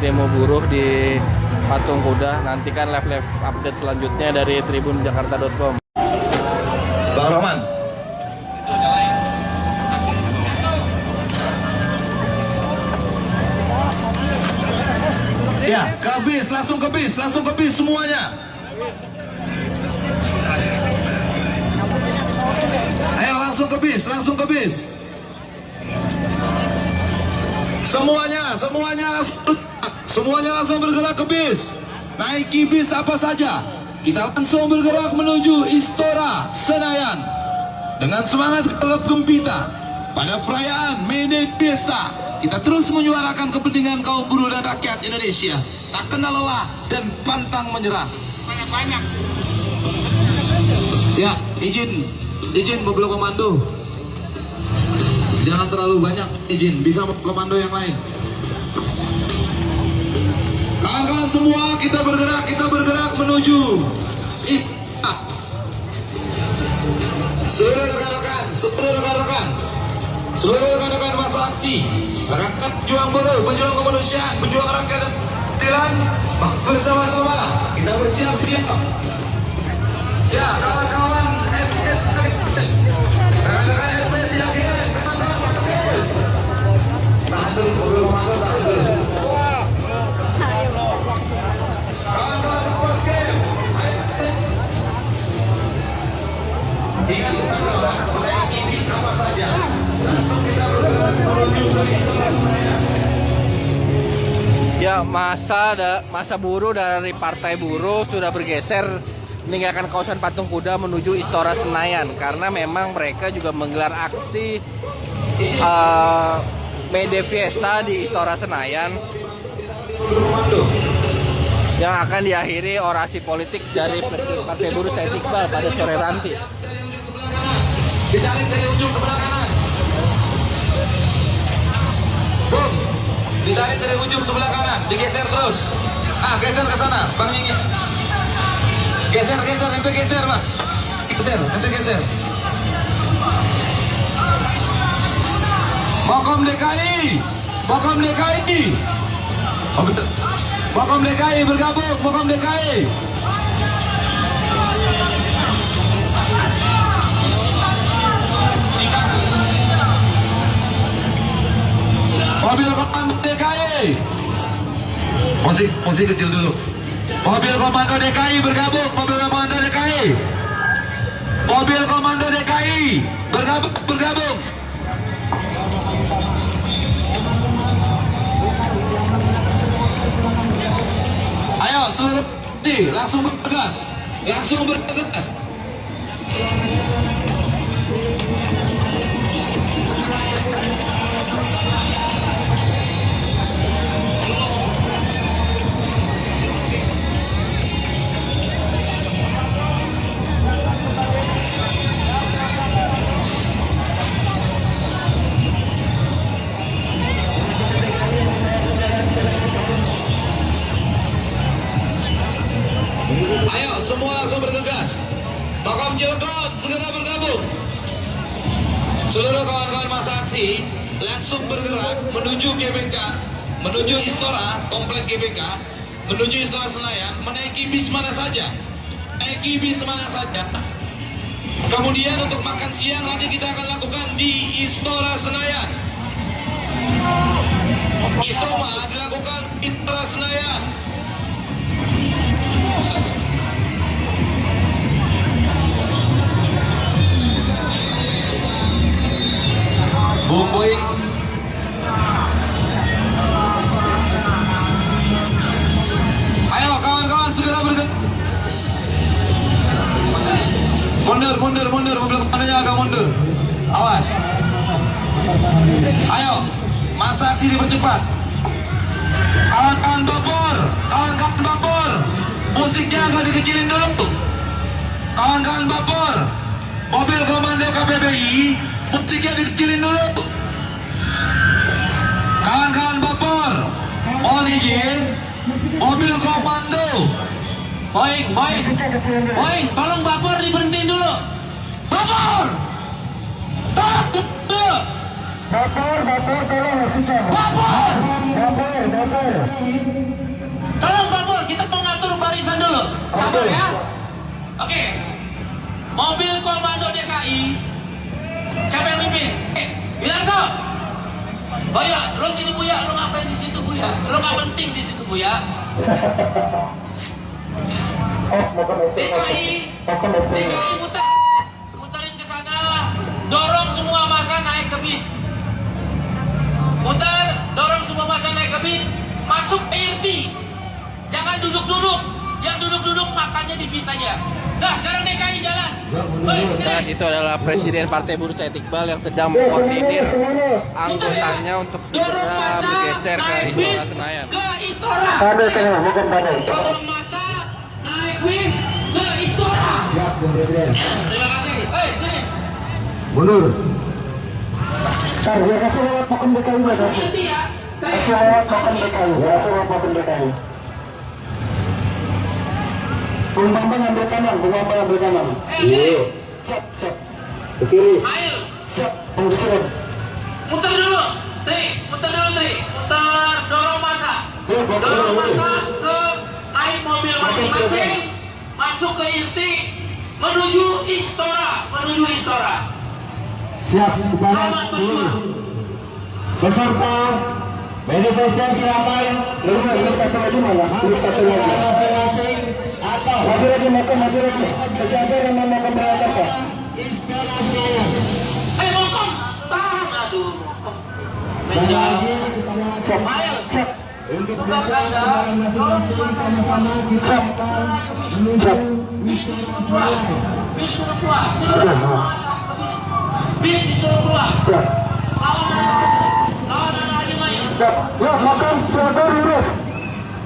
Demo buruh di Patung Kuda. Nantikan live update selanjutnya dari tribunjakarta.com. Bang Roman. Ya, ke bis, langsung ke bis semuanya. Ayo langsung ke bis. Semuanya langsung bergerak ke bis. Naiki bis apa saja. Kita langsung bergerak menuju Istora Senayan dengan semangat kelab gempita pada perayaan May Day Fiesta. Kita terus menyuarakan kepentingan kaum buruh dan rakyat Indonesia, tak kenal lelah dan pantang menyerah. Banyak. Ya, izin mobil komando. Jangan terlalu banyak, izin bisa komando yang lain. Kawan-kawan semua, kita bergerak menuju Istana. Seluruh rekan-rekan masa aksi, rekan pejuang buruh, pejuang kemanusiaan, pejuang rakyat dan keadilan, bersama-sama kita bersiap-siap. Ya, kawan-kawan SPS, rekan-rekan SPS yang kira, tahan dulu, mobil komando tahan dulu. Ya, masa buruh dari Partai Buruh sudah bergeser meninggalkan kawasan Patung Kuda menuju Istora Senayan karena memang mereka juga menggelar aksi May Day Fiesta di Istora Senayan. yang akan diakhiri orasi politik dari Presiden Partai Buruh Said Iqbal pada sore nanti. Ditarik dari ujung sebelah kanan. Bung, ditarik dari ujung sebelah kanan, digeser terus. Geser ke sana, Bang Yingi. Geser, ente geser, Bang. Ente geser. Mokom DKI. Oh betul. Mokom DKI bergabung, Mokom DKI. Mobil komando DKI. Posisi kecil dulu. Mobil komando DKI bergabung, mobil komando DKI. Mobil komando DKI bergabung. Ayo seluruh langsung bergegas. Ayo semua langsung bergegas. Mokom Cilegon segera bergabung. Seluruh kawan-kawan masa aksi langsung bergerak menuju GBK, menuju Istora, komplek GBK, menuju Istora Senayan, menaiki bis mana saja. Kemudian untuk makan siang nanti kita akan lakukan di Istora Senayan. Isoma dilakukan di Istora Senayan. Bung Boy. Ayo kawan-kawan segera bergerak. Mundur, mobil depannya agak mundur. Awas. Ayo, masa aksi dipercepat. Kawan-kawan Bapor, musiknya agak dikecilin dulu. Kawan-kawan Bapor, mobil komando KPBI, musiknya dikecilin dulu. Kawan-kawan Bapor, mohon izin, mobil komando. Baik, tolong Bapor diberhentiin dulu. Bapor, tolong dulu. Bapor, tolong musiknya. Bapor. Tolong Bapor, kita mengatur barisan dulu. Sabar ya. Oke. Mobil komando DKI. Siapa yang mimpin? Wilanto. Buya, terus ini Buya, lu ngapain di situ Buya? Lu nggak penting di situ Buya. DKI muterin ke sana, dorong semua masa naik ke bis. Dorong semua masa naik ke bis, masuk IRT. Jangan duduk-duduk, yang duduk-duduk makannya di bis saja. Nah, sekarang DKI jalan. Nah, itu adalah Presiden Partai Buruh Said Iqbal yang sedang mengkoordinir anggotanya untuk segera bergeser ke Istora Senayan. Ke Istora. Dorong masa naik bis ke Istora. Terima kasih. Sini. Mundur. Biar kasih lewat Mokom DKI, kasih lewat Mokom DKI. Bung Bambang ambil kanan. Siap. Ke kiri. Ayo. Siap, pengisian. Muter dulu, Tri. Muter, dorong masa ke naik mobil masing-masing, masuk ke IRT, menuju Istora. Siap, kepada seluruh peserta manifestasi silakan. Ini satu lagi mana? Masing-masing atau maju lagi. Sejajar dengan Mokom berangkat. Mokom, tahan. Aduh, Mokom. Siap. Untuk bisa masing-masing sama-sama kita akan menuju bis disuruh keluar. Siap. Kawan lagi main. Siap. Ya, Mokom silakan lurus.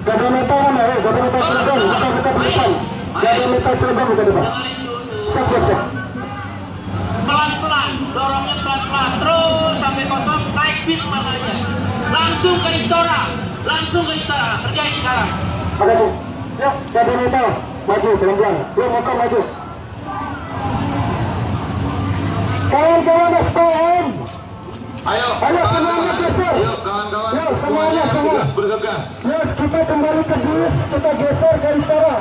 Gada metal mana ya? Gada metal Cilegon, bukan depan. Gada metal Cilegon bukan depan. Cek. Pelan-pelan, dorongnya pelan-pelan, terus sampai kosong, naik bis makanya. Langsung ke Istora, kerjain sekarang. Makasih. Yuk, gada metal, maju pelan-pelan. Yuk, motor maju. Kawan-kawan SPM. Ayo semuanya geser. Ayo kawan-kawan, semuanya bergegas. Yes, kita kembali ke bis, kita geser ke Istora.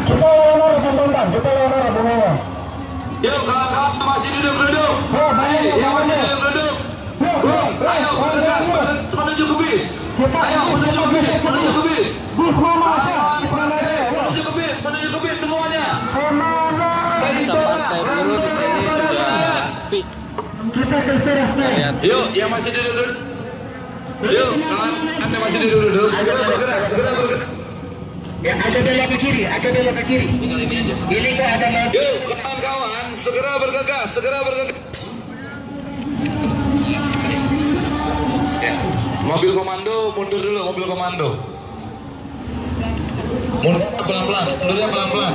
Kita lawan arah teman-teman. Yuk kawan-kawan masih duduk. Yang masih duduk. Ayo bergegas menuju ke bis. Ayo menuju ke bis. Bis mana? Menuju ke bis semuanya. Partai buruh di sini sudah sepi. Kita ke Istora. Yuk, yang masih duduk. Yuk, Anda masih duduk. Segera bergerak. Ya, ada belok ke kiri. Ini kok ada mobil. Yuk, kawan-kawan, segera bergegas. Mobil komando, mundur dulu, mobil komando. Mundur pelan-pelan, mundurnya pelan-pelan.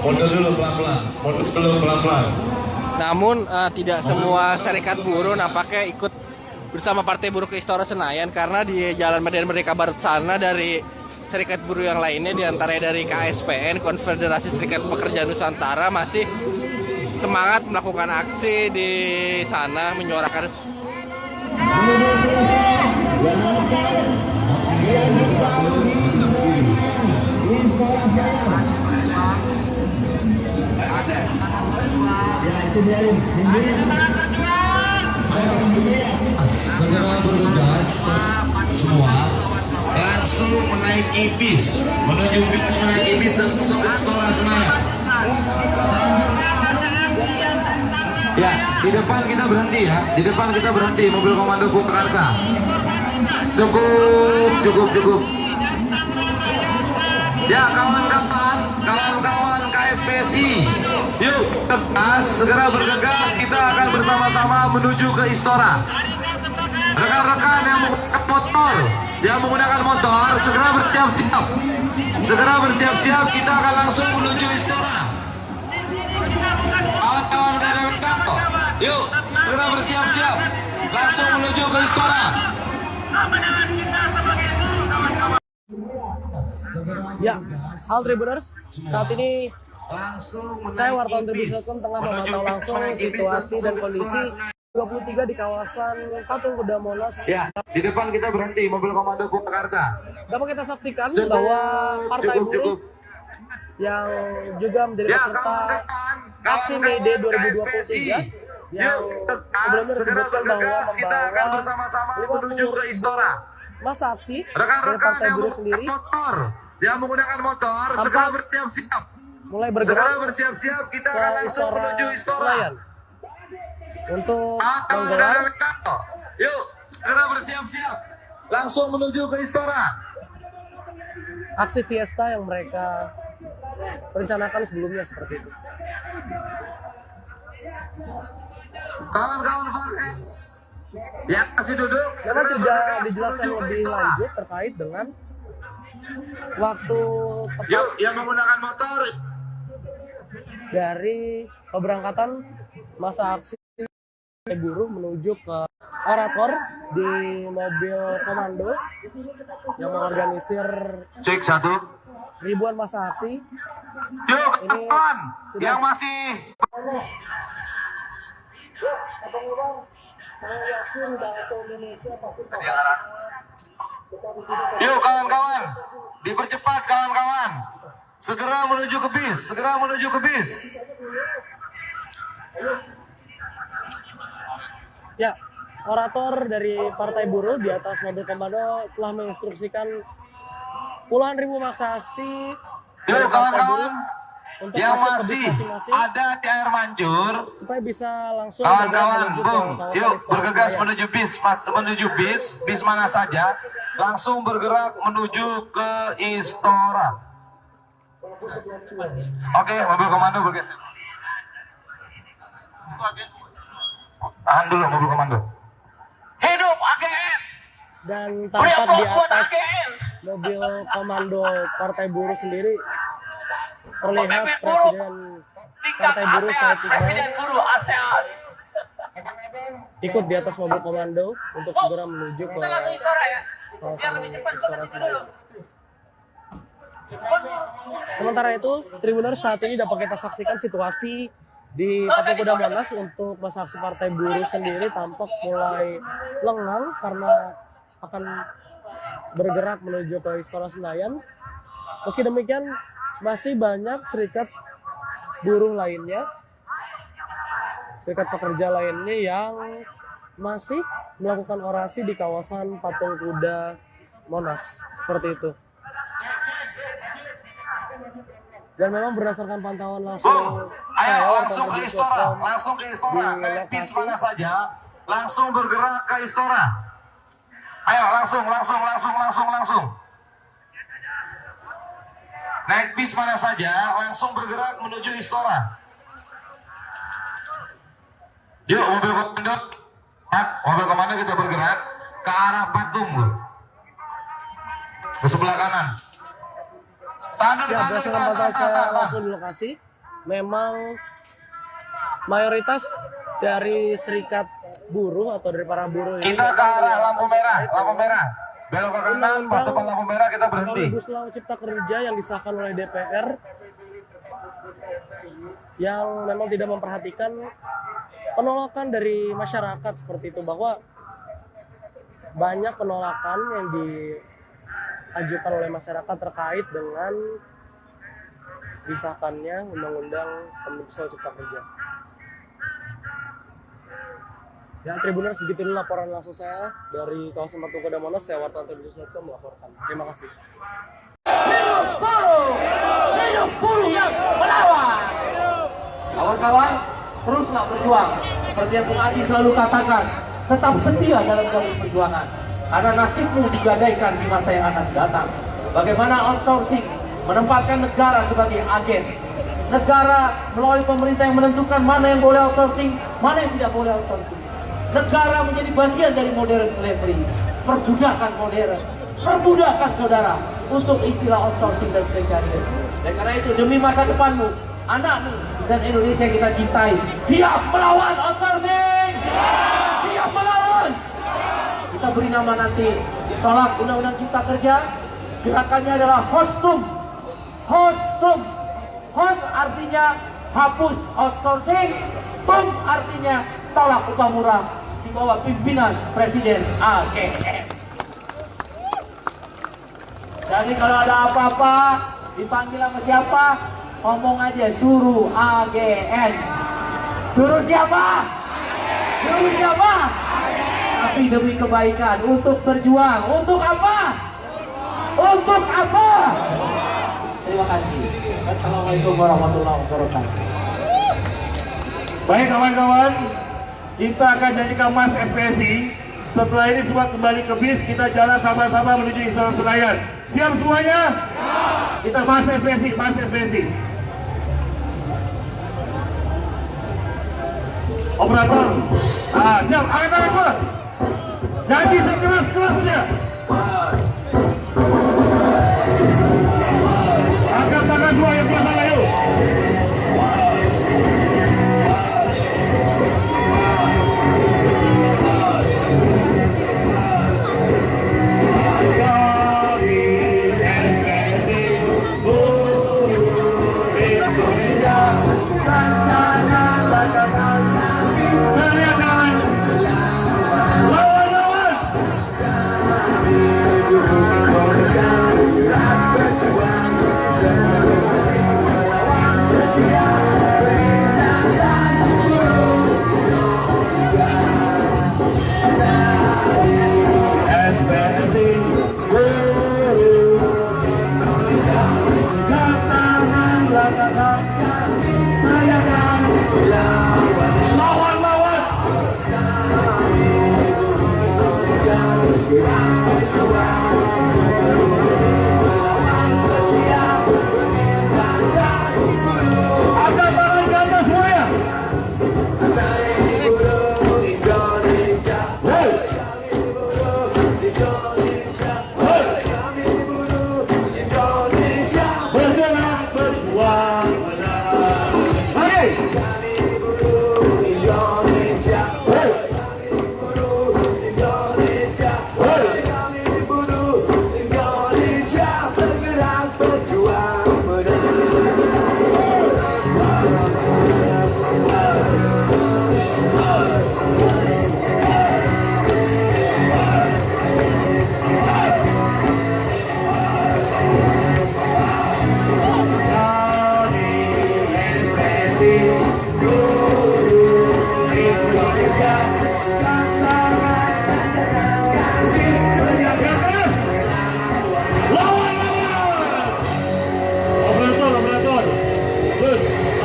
Mundur dulu pelan-pelan. Namun tidak semua serikat buruh nampaknya ikut bersama Partai Buruh ke Istora Senayan, karena di Jalan Medan Merdeka Barat sana dari serikat buruh yang lainnya, diantaranya dari KSPN, Konfederasi Serikat Pekerja Nusantara, masih semangat melakukan aksi di sana menyuarakan Segera bergegas semua, langsung menaiki bis dan langsung ke Istora Senayan. Ya, di depan kita berhenti mobil komando Purwakarta. Cukup. Ya, kawan-kawan KSPSI, yuk segera bergegas, kita akan bersama-sama menuju ke Istora. Rekan-rekan yang menggunakan motor segera bersiap-siap, kita akan langsung menuju Istora. Kawan-kawan dari kantor, yuk segera bersiap-siap, langsung menuju ke Istora. Ya, hal Tribuners, saat ini saya wartawan Tribun.com tengah memantau langsung situasi dan kondisi 23 di kawasan Patung Kuda Monas. Ya, di depan kita berhenti mobil komando Purwakarta. Dapat kita saksikan bahwa Partai Buruh yang juga menjadi peserta aksi Mei Day 2023 yang sebelumnya disebutkan bahwa membawa menuju ke Istora. Masa aksi dari Rekan-rekan Partai Buruh sendiri yang menggunakan motor segera bersiap-siap. Mulai bergerak Kita akan langsung menuju Istora. Untuk menggelar, yuk segera bersiap-siap, langsung menuju ke Istora. Aksi fiesta yang mereka rencanakan sebelumnya seperti itu. Kawan-kawan Farx yang masih duduk, memang tidak dijelaskan lebih lanjut terkait dengan waktu tepat. Yuk, yang menggunakan motor dari keberangkatan masa aksi buruh menuju ke orator di mobil komando yang mengorganisir cek 1 ribuan masa aksi. Yuk, kawan yang masih yuk kawan-kawan, dipercepat kawan-kawan. Segera menuju ke bis. Ya, orator dari Partai Buruh di atas mobil komando telah menginstruksikan puluhan ribu massa aksi dari Partai Buruh untuk yang masuk ke masih bis masing-masing ada di air mancur, supaya bisa langsung kawan-kawan, bergerak yuk bergegas menuju bis mana saja, langsung bergerak menuju ke Istora. Oke, mobil komando bergeser. Tahan dulu mobil komando. Dan tampak di atas mobil komando Partai Buruh sendiri terlihat Presiden Partai Buruh Said Iqbal ikut di atas mobil komando untuk segera menuju ke kawasan Istora Senayan. Sementara itu, Tribuners saat ini dapat kita saksikan situasi di Patung Kuda Monas untuk masa aksi Partai Buruh sendiri tampak mulai lengang karena akan bergerak menuju ke Istora Senayan. Meski demikian, masih banyak serikat buruh lainnya, serikat pekerja lainnya yang masih melakukan orasi di kawasan Patung Kuda Monas seperti itu. Dan memang berdasarkan pantauan langsung langsung ke Istora, naik bis mana saja, langsung bergerak ke Istora. Ayo langsung. Naik bis mana saja, langsung bergerak menuju Istora. Yuk mobil komando kita bergerak ke arah patung, ke sebelah kanan. Ya, berdasarkan pantauan saya langsung di lokasi, memang mayoritas dari serikat buruh atau dari para buruh ini kita ke arah lampu merah, belok ke kanan, pas depan lampu merah kita berhenti. Omnibus Law Cipta Kerja yang disahkan oleh DPR yang memang tidak memperhatikan penolakan dari masyarakat seperti itu, bahwa banyak penolakan yang diajukan oleh masyarakat terkait dengan disahkannya Undang-Undang Omnibus Law Cipta Kerja. Ya, Tribuners, begitu dulu laporan langsung saya dari kawasan Patung Kuda Monas. Saya wartawan Tribuners.com melaporkan. Terima kasih. Hidup buruh yang melawan. Kawan-kawan, teruslah berjuang. Seperti yang Bung Adi selalu katakan, tetap setia dalam garis perjuangan. Karena nasibmu digadaikan di masa yang akan datang. Bagaimana outsourcing menempatkan negara sebagai agen. Negara melalui pemerintah yang menentukan mana yang boleh outsourcing, mana yang tidak boleh outsourcing. Negara menjadi bagian dari modern slavery, perbudakan modern, perbudakan saudara untuk istilah outsourcing dan precariat. Dan karena itu demi masa depanmu, anakmu dan Indonesia yang kita cintai, siap melawan outsourcing, siap melawan. Kita beri nama nanti tolak Undang-Undang Cipta Kerja. Gerakannya adalah hostum. Host artinya hapus outsourcing, tum artinya tolak upah murah di bawah pimpinan Presiden AGN. Jadi kalau ada apa-apa dipanggil sama siapa, ngomong aja suruh AGN. Suruh siapa? Suruh siapa? Tapi demi kebaikan, untuk berjuang. Untuk apa? Untuk apa? Terima kasih. Assalamualaikum warahmatullahi wabarakatuh. Baik kawan-kawan, kita akan jadikan Mas FPSI. Setelah ini semua kembali ke bis, kita jalan sama-sama menuju Istora Senayan. Siap semuanya? Kita Mas FPSI. Operator, siap, angkat tangan gua. Nyanyi sekeras-kerasnya. Angkat tangan dua yang belakang, ayo.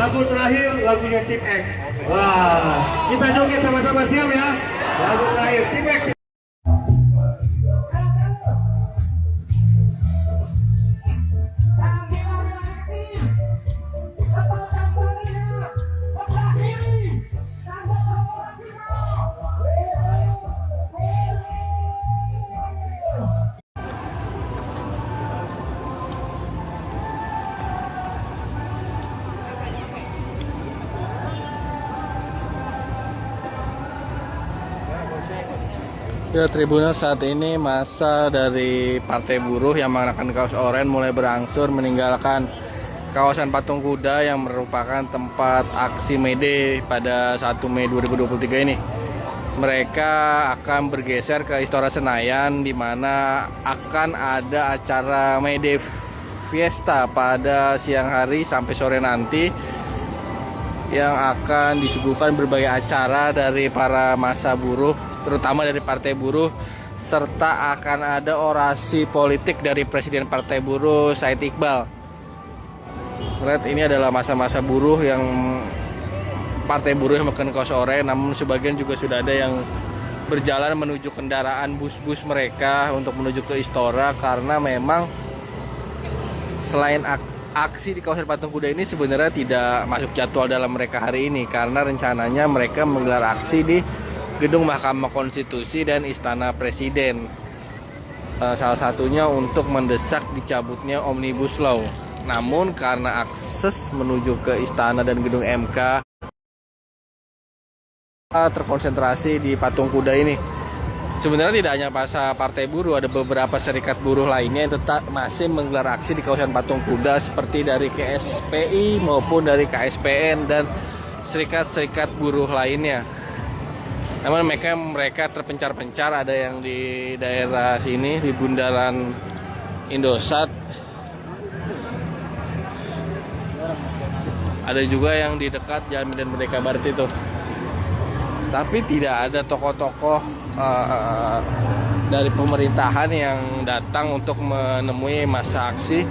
Lagu terakhir lagunya Tim X. Wah, kita joget sama-sama, siap ya? Lagu terakhir Tim X. Ya, Tribunal, saat ini masa dari Partai Buruh yang mengenakan kaos oranye mulai berangsur meninggalkan kawasan Patung Kuda yang merupakan tempat aksi May Day pada 1 Mei 2023 ini. Mereka akan bergeser ke Istora Senayan, di mana akan ada acara May Day Fiesta pada siang hari sampai sore nanti, yang akan disuguhkan berbagai acara dari para massa buruh, terutama dari Partai Buruh, serta akan ada orasi politik dari Presiden Partai Buruh Said Iqbal. Lihat, ini adalah masa-masa buruh yang Partai Buruh yang makan kaos oranye, namun sebagian juga sudah ada yang berjalan menuju kendaraan bus-bus mereka untuk menuju ke Istora, karena memang selain aksi di kawasan Patung Kuda ini sebenarnya tidak masuk jadwal dalam mereka hari ini, karena rencananya mereka menggelar aksi di Gedung Mahkamah Konstitusi dan Istana Presiden. Salah satunya untuk mendesak dicabutnya Omnibus Law. Namun karena akses menuju ke istana dan gedung MK terkonsentrasi di Patung Kuda ini. Sebenarnya tidak hanya Partai Buruh, ada beberapa serikat buruh lainnya yang tetap masih menggelar aksi di kawasan Patung Kuda, seperti dari KSPI maupun dari KSPN dan serikat-serikat buruh lainnya. Namun mereka terpencar-pencar, ada yang di daerah sini di bundaran Indosat, ada juga yang di dekat Jalan Medan Merdeka Barat itu. Tapi tidak ada tokoh-tokoh dari pemerintahan yang datang untuk menemui massa aksi.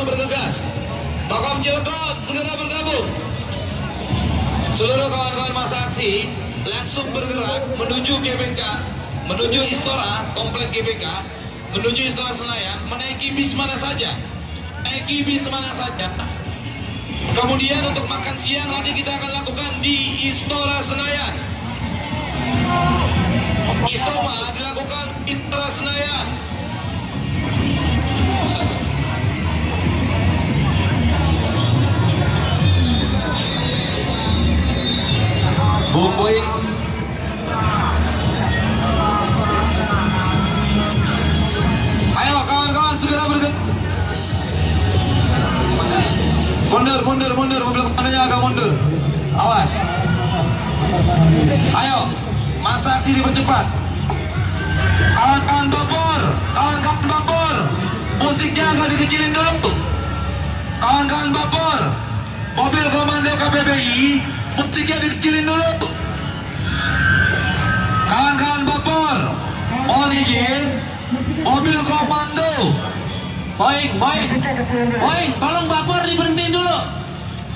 bergegas. Makam Cilegon segera bergabung. Seluruh kawan-kawan masa aksi langsung bergerak menuju GBK, menuju Istora, komplek GBK, menuju Istora Senayan, menaiki bis mana saja. Naiki bis mana saja. Kemudian untuk makan siang nanti kita akan lakukan di Istora Senayan. Isoma dilakukan di Istora Senayan. Bukui. Ayo kawan-kawan segera bergerak. Mundur, mobil komandonya agak mundur. Awas. Ayo, masa aksi dipercepat. Kawan-kawan Bapor, musiknya agak dikecilin dulu. Kawan-kawan Bapor, mobil komando KPBI, musiknya dikecilin dulu. Kawan-kawan Bapor, mohon izin, mobil komando. Baik, tolong Bapor diberhentiin dulu.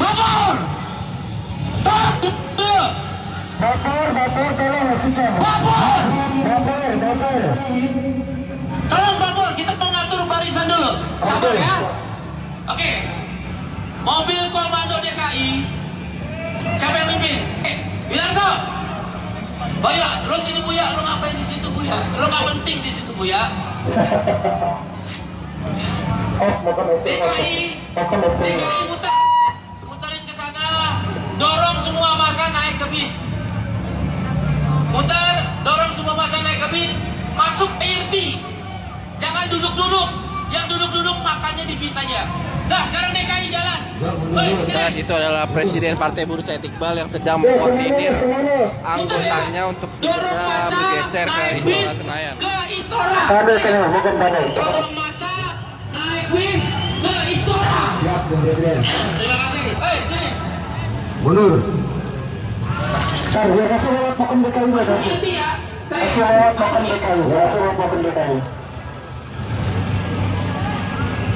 Bapor, tolong musiknya. Bapor. Tolong Bapor, kita mengatur barisan dulu. Sabar ya. Oke. Mobil komando DKI. Siapa yang mimpin? Wilarto. Buya, lu sini Buya, lu ngapain di situ Buya? Lu nggak penting di situ Buya. DKI muterin ke sana, dorong semua masa naik ke bis. Dorong semua masa naik ke bis, masuk ke IRT. Jangan duduk-duduk, yang duduk-duduk makannya di bis saja. Nah, sekarang DKI jalan. Saat itu adalah Presiden Partai Buruh Said Iqbal yang sedang mengkoordinir anggotanya untuk segera bergeser ke Istora Senayan. Ke Istora. Dorong masa naik bis ke Istora. Terima kasih. Sini. Mundur. Biar kasih lewat makan DKI, kasih lewat makan DKI.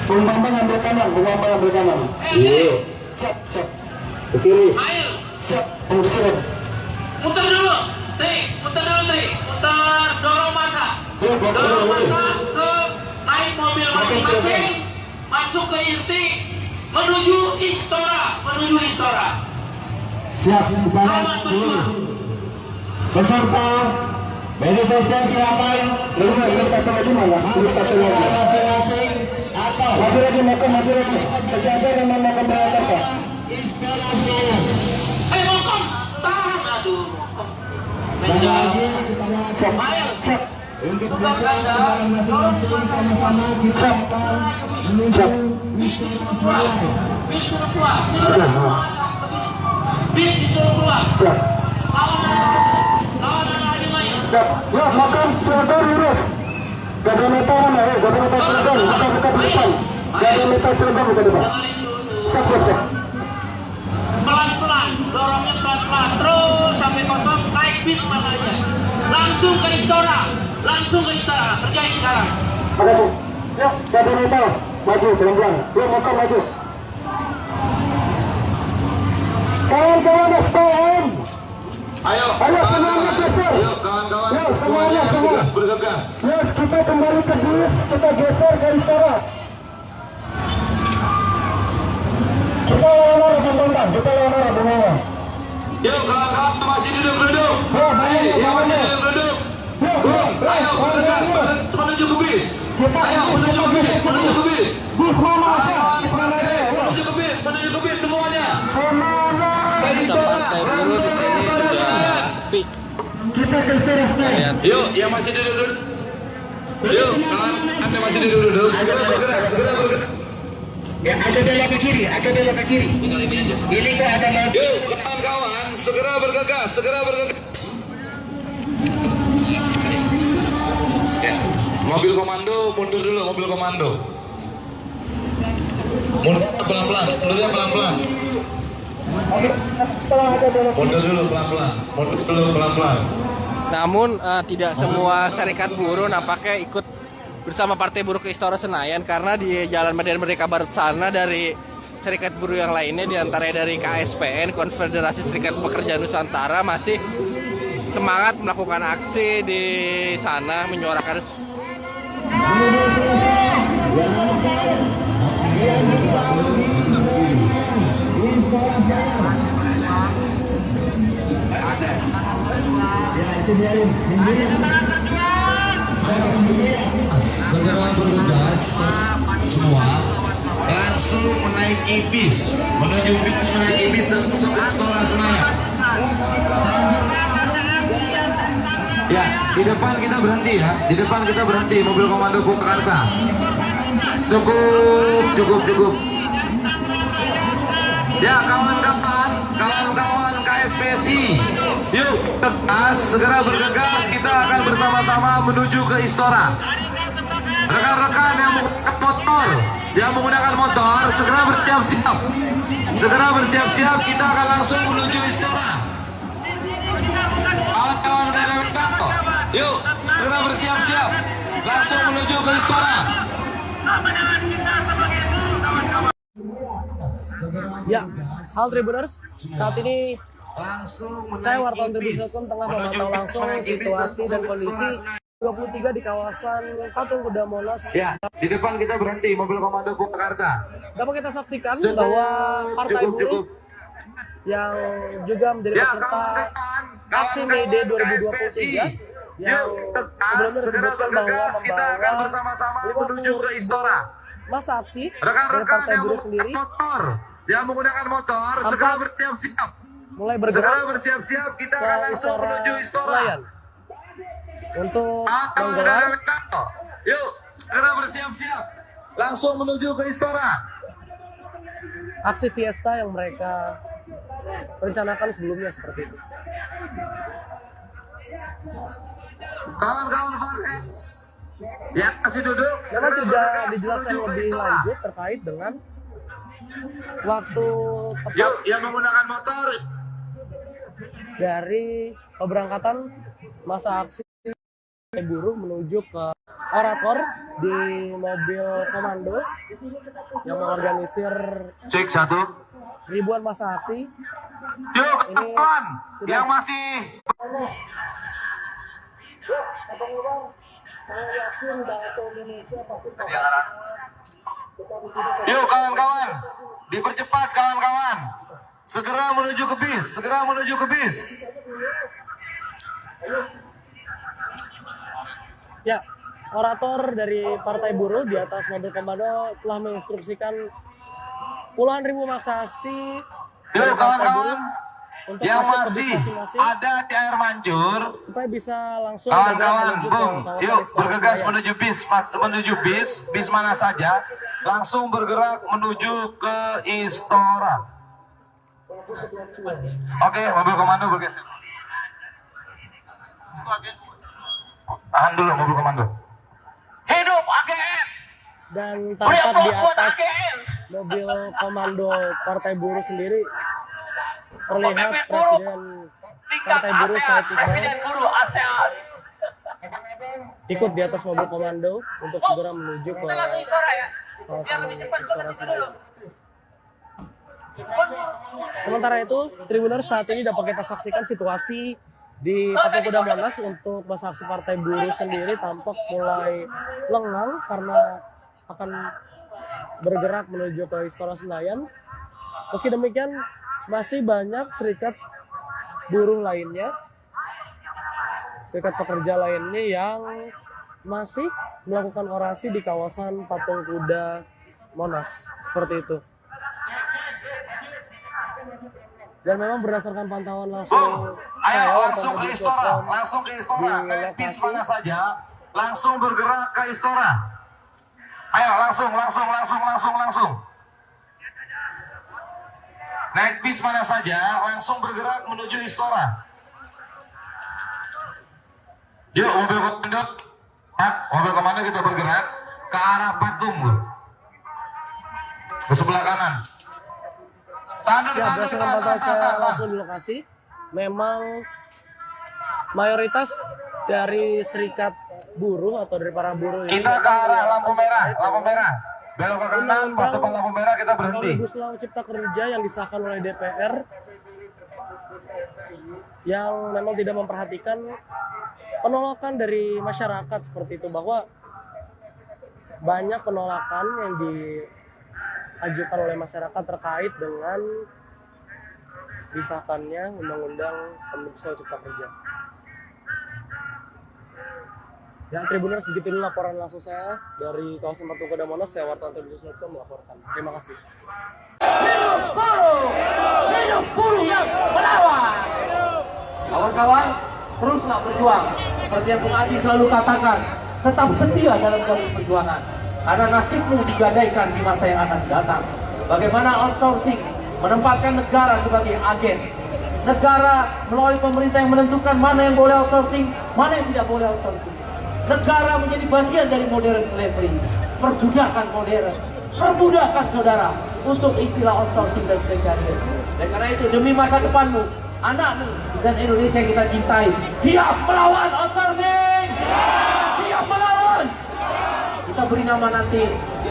Bung Bambang ambil kanan. Iya. Siap. Ke kiri. Ayo. Siap. Mundur sini. Muter dulu, Tri. Muter, dorong masa. Dorong masa ke naik mobil masing-masing, masuk ke IRT, menuju Istora. Siap, kepada seluruh peserta manifestasi silakan duduk satu lagi mana? Masing-masing atau maju lagi. Sejajar dengan makan berapa? Mokom, tahan, aduh. Siap. Untuk bisa masing-masing sama-sama kita akan menuju bis disuruh keluar. Siap. Siap. Ya, makan Cilegon lurus. Gada meta mana ya? Gada meta Cilegon, buka depan. Gada meta Cilegon buka depan. Siap. Pelan-pelan, dorongnya pelan-pelan. Terus sampai kosong, naik bis mana aja. Langsung ke Istora. Kerjain sekarang. Makasih. Yuk, gada meta. Maju, pelan-pelan. Yuk, makan maju. Kawan-kawan SPM. Ayo semuanya geser. Kawan-kawan semuanya bergegas. Yes, kita kembali ke bis, kita geser ke Istora. Kita lawan arah Bambang. Yuk kawan-kawan masih duduk. Masih duduk. Ayo bergegas menuju ke bis. Menuju ke bis. Bis mana? Menuju ke bis semuanya. Partai Buruh di sini sudah sepi. Kita ke Istora. Yuk, yang masih duduk. Yuk, Anda masih duduk. Segera bergerak. Ya, ada belok ke kiri. Ini kok ada mau. Yuk, kawan-kawan, segera bergegas. Ya, mobil komando mundur dulu, Mundur pelan-pelan, mundurnya pelan-pelan. Mundur dulu pelan-pelan. Namun tidak semua serikat buruh nampaknya ikut bersama Partai Buruh ke Istora Senayan karena di Jalan Medan Merdeka Barat sana dari serikat buruh yang lainnya diantaranya dari KSPN, Konfederasi Serikat Pekerja Nusantara masih semangat melakukan aksi di sana menyuarakan segera bergegas semua langsung menaiki bis dan langsung ke Istora Senayan. Ya, di depan kita berhenti ya. Di depan kita berhenti mobil komando Purwakarta. Cukup. Ya, kawan-kawan KSPSI. Yuk, segera bergegas, kita akan bersama-sama menuju ke Istora. Rekan-rekan yang menggunakan motor, segera bersiap-siap, kita akan langsung menuju Istora. Kawan-kawan dari kantor, yuk, segera bersiap-siap, langsung menuju ke Istora. Ya, hal Tribuners, saat ini saya wartawan Tribun.com tengah memantau langsung situasi dan kondisi 23 di kawasan Patung Kuda Monas. Ya, di depan kita berhenti mobil komando Purwakarta. Dapat kita saksikan bahwa Partai Buruh yang juga menjadi peserta aksi May Day 2023 yang sebelumnya disebutkan bahwa membawa bersama-sama menuju ke Istora. Masa aksi Rekan-rekan dari Partai Buruh sendiri yang menggunakan motor segera bersiap-siap. Mulai bergerak kita akan langsung menuju Istora. Untuk menggelar, yuk, segera bersiap-siap, langsung menuju ke Istora. Aksi fiesta yang mereka rencanakan sebelumnya seperti itu. Kawan-kawan Farhex yang masih duduk, karena tidak dijelaskan lebih lanjut terkait dengan waktu tepat. Yuk, yang menggunakan motor dari keberangkatan masa aksi buruh menuju ke orator di mobil komando yang mengorganisir cek 1 ribuan masa aksi. Yuk, kawan yang masih yuk kawan-kawan, dipercepat kawan-kawan. Segera menuju ke bis. Ya, orator dari Partai Buruh di atas mobil komando telah menginstruksikan puluhan ribu massa aksi dari Partai Buruh untuk yang masuk masih ke bis masing-masing ada di Air Mancur. Supaya bisa langsung Kawan-kawan, menuju yuk bergegas menuju bis mana saja, langsung bergerak menuju ke Istora. Oke, mobil komando bergeser. Tahan dulu mobil komando. Hidup AGN. Dan tampak di atas mobil komando Partai Buruh sendiri terlihat Presiden Partai Buruh Said Iqbal ikut di atas mobil komando untuk segera menuju ke kawasan Istora Senayan. Sementara itu, Tribuners, saat ini dapat kita saksikan situasi di Patung Kuda Monas untuk masa aksi Partai Buruh sendiri tampak mulai lengang karena akan bergerak menuju ke Istora Senayan. Meski demikian, masih banyak serikat buruh lainnya, serikat pekerja lainnya yang masih melakukan orasi di kawasan Patung Kuda Monas seperti itu. Dan memang berdasarkan pantauan langsung Langsung ke Istora, naik bis mana saja, langsung bergerak ke Istora. Ayo langsung. Naik bis mana saja, langsung bergerak menuju Istora. Yuk mobil komando kita bergerak ke arah patung, ke sebelah kanan. Ya, berdasarkan pantauan saya langsung di lokasi, memang mayoritas dari serikat buruh atau dari para buruh ini. Kita ke arah lampu merah, belok ke kanan, pas depan lampu merah kita berhenti. Omnibus Law Cipta Kerja yang disahkan oleh DPR yang memang tidak memperhatikan penolakan dari masyarakat seperti itu, bahwa banyak penolakan yang diajukan oleh masyarakat terkait dengan disahkannya Undang-Undang Omnibus Law Cipta Kerja. Ya, Tribuners, begitu dulu laporan langsung saya dari kawasan Patung Kuda Monas. Saya wartawan Tribuners.com melaporkan. Terima kasih. Hidup buruh! Hidup buruh yang melawan! Kawan-kawan, teruslah berjuang. Seperti yang Bung Adi selalu katakan, tetap setia dalam garis perjuangan. Karena nasibmu digadaikan di masa yang akan datang. Bagaimana outsourcing menempatkan negara sebagai agen. Negara melalui pemerintah yang menentukan mana yang boleh outsourcing, mana yang tidak boleh outsourcing. Negara menjadi bagian dari modern slavery, perbudakan modern, perbudakan saudara untuk istilah outsourcing dan pencarian. Dan karena itu demi masa depanmu, anakmu dan Indonesia yang kita cintai, siap melawan outsourcing, siap melawan. Kita beri nama nanti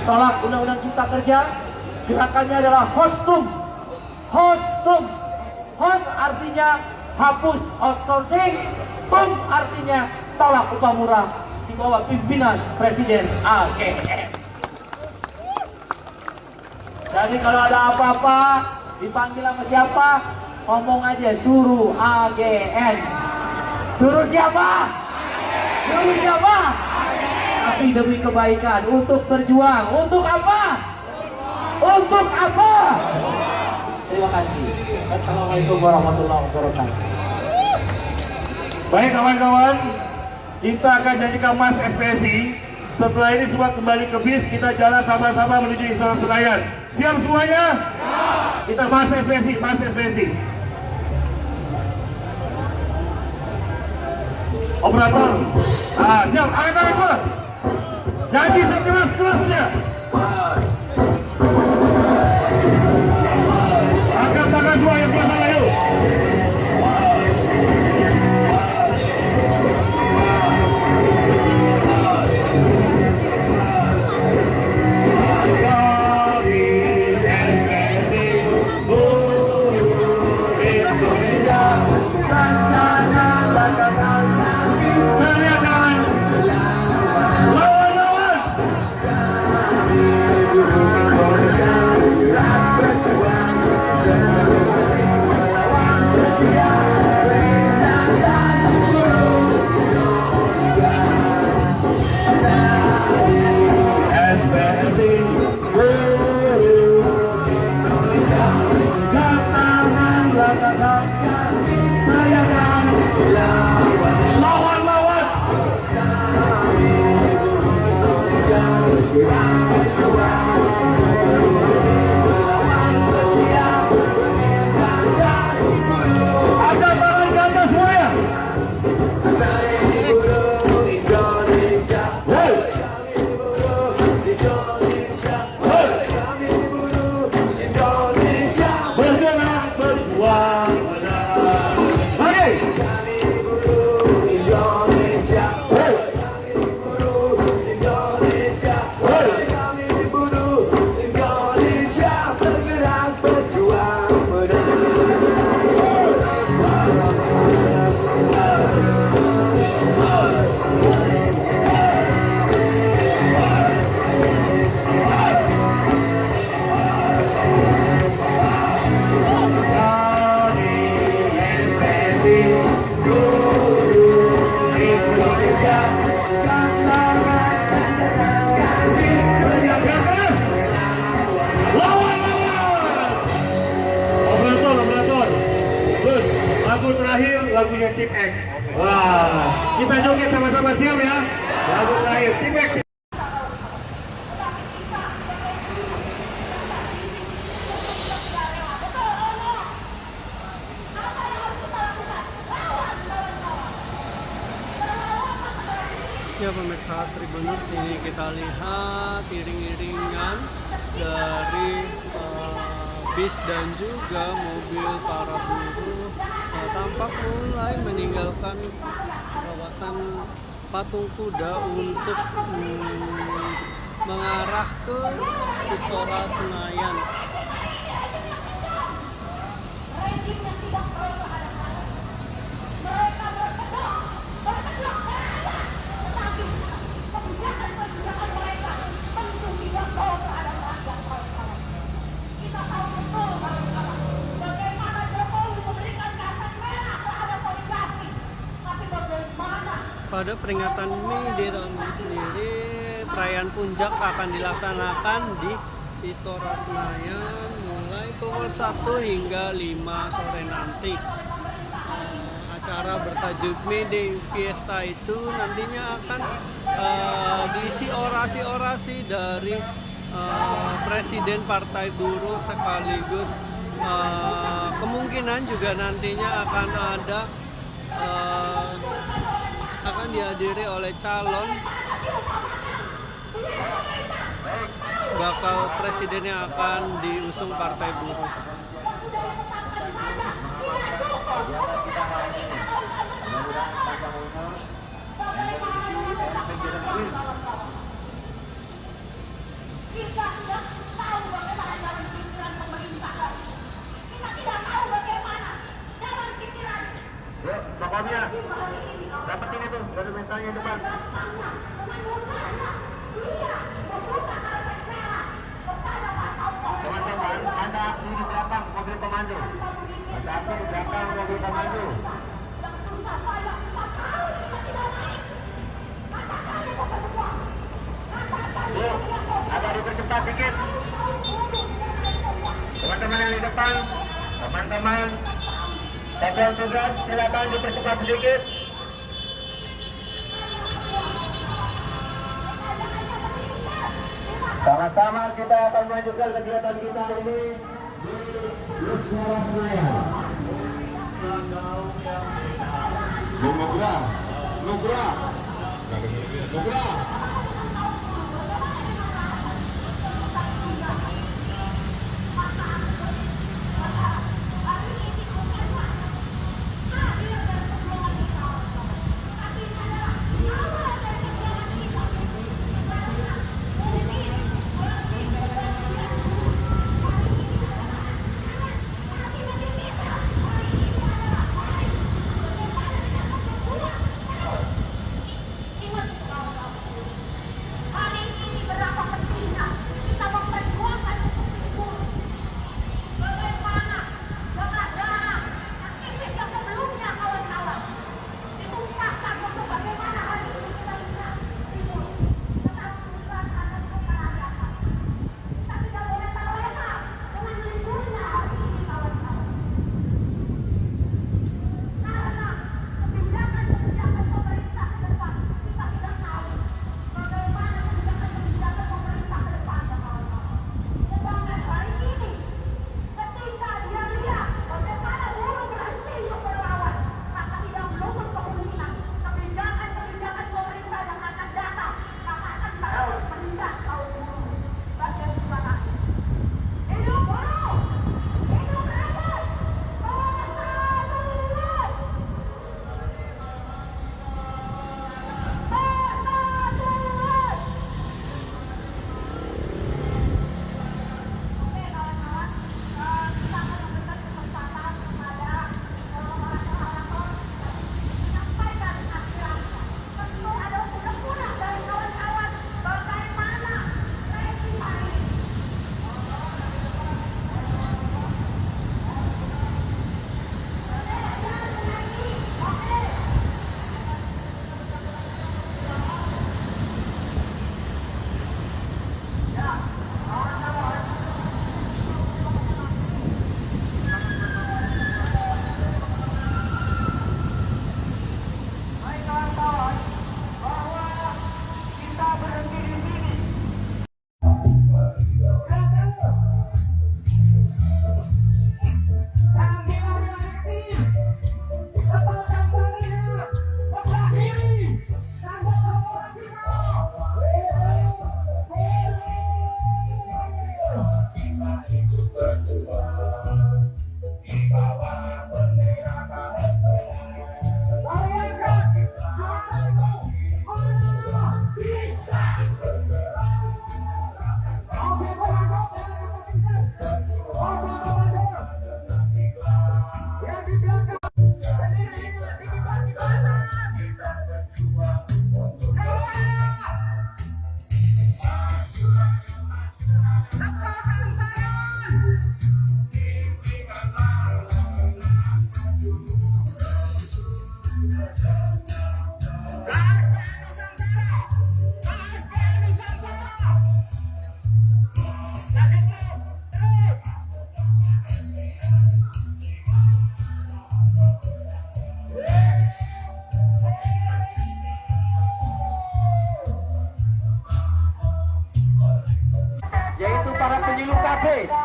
tolak Undang-Undang Cipta Kerja. Gerakannya adalah HOSTUM. HOST artinya hapus outsourcing, TUM artinya tolak upah murah di bawah pimpinan Presiden AGN. Jadi kalau ada apa-apa dipanggil sama siapa, ngomong aja suruh AGN. Suruh siapa? Suruh siapa? Tapi demi kebaikan, untuk berjuang. Untuk apa? Untuk apa? Terima kasih. Assalamualaikum warahmatullahi wabarakatuh. Baik kawan-kawan, kita akan jadikan Mas FPSI. Setelah ini semua kembali ke bis, kita jalan sama-sama menuju Istora Senayan. Siap semuanya? Kita Mas FPSI. Operator, siap, angkat tangan. Janji sekeras-kerasnya. Angkat tangan semua yang keras, ayo. Lagunya Team X. Wah, kita joget sama-sama, siap ya? Lagu terakhir Team X. Ya pemirsa Tribuners, ini kita lihat iring-iringan dari bis dan juga mobil para buruh tampak mulai meninggalkan kawasan patung kuda untuk mengarah ke Istora Senayan. Pada peringatan May Day tahun ini sendiri, perayaan puncak akan dilaksanakan di Istora Senayan mulai pukul 1 hingga 5 sore nanti. Acara bertajuk May Day Fiesta itu nantinya akan diisi orasi-orasi dari Presiden Partai Buruh, sekaligus kemungkinan juga nantinya akan dihadiri oleh calon bakal presiden yang akan diusung Partai Buruh. Pokoknya dapetin itu dari mentalnya depan. Teman-teman, masa aksi di belakang mobil komando. Masa aksi di belakang mobil komando. Yuk, agak dipercepat dikit. Teman-teman yang di depan, teman-teman satuan tugas, silakan dipercepat sedikit. Sama-sama kita akan melanjutkan kegiatan kita ini di Istora Senayan. Nugra.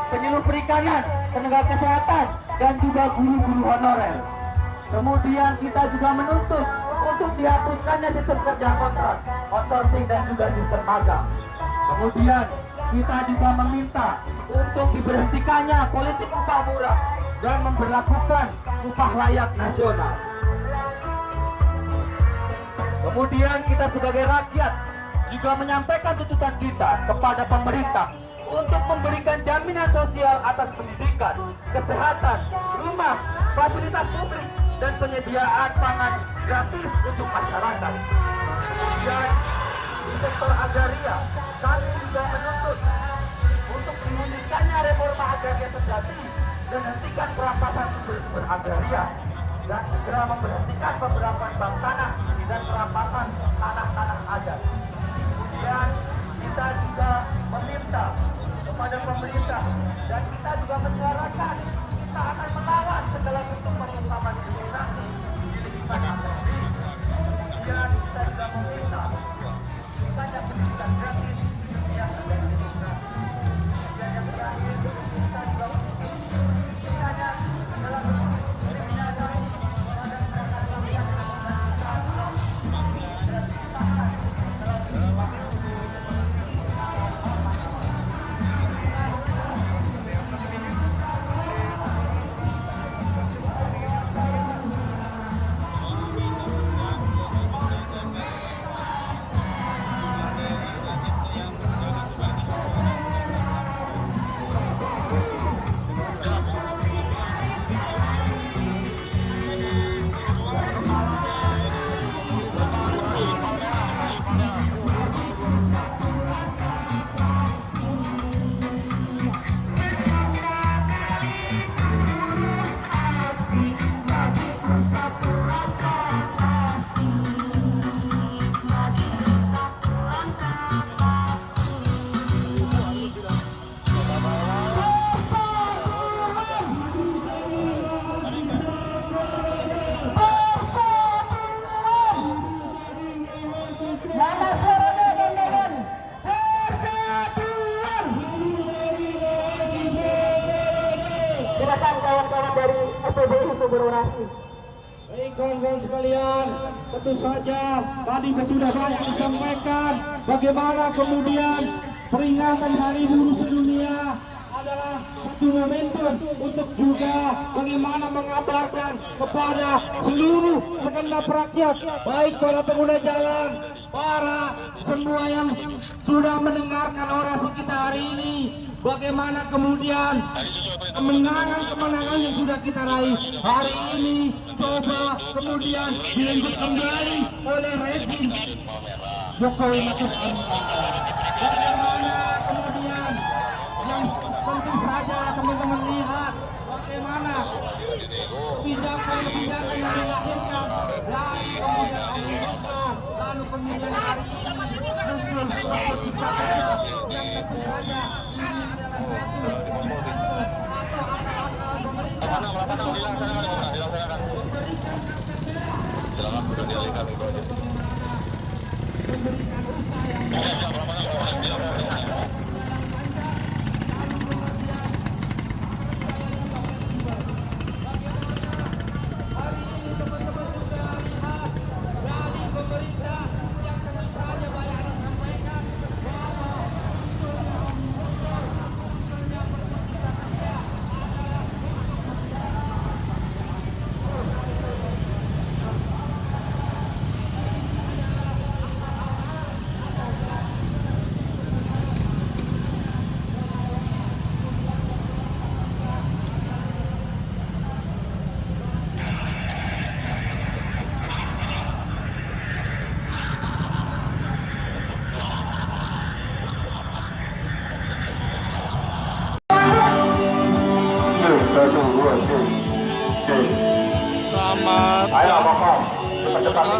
penyuluh perikanan, tenaga kesehatan, dan juga guru-guru honorer. Kemudian kita juga menuntut untuk dihapuskannya sistem kerja kontrak, outsourcing, dan juga sistem magang. Kemudian kita juga meminta untuk diberhentikannya politik upah murah dan memberlakukan upah layak nasional. Kemudian kita sebagai rakyat juga menyampaikan tuntutan kita kepada pemerintah untuk memberikan jaminan sosial atas pendidikan, kesehatan, rumah, fasilitas publik, dan penyediaan pangan gratis untuk masyarakat. Kemudian di sektor agraria, kami juga menuntut untuk diwujudkannya reforma agraria sejati dan hentikan perampasan sumber-sumber agraria dan segera memberhentikan pemberapan bank tanah dan perampasan tanah-tanah adat. Kemudian kita juga meminta kepada pemerintah dan kita juga menyuarakan kita akan melawan segala bentuk pengusahaan diskriminasi di lingkungan akademik. Kemudian kita juga meminta bukannya pendidikan gratis yang ada di demokrasi. Dan yang terakhir kita juga bukannya segala bentuk diskriminasi pada masyarakat yang silakan kawan-kawan dari FPBI untuk berorasi. Baik kawan-kawan sekalian, tentu saja tadi sudah banyak disampaikan bagaimana kemudian peringatan Hari Buruh Sedunia adalah satu momentum untuk juga bagaimana mengabarkan kepada seluruh segenap rakyat, baik para pengguna jalan, para semua yang sudah mendengarkan orasi kita hari ini, bagaimana kemudian kemenangan yang sudah kita raih hari ini coba kemudian dilanjut kembali oleh rezim Jokowi Maruf Amin. Bagaimana kemudian yang tentu saja teman-teman lihat bagaimana kebijakan-kebijakan yang dilahirkan dari kemudian Omnibus lalu kemudian hari ini muncul suatu kebijakan yang tentu saja ini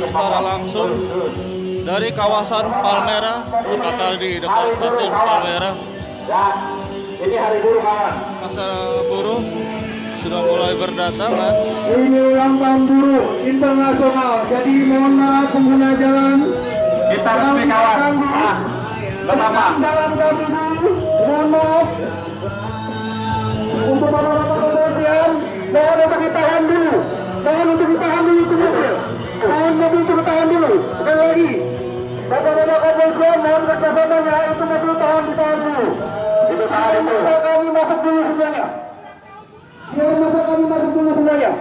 secara langsung dari kawasan Palmerah, tepatnya di dekat stasiun Palmerah. Ini hari buruh kawan. Masa buruh sudah mulai berdatangan. Ini ulang tahun buruh internasional. Jadi mohon maaf pengguna jalan. Kita resmi kawan. Bersama. Jalan kami dulu. Mohon maaf. namanya itu mobil ditahan dulu. Itu tahan itu. Kami masuk dulu semuanya. Biar masa kami masuk dulu semuanya.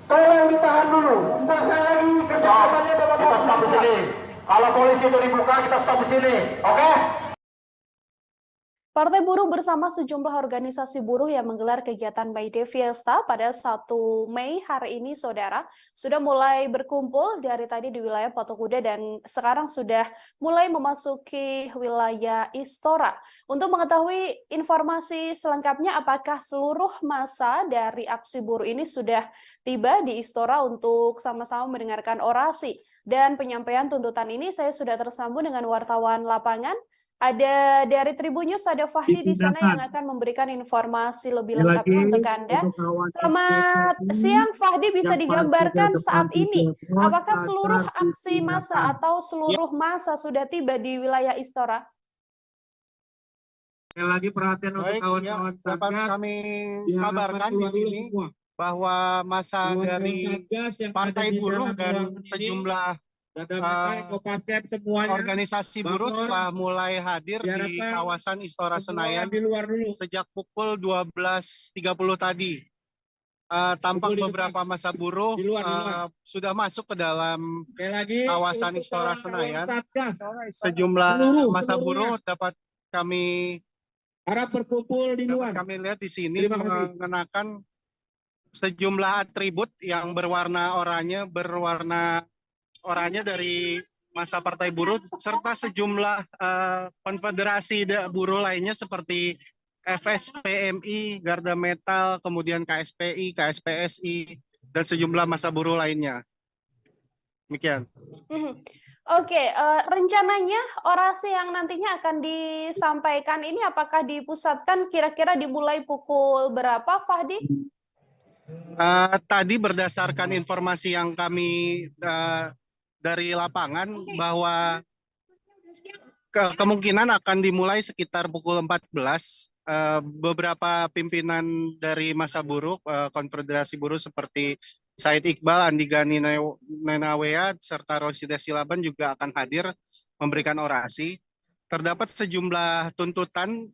Tolong ditahan dulu. Masa lagi kerjaannya Bapak. Kita stop di sini. Kalau polisi itu dibuka, kita stop di sini. Oke? Partai Buruh bersama sejumlah organisasi buruh yang menggelar kegiatan May Day Fiesta pada 1 Mei hari ini, Saudara, sudah mulai berkumpul dari tadi di wilayah Patung Kuda dan sekarang sudah mulai memasuki wilayah Istora. Untuk mengetahui informasi selengkapnya, apakah seluruh massa dari aksi buruh ini sudah tiba di Istora untuk sama-sama mendengarkan orasi dan penyampaian tuntutan ini, saya sudah tersambung dengan wartawan lapangan. Ada dari Tribunnews, ada Fahdi di sana yang akan memberikan informasi lebih lengkapnya untuk Anda. Selamat siang Fahdi, bisa digambarkan saat ini apakah seluruh aksi massa atau seluruh massa sudah tiba di wilayah Istora? Sekali lagi perhatian untuk kawan-kawan dapat kami kabarkan di sini bahwa massa dari Partai Buruh dan sejumlah organisasi buruh telah mulai hadir di kawasan Istora Senayan sejak pukul 12.30 tadi. Tampak beberapa massa buruh sudah masuk ke dalam kawasan Istora Senayan. Sejumlah massa buruh dapat kami kami lihat di sini mengenakan sejumlah atribut yang berwarna oranye dari massa Partai Buruh serta sejumlah konfederasi buruh lainnya seperti FSPMI, Garda Metal, kemudian KSPI, KSPSI, dan sejumlah massa buruh lainnya. Demikian. Oke, rencananya orasi yang nantinya akan disampaikan ini apakah dipusatkan kira-kira dimulai pukul berapa, Fahdi? Tadi berdasarkan informasi yang kami dari lapangan bahwa kemungkinan akan dimulai sekitar pukul 14. Beberapa pimpinan dari massa buruh, konfederasi buruh seperti Said Iqbal, Andi Gani Nenawea, serta Rosida Silaban juga akan hadir memberikan orasi. Terdapat sejumlah tuntutan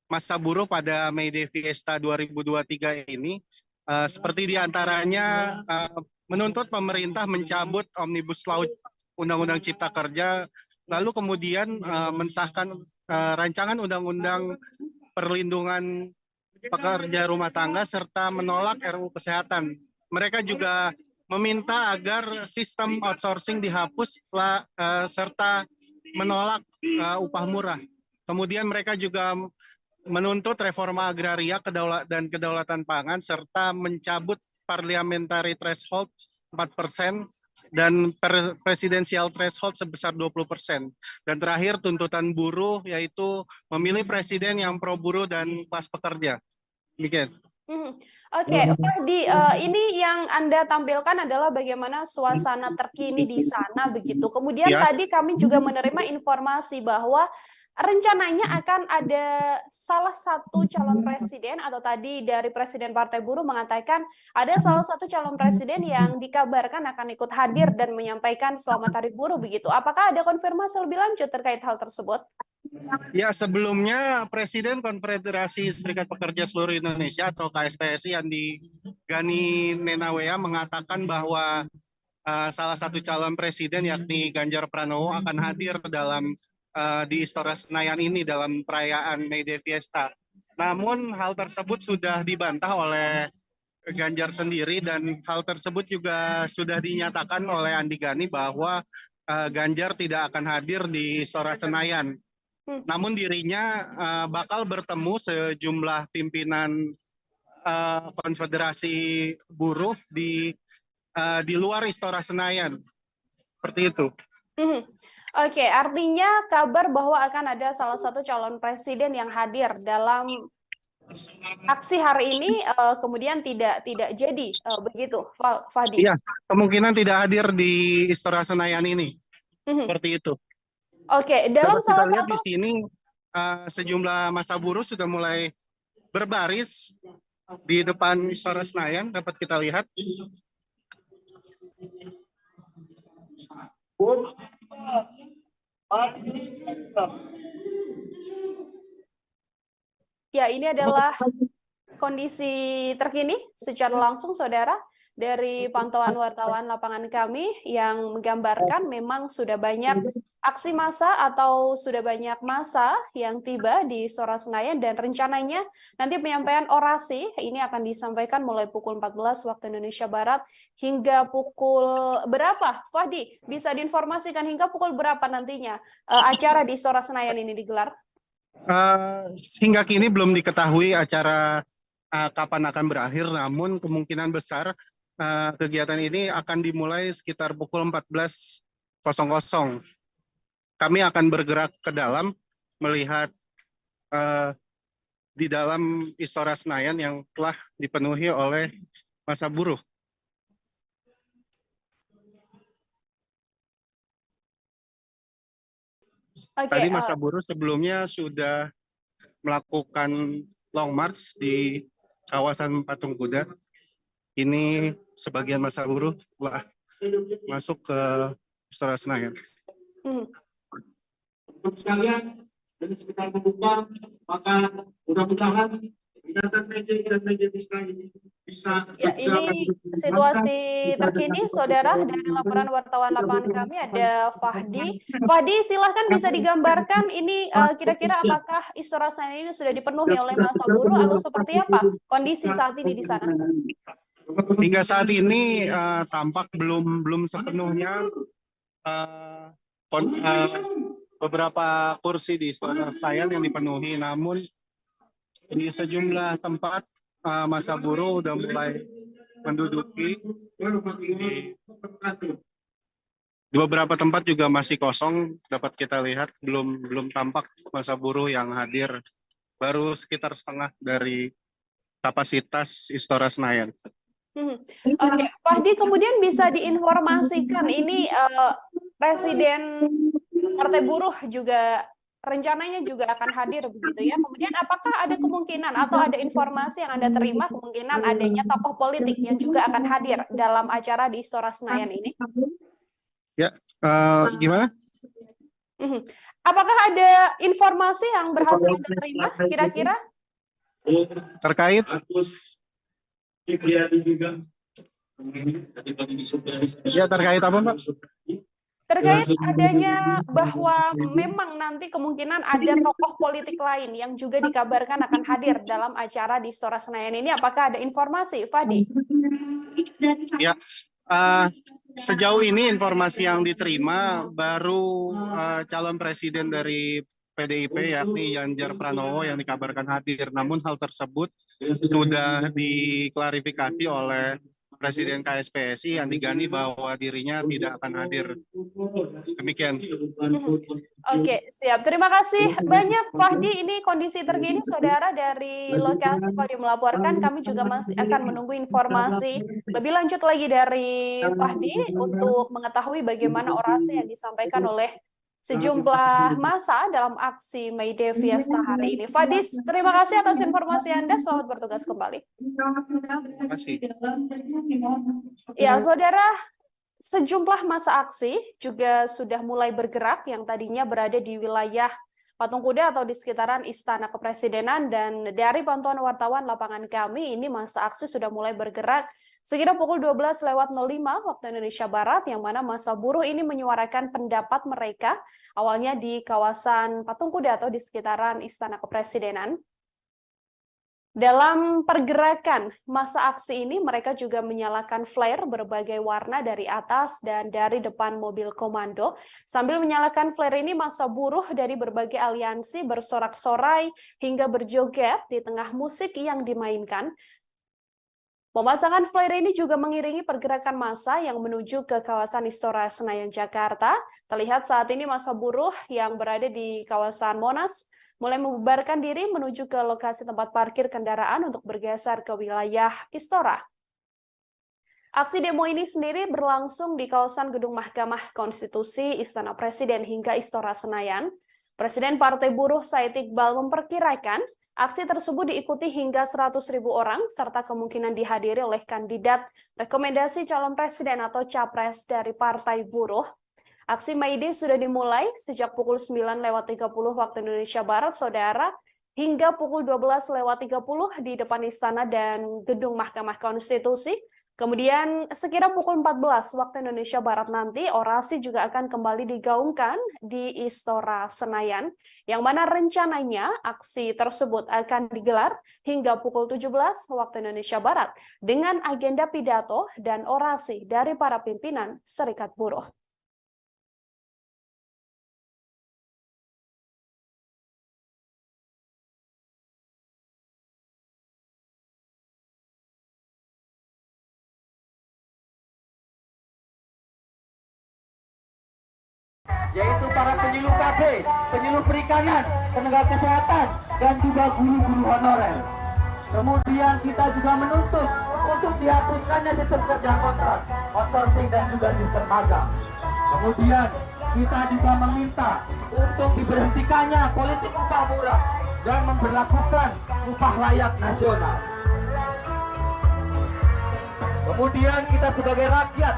massa buruh pada May Day Fiesta 2023 ini, seperti diantaranya menuntut pemerintah mencabut Omnibus Law Undang-Undang Cipta Kerja, lalu kemudian mensahkan rancangan Undang-Undang Perlindungan Pekerja Rumah Tangga, serta menolak RUU Kesehatan. Mereka juga meminta agar sistem outsourcing dihapus, serta menolak upah murah. Kemudian mereka juga menuntut reforma agraria dan kedaulatan pangan, serta mencabut parliamentary threshold 4% dan presidensial threshold sebesar 20%. Dan terakhir tuntutan buruh yaitu memilih presiden yang pro buruh dan kelas pekerja. Demikian. Oke, Fahdi, ini yang Anda tampilkan adalah bagaimana suasana terkini di sana begitu. Kemudian tadi kami juga menerima informasi bahwa rencananya akan ada salah satu calon presiden, atau tadi dari Presiden Partai Buruh mengatakan ada salah satu calon presiden yang dikabarkan akan ikut hadir dan menyampaikan selamat Hari Buruh begitu. Apakah ada konfirmasi lebih lanjut terkait hal tersebut? Ya, sebelumnya Presiden Konfederasi Serikat Pekerja Seluruh Indonesia atau KSPSI Andi Gani Nenawea mengatakan bahwa salah satu calon presiden yakni Ganjar Pranowo akan hadir di Istora Senayan ini dalam perayaan May Day Fiesta. Namun hal tersebut sudah dibantah oleh Ganjar sendiri, dan hal tersebut juga sudah dinyatakan oleh Andi Gani bahwa Ganjar tidak akan hadir di Istora Senayan. Namun dirinya bakal bertemu sejumlah pimpinan konfederasi buruh di luar Istora Senayan. Seperti itu. Oke, artinya kabar bahwa akan ada salah satu calon presiden yang hadir dalam aksi hari ini kemudian tidak jadi begitu, Fahdi? Iya, kemungkinan tidak hadir di Istora Senayan ini. Seperti itu. Oke, dalam salah kita lihat satu di sini sejumlah massa buruh sudah mulai berbaris di depan Istora Senayan, dapat kita lihat. Ya, ini adalah kondisi terkini secara langsung, Saudara, dari pantauan wartawan lapangan kami yang menggambarkan memang sudah banyak aksi massa atau sudah banyak massa yang tiba di Istora Senayan, dan rencananya nanti penyampaian orasi ini akan disampaikan mulai pukul 14 waktu Indonesia Barat hingga pukul berapa? Fahdi, bisa diinformasikan hingga pukul berapa nantinya acara di Istora Senayan ini digelar? Hingga kini belum diketahui acara kapan akan berakhir, namun kemungkinan besar kegiatan ini akan dimulai sekitar pukul 14.00. Kami akan bergerak ke dalam melihat di dalam Istora Senayan yang telah dipenuhi oleh massa buruh. Tadi massa buruh sebelumnya sudah melakukan long march di kawasan Patung Kuda. Ini sebagian massa buruh telah masuk ke Istora Senayan. Untuk sekalian, dari sekitar membuka, maka mudah-mudahan kegiatan media dan media ini bisa. Ya, ini situasi terkini, Saudara, dari laporan wartawan lapangan kami ada Fahdi. Fahdi, silahkan bisa digambarkan ini kira-kira apakah Istora Senayan ini sudah dipenuhi oleh massa buruh atau seperti apa kondisi saat ini di sana? Hingga saat ini tampak belum sepenuhnya beberapa kursi di Istora Senayan yang dipenuhi, namun di sejumlah tempat massa buruh udah mulai menduduki. Di beberapa tempat juga masih kosong, dapat kita lihat belum tampak massa buruh yang hadir, baru sekitar setengah dari kapasitas Istora Senayan. Oke, Fahdi, kemudian bisa diinformasikan ini Presiden Partai Buruh juga rencananya juga akan hadir begitu ya. Kemudian apakah ada kemungkinan atau ada informasi yang Anda terima kemungkinan adanya tokoh politik yang juga akan hadir dalam acara di Istora Senayan ini? Ya, gimana? Apakah ada informasi yang berhasil Anda terima kira-kira? Terkait? Ya, terkait apa, Pak? Terkait adanya bahwa memang nanti kemungkinan ada tokoh politik lain yang juga dikabarkan akan hadir dalam acara di Istora Senayan ini, apakah ada informasi, Fahdi? Ya, sejauh ini informasi yang diterima baru calon presiden dari PDIP yakni Ganjar Pranowo yang dikabarkan hadir. Namun hal tersebut sudah diklarifikasi oleh Presiden KSPSI Andi Gani bahwa dirinya tidak akan hadir. Demikian. Oke, siap. Terima kasih banyak, Fahdi. Ini kondisi terkini, Saudara, dari lokasi Fahdi melaporkan. Kami juga masih akan menunggu informasi lebih lanjut lagi dari Fahdi untuk mengetahui bagaimana orasi yang disampaikan oleh sejumlah massa dalam aksi May Day Fiesta hari ini. Fadis, terima kasih atas informasi Anda. Selamat bertugas kembali. Terima kasih. Ya, Saudara, sejumlah massa aksi juga sudah mulai bergerak yang tadinya berada di wilayah Patung Kuda atau di sekitaran Istana Kepresidenan, dan dari pantauan wartawan lapangan kami ini massa aksi sudah mulai bergerak sekitar pukul 12:05 waktu Indonesia Barat, yang mana massa buruh ini menyuarakan pendapat mereka awalnya di kawasan Patung Kuda atau di sekitaran Istana Kepresidenan. Dalam pergerakan massa aksi ini, mereka juga menyalakan flare berbagai warna dari atas dan dari depan mobil komando. Sambil menyalakan flare ini, massa buruh dari berbagai aliansi bersorak-sorai hingga berjoget di tengah musik yang dimainkan. Pemasangan flare ini juga mengiringi pergerakan massa yang menuju ke kawasan Istora Senayan, Jakarta. Terlihat saat ini massa buruh yang berada di kawasan Monas mulai membubarkan diri menuju ke lokasi tempat parkir kendaraan untuk bergeser ke wilayah Istora. Aksi demo ini sendiri berlangsung di kawasan Gedung Mahkamah Konstitusi, Istana Presiden hingga Istora Senayan. Presiden Partai Buruh Said Iqbal memperkirakan aksi tersebut diikuti hingga 100.000 orang, serta kemungkinan dihadiri oleh kandidat rekomendasi calon presiden atau capres dari Partai Buruh. Aksi May Day sudah dimulai sejak pukul 9.30 waktu Indonesia Barat, Saudara, hingga pukul 12.30 di depan Istana dan Gedung Mahkamah Konstitusi. Kemudian sekira pukul 14 waktu Indonesia Barat nanti, orasi juga akan kembali digaungkan di Istora Senayan, yang mana rencananya aksi tersebut akan digelar hingga pukul 17 waktu Indonesia Barat dengan agenda pidato dan orasi dari para pimpinan Serikat Buruh. Yaitu para penyuluh KB, penyuluh perikanan, tenaga kesehatan, dan juga guru-guru honorer. Kemudian kita juga menuntut untuk dihapuskannya sistem kerja kontrak, outsourcing, dan juga sistem magang. Kemudian kita juga meminta untuk diberhentikannya politik upah murah dan memberlakukan upah layak nasional. Kemudian kita sebagai rakyat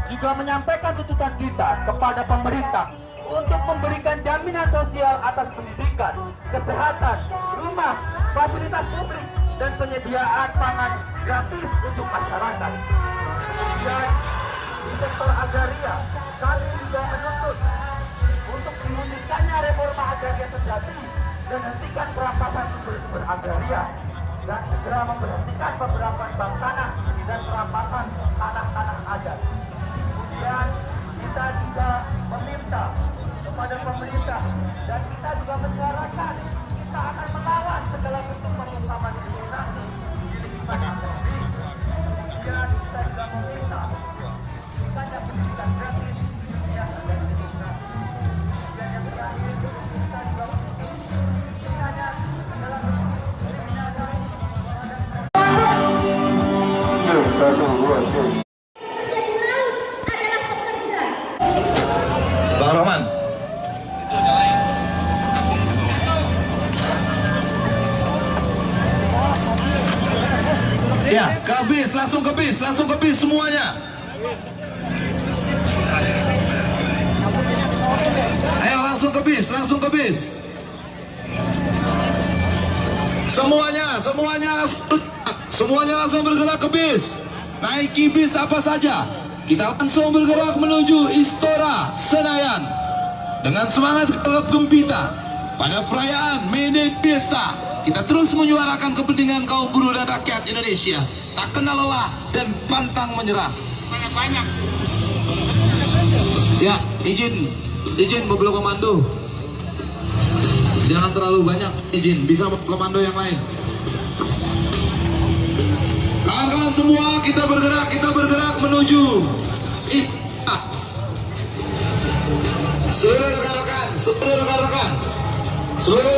juga menyampaikan tuntutan kita kepada pemerintah untuk memberikan jaminan sosial atas pendidikan, kesehatan, rumah, fasilitas publik, dan penyediaan pangan gratis untuk masyarakat. Kemudian di sektor agraria, kami juga menuntut untuk diwujudkannya reforma agraria sejati dan hentikan perampasan sumber-sumber agraria dan segera memberhentikan beberapa bank tanah dan perampasan tanah-tanah adat. Kemudian kita juga meminta kepada pemerintah dan kita juga menyuarakan kita akan melawan segala bentuk pertama diskriminasi di lingkungan akademik. Kemudian kita juga meminta bukannya pendidikan gratis yang ada di demokrasi. Dan yang terakhir kita juga bukannya adalah diskriminasi. Bang Roman. Ya, ke bis, langsung ke bis semuanya. Ayo langsung ke bis. Semuanya langsung bergerak ke bis. Naiki bis apa saja. Kita langsung bergerak menuju Istora Senayan dengan semangat kelab gempita pada perayaan May Day Fiesta. Kita terus menyuarakan kepentingan kaum buruh dan rakyat Indonesia, tak kenal lelah dan pantang menyerah. Banyak. Ya, izin mobil komando. Jangan terlalu banyak, izin bisa mobil komando yang lain. Kawan-kawan semua, kita bergerak menuju Istana. Seluruh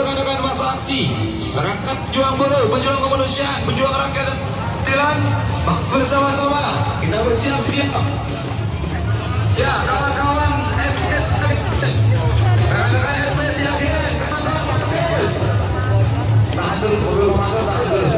rekan-rekan masa aksi, rekan-rekan pejuang buruh, pejuang kemanusiaan, pejuang rakyat dan keadilan, bersama-sama kita bersiap-siap. Ya, kawan-kawan SPS, rekan-rekan SPS yang keren, tahan dulu, mobil komando tahan dulu.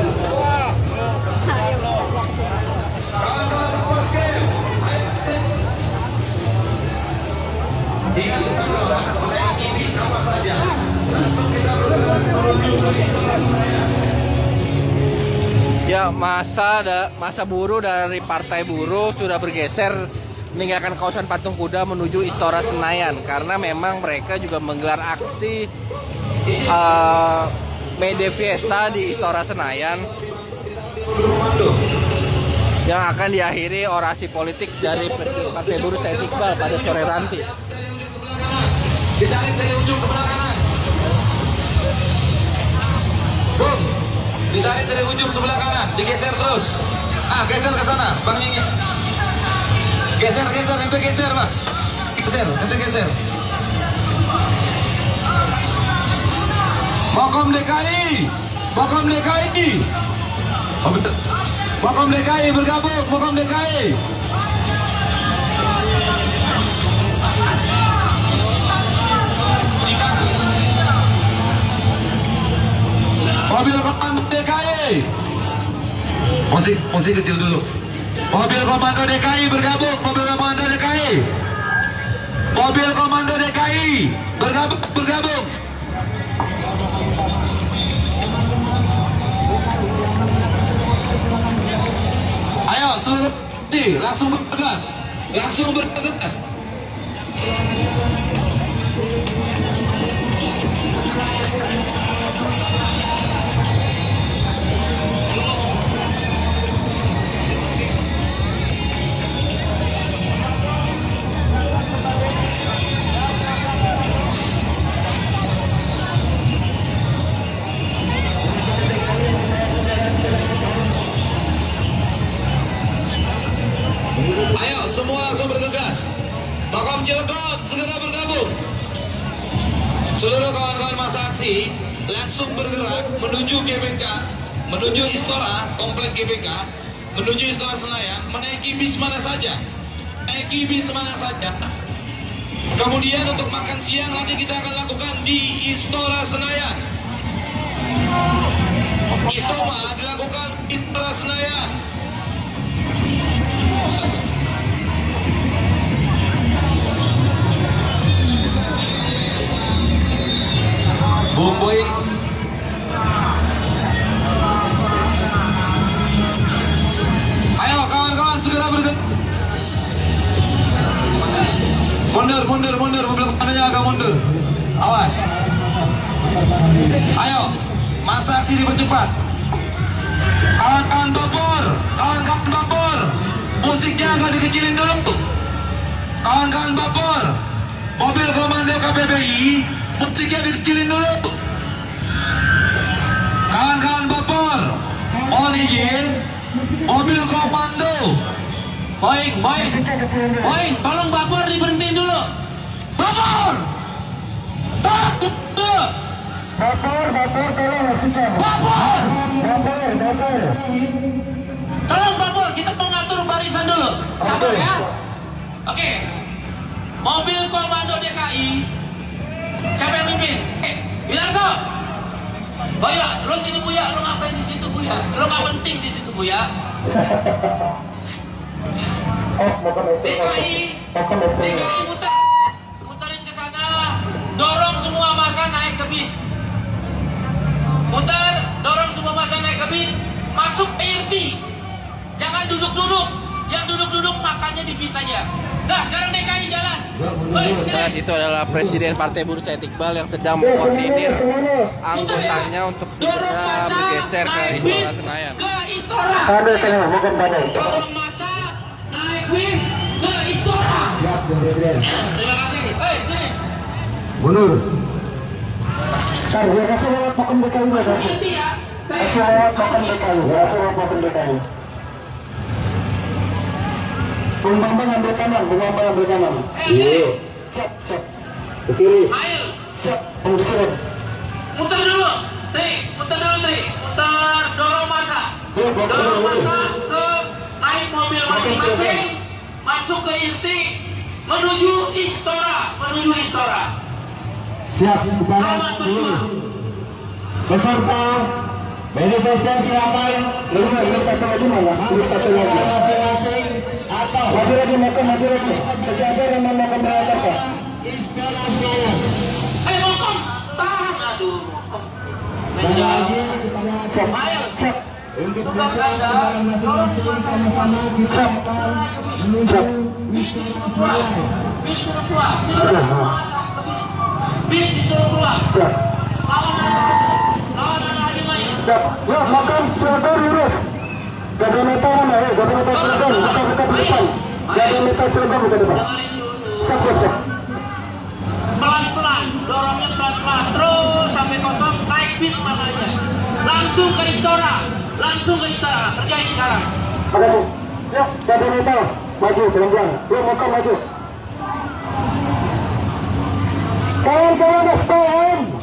Ya, masa buruh dari Partai Buruh sudah bergeser meninggalkan kawasan Patung Kuda menuju Istora Senayan karena memang mereka juga menggelar aksi May Day Fiesta di Istora Senayan yang akan diakhiri orasi politik dari Presiden Partai Buruh Said Iqbal pada sore nanti. Ditarik dari ujung sebelah kanan. Bung, ditarik dari ujung sebelah kanan, digeser terus. Geser ke sana, Bang Yingi. Geser, ente geser, Bang. Ente geser. Mokom DKI. Oh, betul. Mokom DKI bergabung, Mokom DKI. Mobil komando DKI. Posisi kecil dulu. Mobil komando DKI bergabung. Mobil komando DKI. Mobil Komando DKI bergabung. Ayo seluruh langsung bergegas. Ayo semua langsung bergegas. Makam Cilegon segera bergabung. Seluruh kawan-kawan masa aksi langsung bergerak menuju GBK, menuju Istora, komplek GBK, menuju Istora Senayan, menaiki bis mana saja. Kemudian untuk makan siang nanti kita akan lakukan di Istora Senayan. Isoma dilakukan di Istora Senayan. Boy. Ayo kawan-kawan segera bergerak. Mundur, mobil depannya agak mundur. Awas. Ayo, masa aksi dipercepat. Kawan-kawan babor, musiknya agak dikecilin dulu. Kawan-kawan babor, mobil komando KPBI, musiknya dikecilin dulu. Kawan-kawan babor, mohon izin, mobil komando. Baik, tolong babor diberhentiin dulu. Babor, tolong musiknya. Babor. Tolong babor, kita mau ngatur barisan dulu. Sabar ya. Oke. Mobil komando DKI. Siapa yang mimpin? Wilarto. Buya, lu sini Buya, lu ngapain di situ Buya? Lu nggak penting di situ Buya. DKI muterin ke sana, dorong semua masa naik ke bis. Dorong semua masa naik ke bis, masuk ke IRT. Jangan duduk-duduk, yang duduk-duduk makannya di bis saja. Nah, sekarang DKI jalan. Dan itu adalah Presiden Partai Buruh Said Iqbal yang sedang mengkoordinir anggotanya untuk segera bergeser ke Istora Senayan. Ke Istora. Dorong masa naik bis ke Istora. Terima kasih. Sini. Mundur. Terima kasih lewat Pakem DKI. Kasih lewat Pakem DKI. Bung Bambang ambil kanan. Iya. Siap. Ke kiri. Ayo. Siap. Mundur. Muter dulu, Tri. Muter, dorong masa. Dorong masa ke naik mobil masing-masing, masuk ke IRT, menuju Istora. Siap, kepada seluruh peserta manifestasi silakan ini satu lagi masing-masing atau maju lagi sejajar dengan makan berapa Mokom, tahan, aduh. Siap. Untuk bisa masing-masing sama-sama kita akan menuju Bis disuruh keluar. Siap. Siap. Ya, makan Cilegon lurus. Jadi meta mana ya? Jadi meta Cilegon, buka di depan. Jadi meta Cilegon buka di depan. Siap. Pelan-pelan, dorongnya pelan-pelan. Terus sampai kosong, naik bis mana aja. Langsung ke Istora. Kerjain sekarang. Makasih. Yuk, jadi meta. Maju, pelan-pelan. Yuk, makan maju. Kawan-kawan SPM.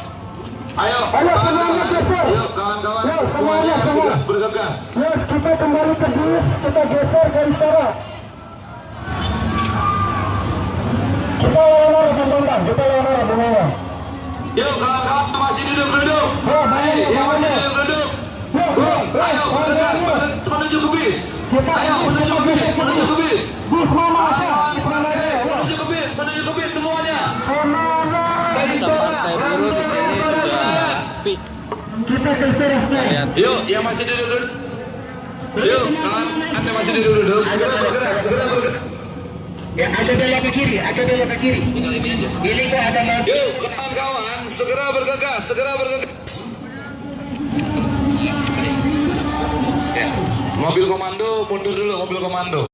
Ayo semuanya geser. Kawan-kawan semuanya bergegas. Yes, kita kembali ke bis, kita geser ke Istora. Kita lawan arah Bambang. Yuk kawan-kawan masih duduk. Ayo bergegas menuju ke bis. Menuju ke bis. Bis mana? Menuju ke bis semua. Yuk, yang masih duduk. Yuk, Anda masih duduk. Segera bergerak. Ya, ada belok ke kiri, Ini kok ada mobil. Yuk, kawan-kawan, segera bergegas. Ya, mobil komando, mundur dulu mobil komando.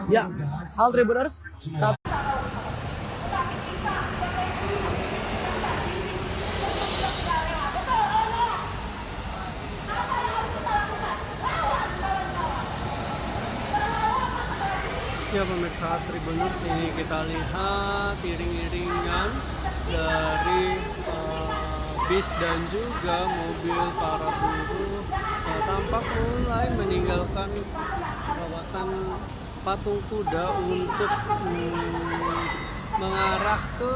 Ya, hal Tribuners. Ya pemirsa Tribuners, ini kita lihat iring-iringan dari bis dan juga mobil para buruh tampak mulai meninggalkan kawasan Patung Kuda untuk mengarah ke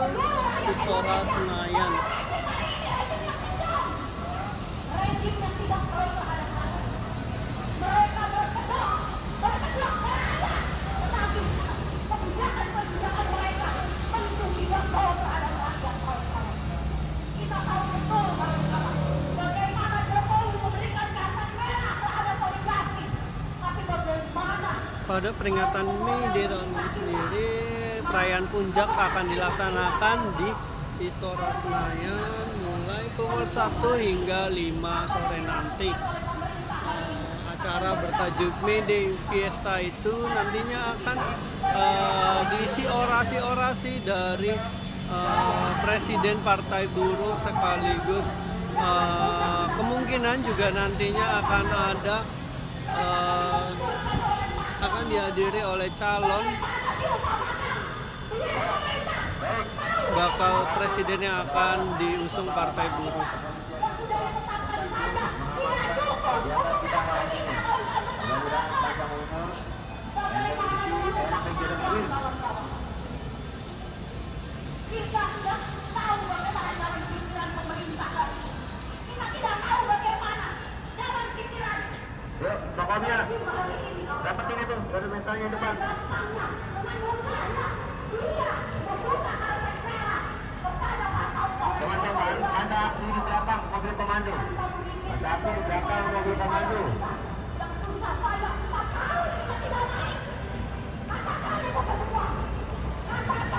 Istora Senayan. Pada peringatan May Day tahun ini sendiri, perayaan puncak akan dilaksanakan di Istora Senayan mulai pukul 1 hingga 5 sore nanti. Acara bertajuk May Day Fiesta itu nantinya akan diisi orasi-orasi dari Presiden Partai Buruh sekaligus kemungkinan juga nantinya akan dihadiri oleh calon bakal presiden yang akan diusung Partai Buruh. Pokoknya dapetin itu dari mentalnya depan. Teman-teman, masa aksi di belakang mobil komando.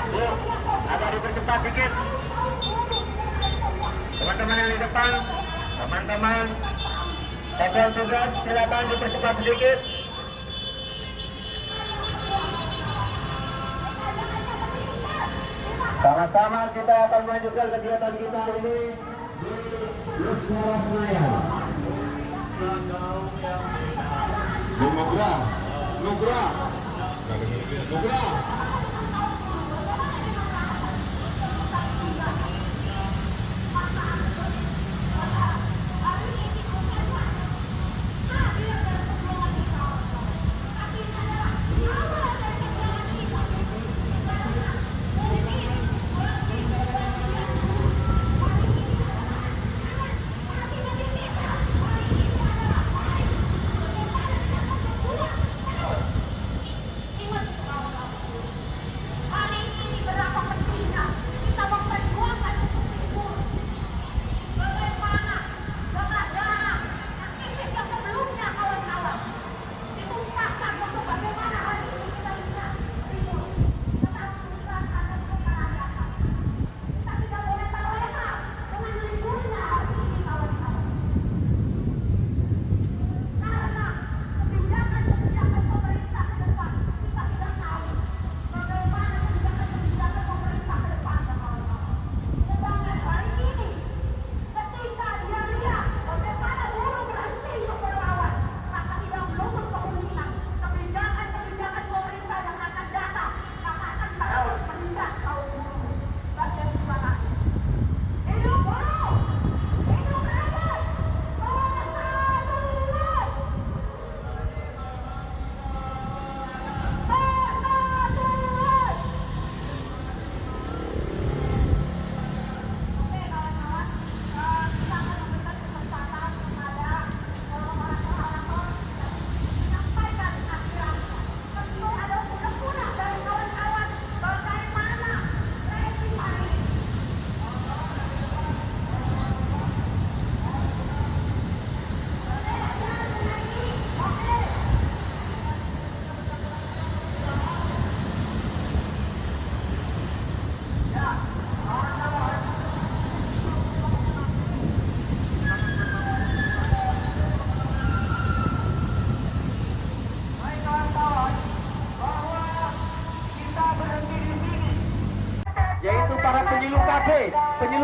Yuk, agak dipercepat dikit. Teman-teman yang di depan, teman-teman satuan tugas silakan dipercepat sedikit. Sama-sama kita akan melanjutkan kegiatan kita ini di Istora Senayan. Nugrah.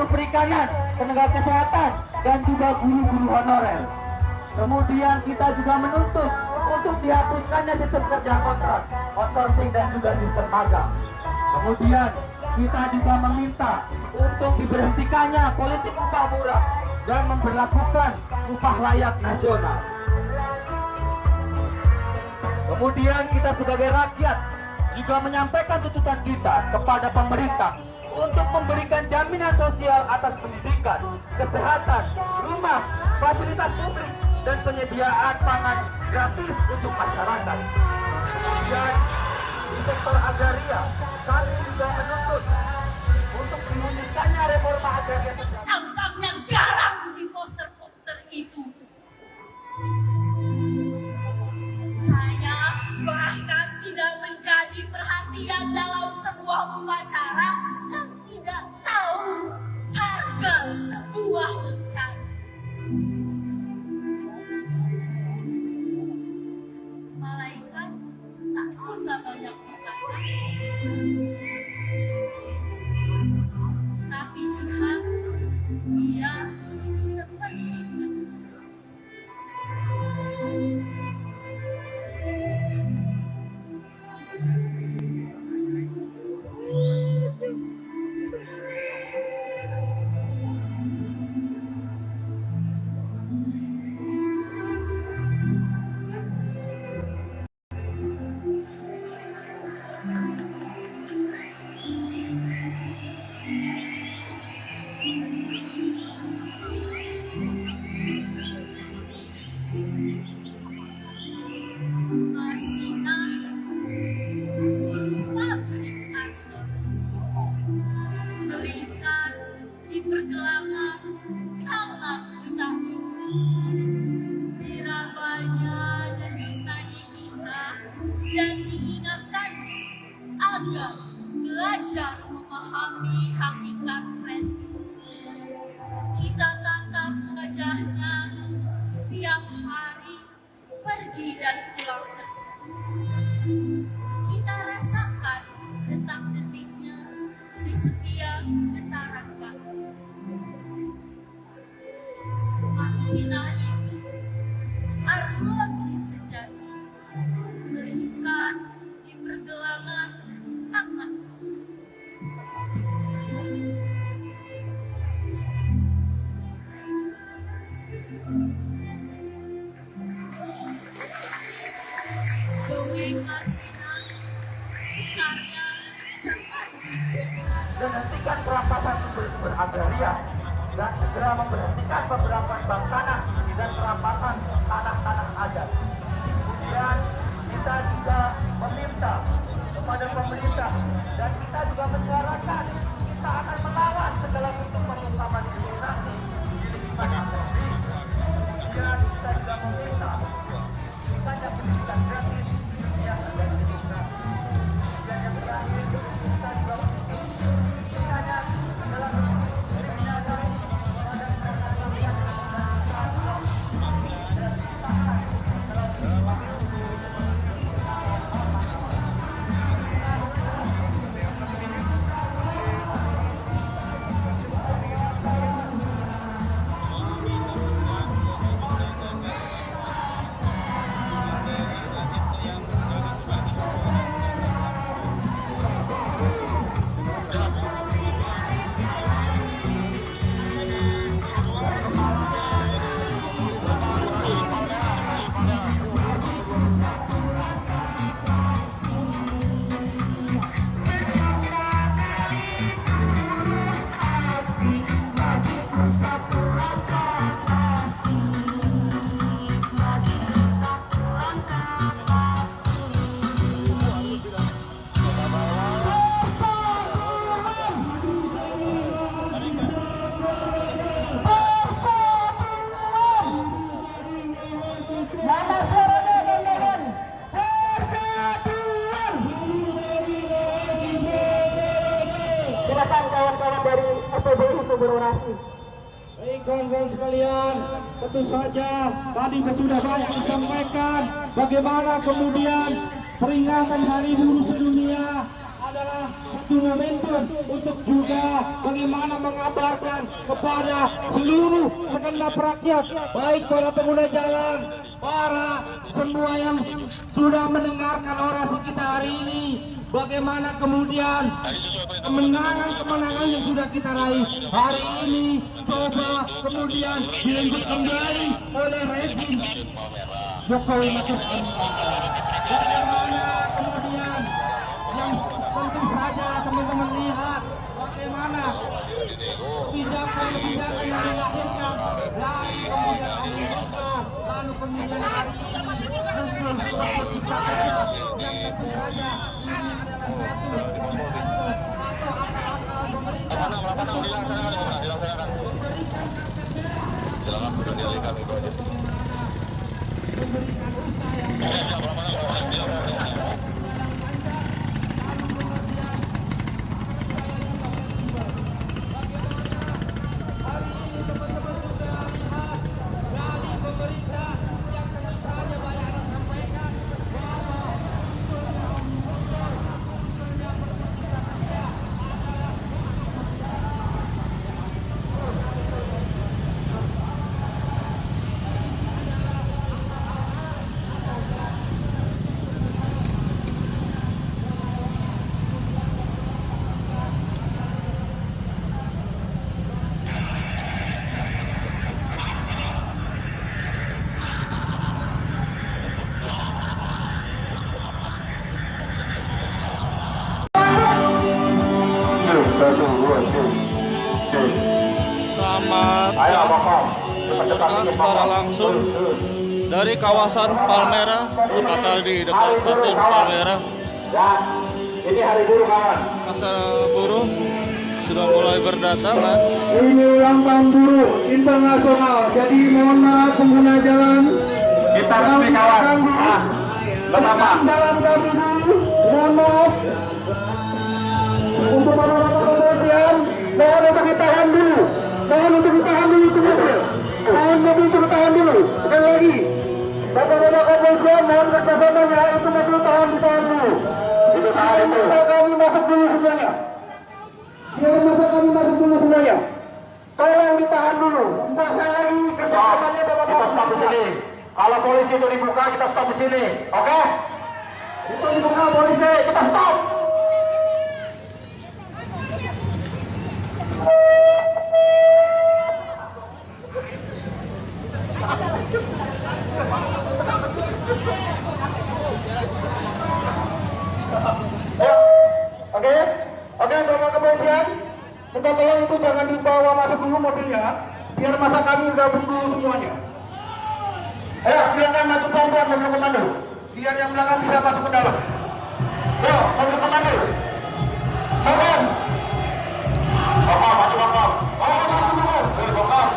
buruh perikanan, tenaga kesehatan, dan juga guru-guru honorer. Kemudian kita juga menuntut untuk dihapuskannya sistem kerja kontrak, outsourcing, dan juga sistem magang. Kemudian kita juga meminta untuk diberhentikannya politik upah murah dan memberlakukan upah layak nasional. Kemudian kita sebagai rakyat juga menyampaikan tuntutan kita kepada pemerintah untuk memberikan jaminan sosial atas pendidikan, kesehatan, rumah, fasilitas publik, dan penyediaan pangan gratis untuk masyarakat. Kemudian di sektor agraria, kami juga menuntut untuk diwujudkannya reforma agraria. Tampaknya garang di poster-poster itu. Saya bahkan tidak menjadi perhatian dalam sebuah upacara dan tidak tahu harga sebuah bencana. Malaikat tak suka banyak bicara, tapi Tuhan, ia seperti itu. Dan diingatkan agar belajar memahami hakikat presisi. Kita tatap wajahnya setiap hari pergi dan pulang kerja. Kita rasakan detak-detiknya di setiap getaran kaki. Makna itu arloji sejati, berikan di pergelangan tangan. Menghentikan perampasan sumber-sumber agraria dan segera memberhentikan beberapa bank tanah dan perampasan tanah-tanah adat. Kemudian kita juga meminta kepada pemerintah dan kita juga menyuarakan kita akan melawan segala bentuk pengungkapan diskriminasi di lingkungan ekonomi. Kemudian kita juga meminta bukannya pendidikan gratis yang ada di lingkungan. Dan yang terakhir kita juga bukannya segala bentuk diskriminasi silakan kawan-kawan dari FPBI untuk berorasi. Baik kawan-kawan sekalian, tentu saja tadi sudah banyak disampaikan bagaimana kemudian peringatan Hari Buruh Sedunia adalah adalah satu momentum untuk juga bagaimana mengabarkan kepada seluruh segenap rakyat, baik para pengguna jalan, para semua yang sudah mendengarkan orasi kita hari ini, bagaimana kemudian kemenangan-kemenangan yang sudah kita raih hari ini coba kemudian dilanjut kembali oleh rezim Jokowi Maruf Amin. Bagaimana kemudian yang tentu saja teman-teman lihat bagaimana kebijakan-kebijakan yang dilahirkan dari kemudian Omnibus Law, lalu kemudian hari ini muncul seperti saja yang tentu saja ini adalah satu atau akal-akal pemerintah memberikan usaha yang Selamat secara langsung dari kawasan Palmerah, tepatnya di dekat stasiun Palmerah. Ini hari buruh kawan. Masa buruh sudah mulai berdatangan. Ini ulang tahun buruh internasional. Jadi mohon maaf pengguna jalan. Kita resmi kawan. Jalan kami dulu. Mohon maaf. Untuk para kepolisian, mohon untuk ditahan dulu. Mohon untuk ditahan dulu itu mobil. Mohon mobil untuk ditahan dulu. Sekali lagi. Bapak-bapak kepolisian, mohon kerjasamanya itu mobil ditahan dulu. Itu tahan itu. Kami masuk dulu semuanya. Biar masa kami masuk dulu semuanya. Tolong ditahan dulu. Tidak saya lagi kerjasamanya bapak-bapak. Kita stop di sini. Kalau polisi itu dibuka, kita stop di sini. Oke? Itu dibuka polisi, kita stop. Oke, bapak kepolisian, kita tolong itu jangan dibawa masuk dulu mobilnya, biar masa kami gabung dulu semuanya. Ayo, silakan maju pelan-pelan mobil komando, biar yang belakang bisa masuk ke dalam. Ayo, mobil komando. Bokap. Bokap, maju bokap. Bokap, maju bokap. Bokap.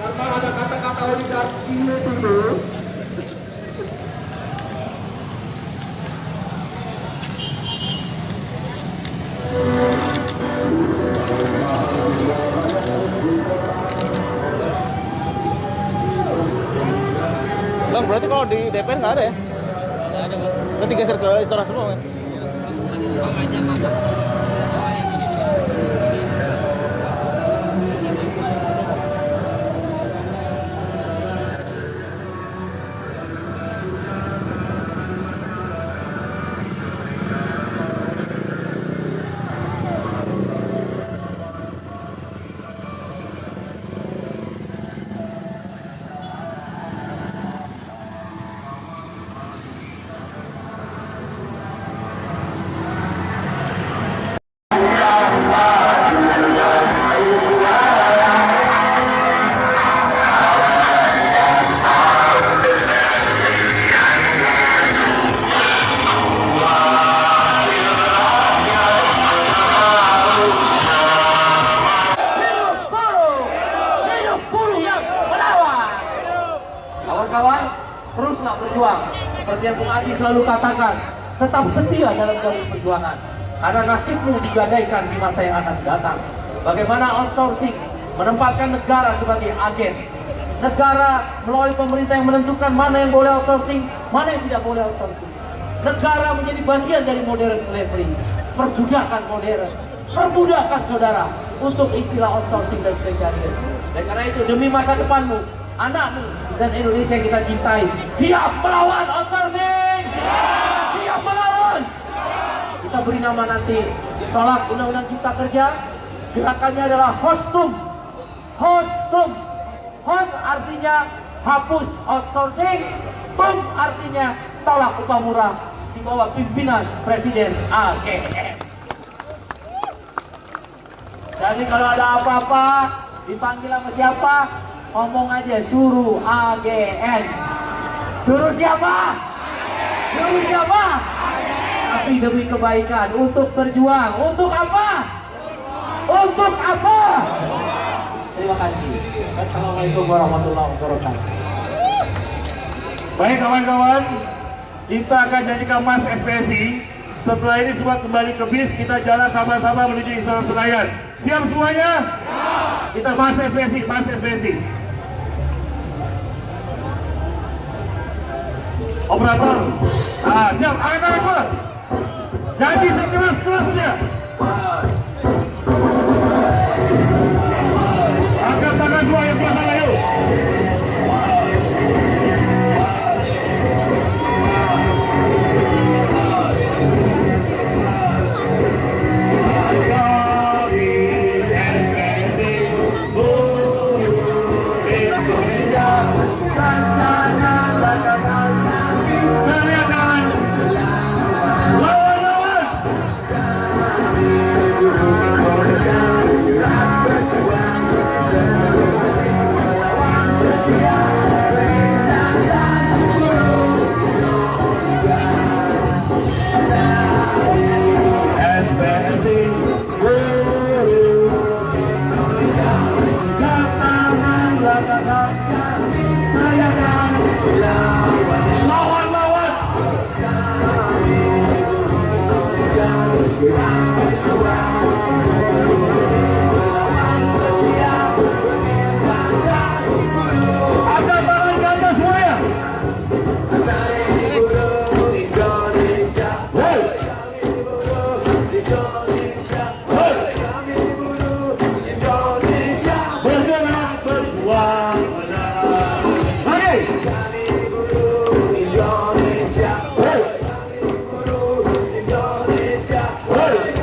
Karena apakah ada kata-kata oligarki itu? Bang, berarti kalau di DPR nggak ada ya? Nggak ada, Bang. Berarti geser ke Istora semua kan? Makanya masa kawan-kawan, teruslah berjuang. Seperti yang Bung Adi selalu katakan, tetap setia dalam garis perjuangan. Karena nasibmu digadaikan di masa yang akan datang. Bagaimana outsourcing menempatkan negara sebagai agen. Negara melalui pemerintah yang menentukan mana yang boleh outsourcing, mana yang tidak boleh outsourcing. Negara menjadi bagian dari modern slavery, perbudakan modern, perbudakan saudara untuk istilah outsourcing dan precariat. Dan karena itu demi masa depanmu, anakmu dan Indonesia yang kita cintai, siap melawan outsourcing, siap melawan. Kita beri nama nanti tolak undang-undang cipta kerja. Gerakannya adalah hostum. Hostum, host artinya hapus outsourcing, tum artinya tolak upah murah di bawah pimpinan Presiden AGN. Jadi kalau ada apa-apa dipanggil sama siapa, ngomong aja suruh AGN. Suruh siapa? Suruh siapa? Tapi demi kebaikan, untuk berjuang. Untuk apa? Untuk apa? Terima kasih. Assalamualaikum warahmatullahi wabarakatuh. Baik kawan-kawan, kita akan jadikan Mas FPSI. Setelah ini semua kembali ke bis, kita jalan sama-sama menuju Istora Senayan. Siap semuanya? Kita Mas FPSI, Mas FPSI. Operator, siap, angkat keluar. Jadi seterusnya. Angkat tangan dua yang belakang, ayo. Hey!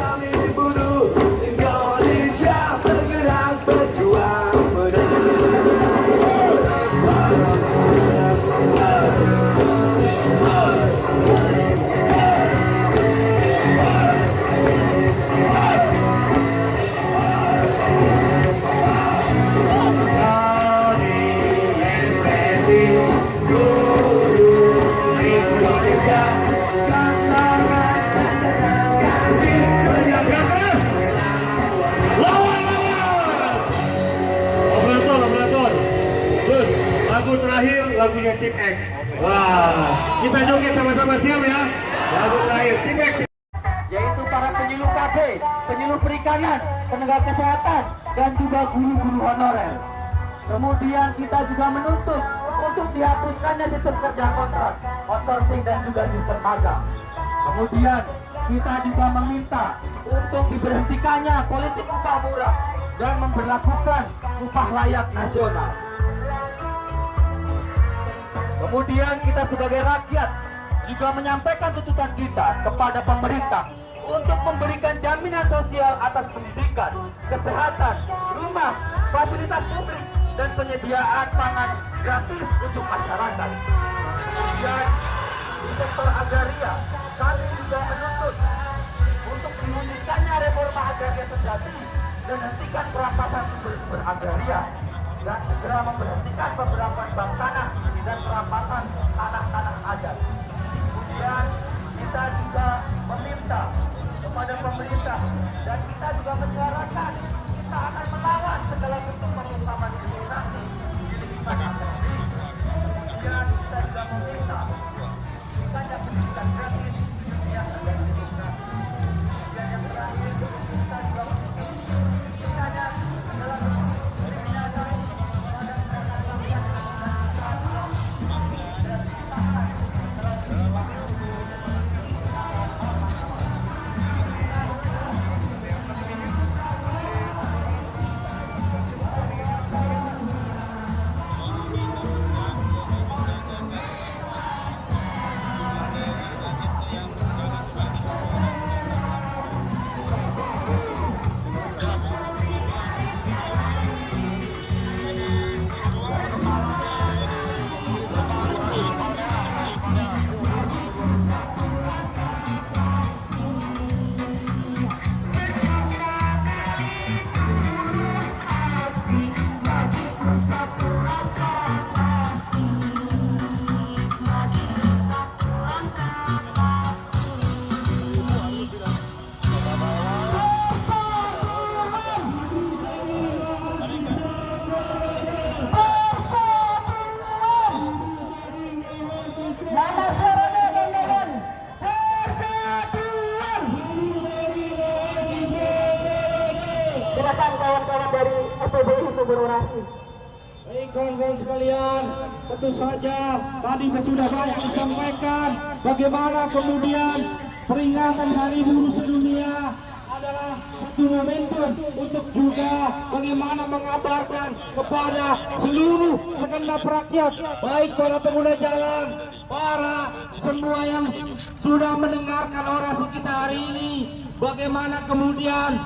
lagunya Tim X. Wah, kita joget sama-sama, siap ya? Lagu terakhir Tim X. Yaitu para penyuluh KB, penyuluh perikanan, tenaga kesehatan, dan juga guru-guru honorer. Kemudian kita juga menuntut untuk dihapuskannya sistem kerja kontrak, outsourcing, dan juga sistem magang. Kemudian kita juga meminta untuk diberhentikannya politik upah murah dan memberlakukan upah layak nasional. Kemudian kita sebagai rakyat juga menyampaikan tuntutan kita kepada pemerintah untuk memberikan jaminan sosial atas pendidikan, kesehatan, rumah, fasilitas publik, dan penyediaan pangan gratis untuk masyarakat. Kemudian di sektor agraria, kami juga menuntut untuk diwujudkannya reforma agraria sejati dan hentikan perampasan sumber-sumber agraria dan segera memberhentikan beberapa bank tanah dan perampasan tanah-tanah adat. Kemudian kita juga meminta kepada pemerintah dan kita juga menyuarakan kita akan melawan segala bentuk pengungkapan diskriminasi di lingkungan akademik. Kemudian kita juga meminta bukannya pendidikan gratis yang ada di demokrasi. Dan yang terakhir kita juga meminta bukannya segala bentuk kriminalisasi pada masyarakat yang silakan kawan-kawan dari FPBI untuk berorasi. Baik kawan-kawan sekalian, tentu saja tadi sudah banyak disampaikan bagaimana kemudian peringatan Hari Buruh Sedunia adalah satu momentum untuk juga bagaimana mengabarkan kepada seluruh segenap rakyat, baik para pengguna jalan, para semua yang sudah mendengarkan orasi kita hari ini, bagaimana kemudian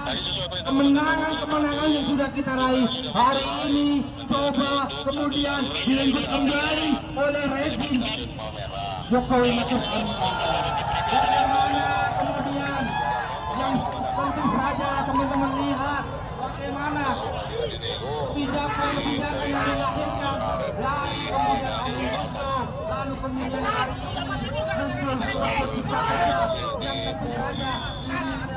kemenangan yang sudah kita raih hari ini coba kemudian dilanjut kembali oleh rezim Jokowi Maruf Amin. Bagaimana kemudian yang tentu saja teman-teman lihat bagaimana kebijakan yang dilahirkan dari kemudian Omnibus lalu kemudian hari ini muncul suatu kebijakan yang tentu saja ini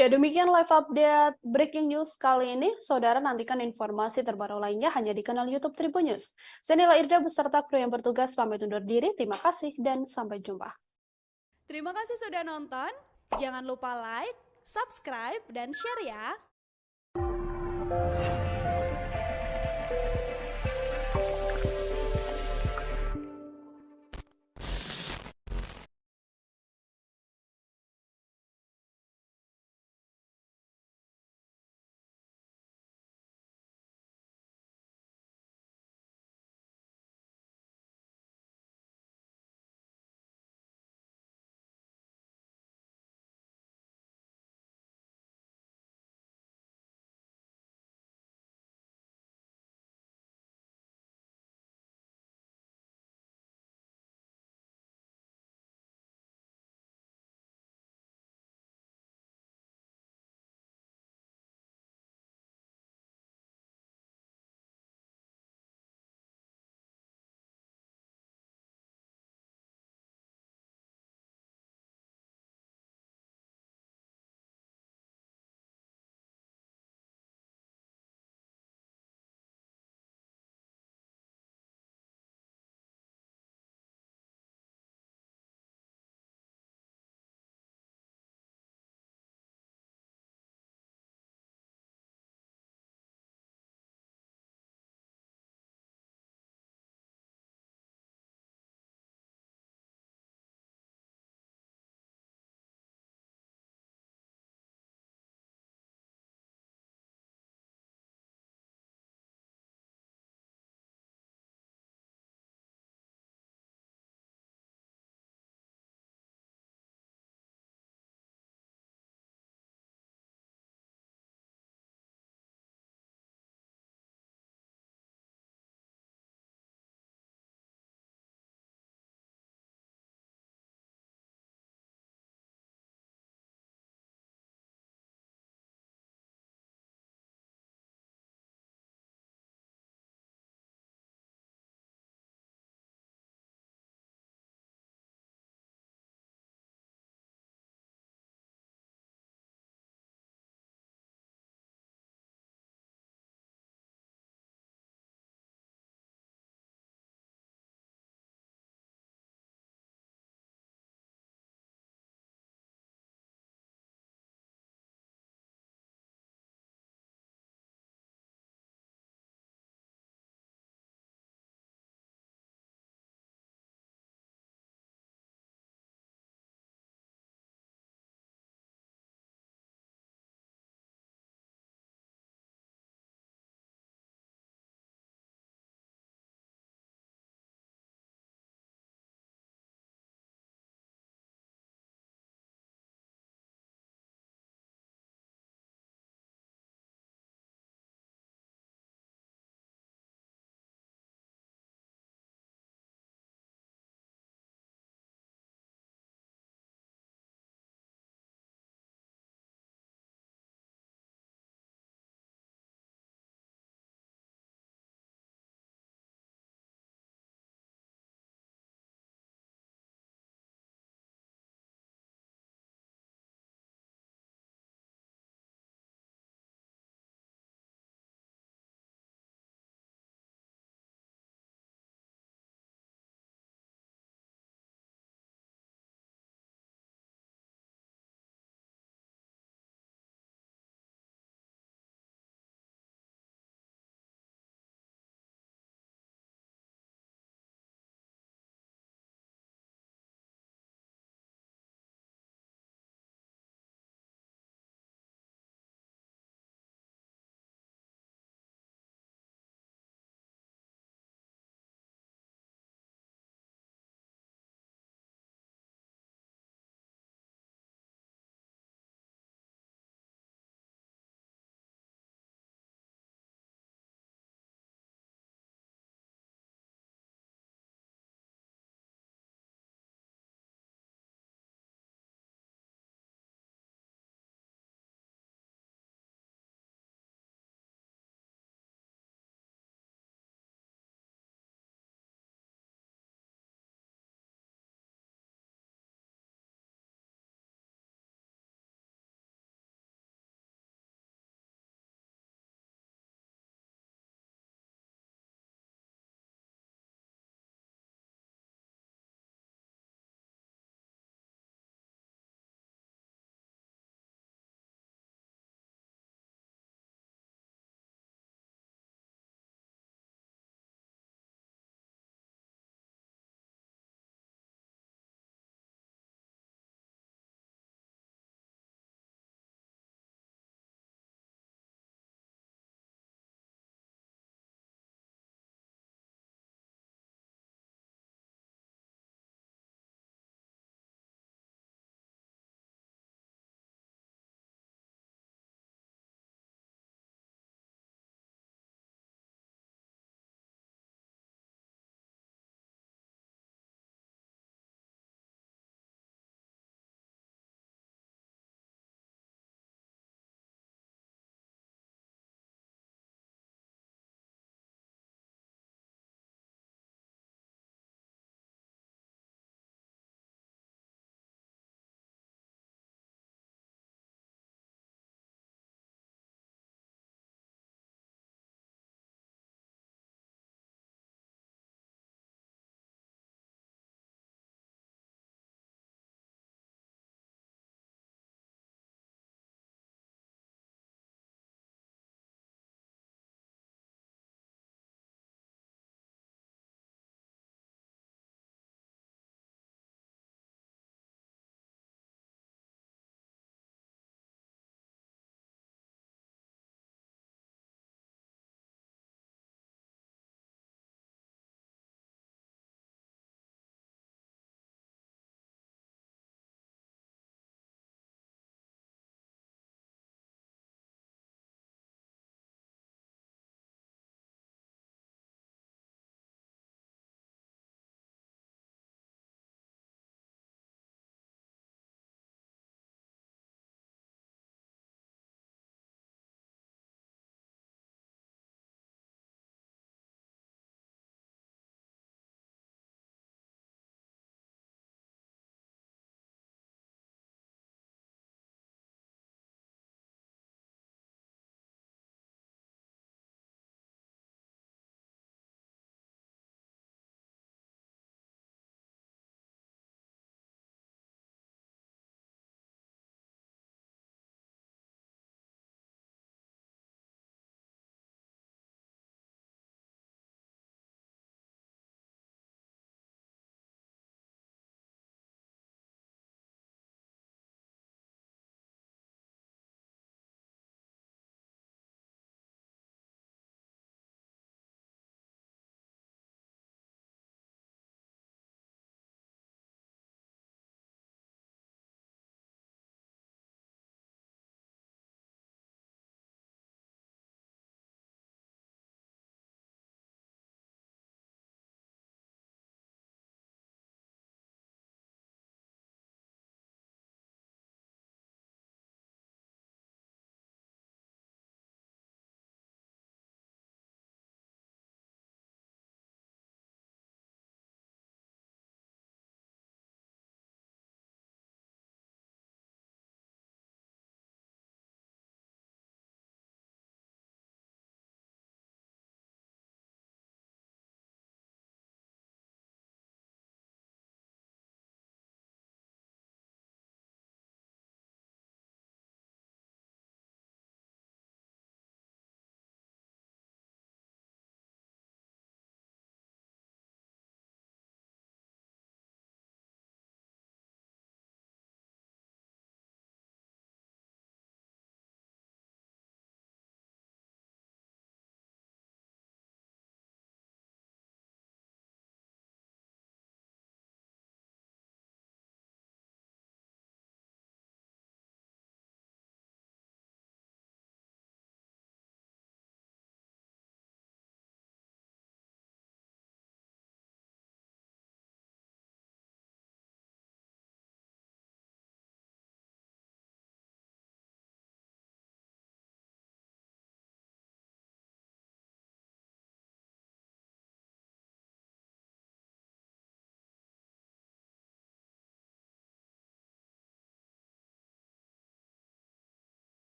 Ya, demikian live update breaking news kali ini. Saudara nantikan informasi terbaru lainnya hanya di kanal YouTube Tribun News. Saya Nila Irda beserta kru yang bertugas pamit undur diri. Terima kasih dan sampai jumpa. Terima kasih sudah nonton. Jangan lupa like, subscribe, dan share ya.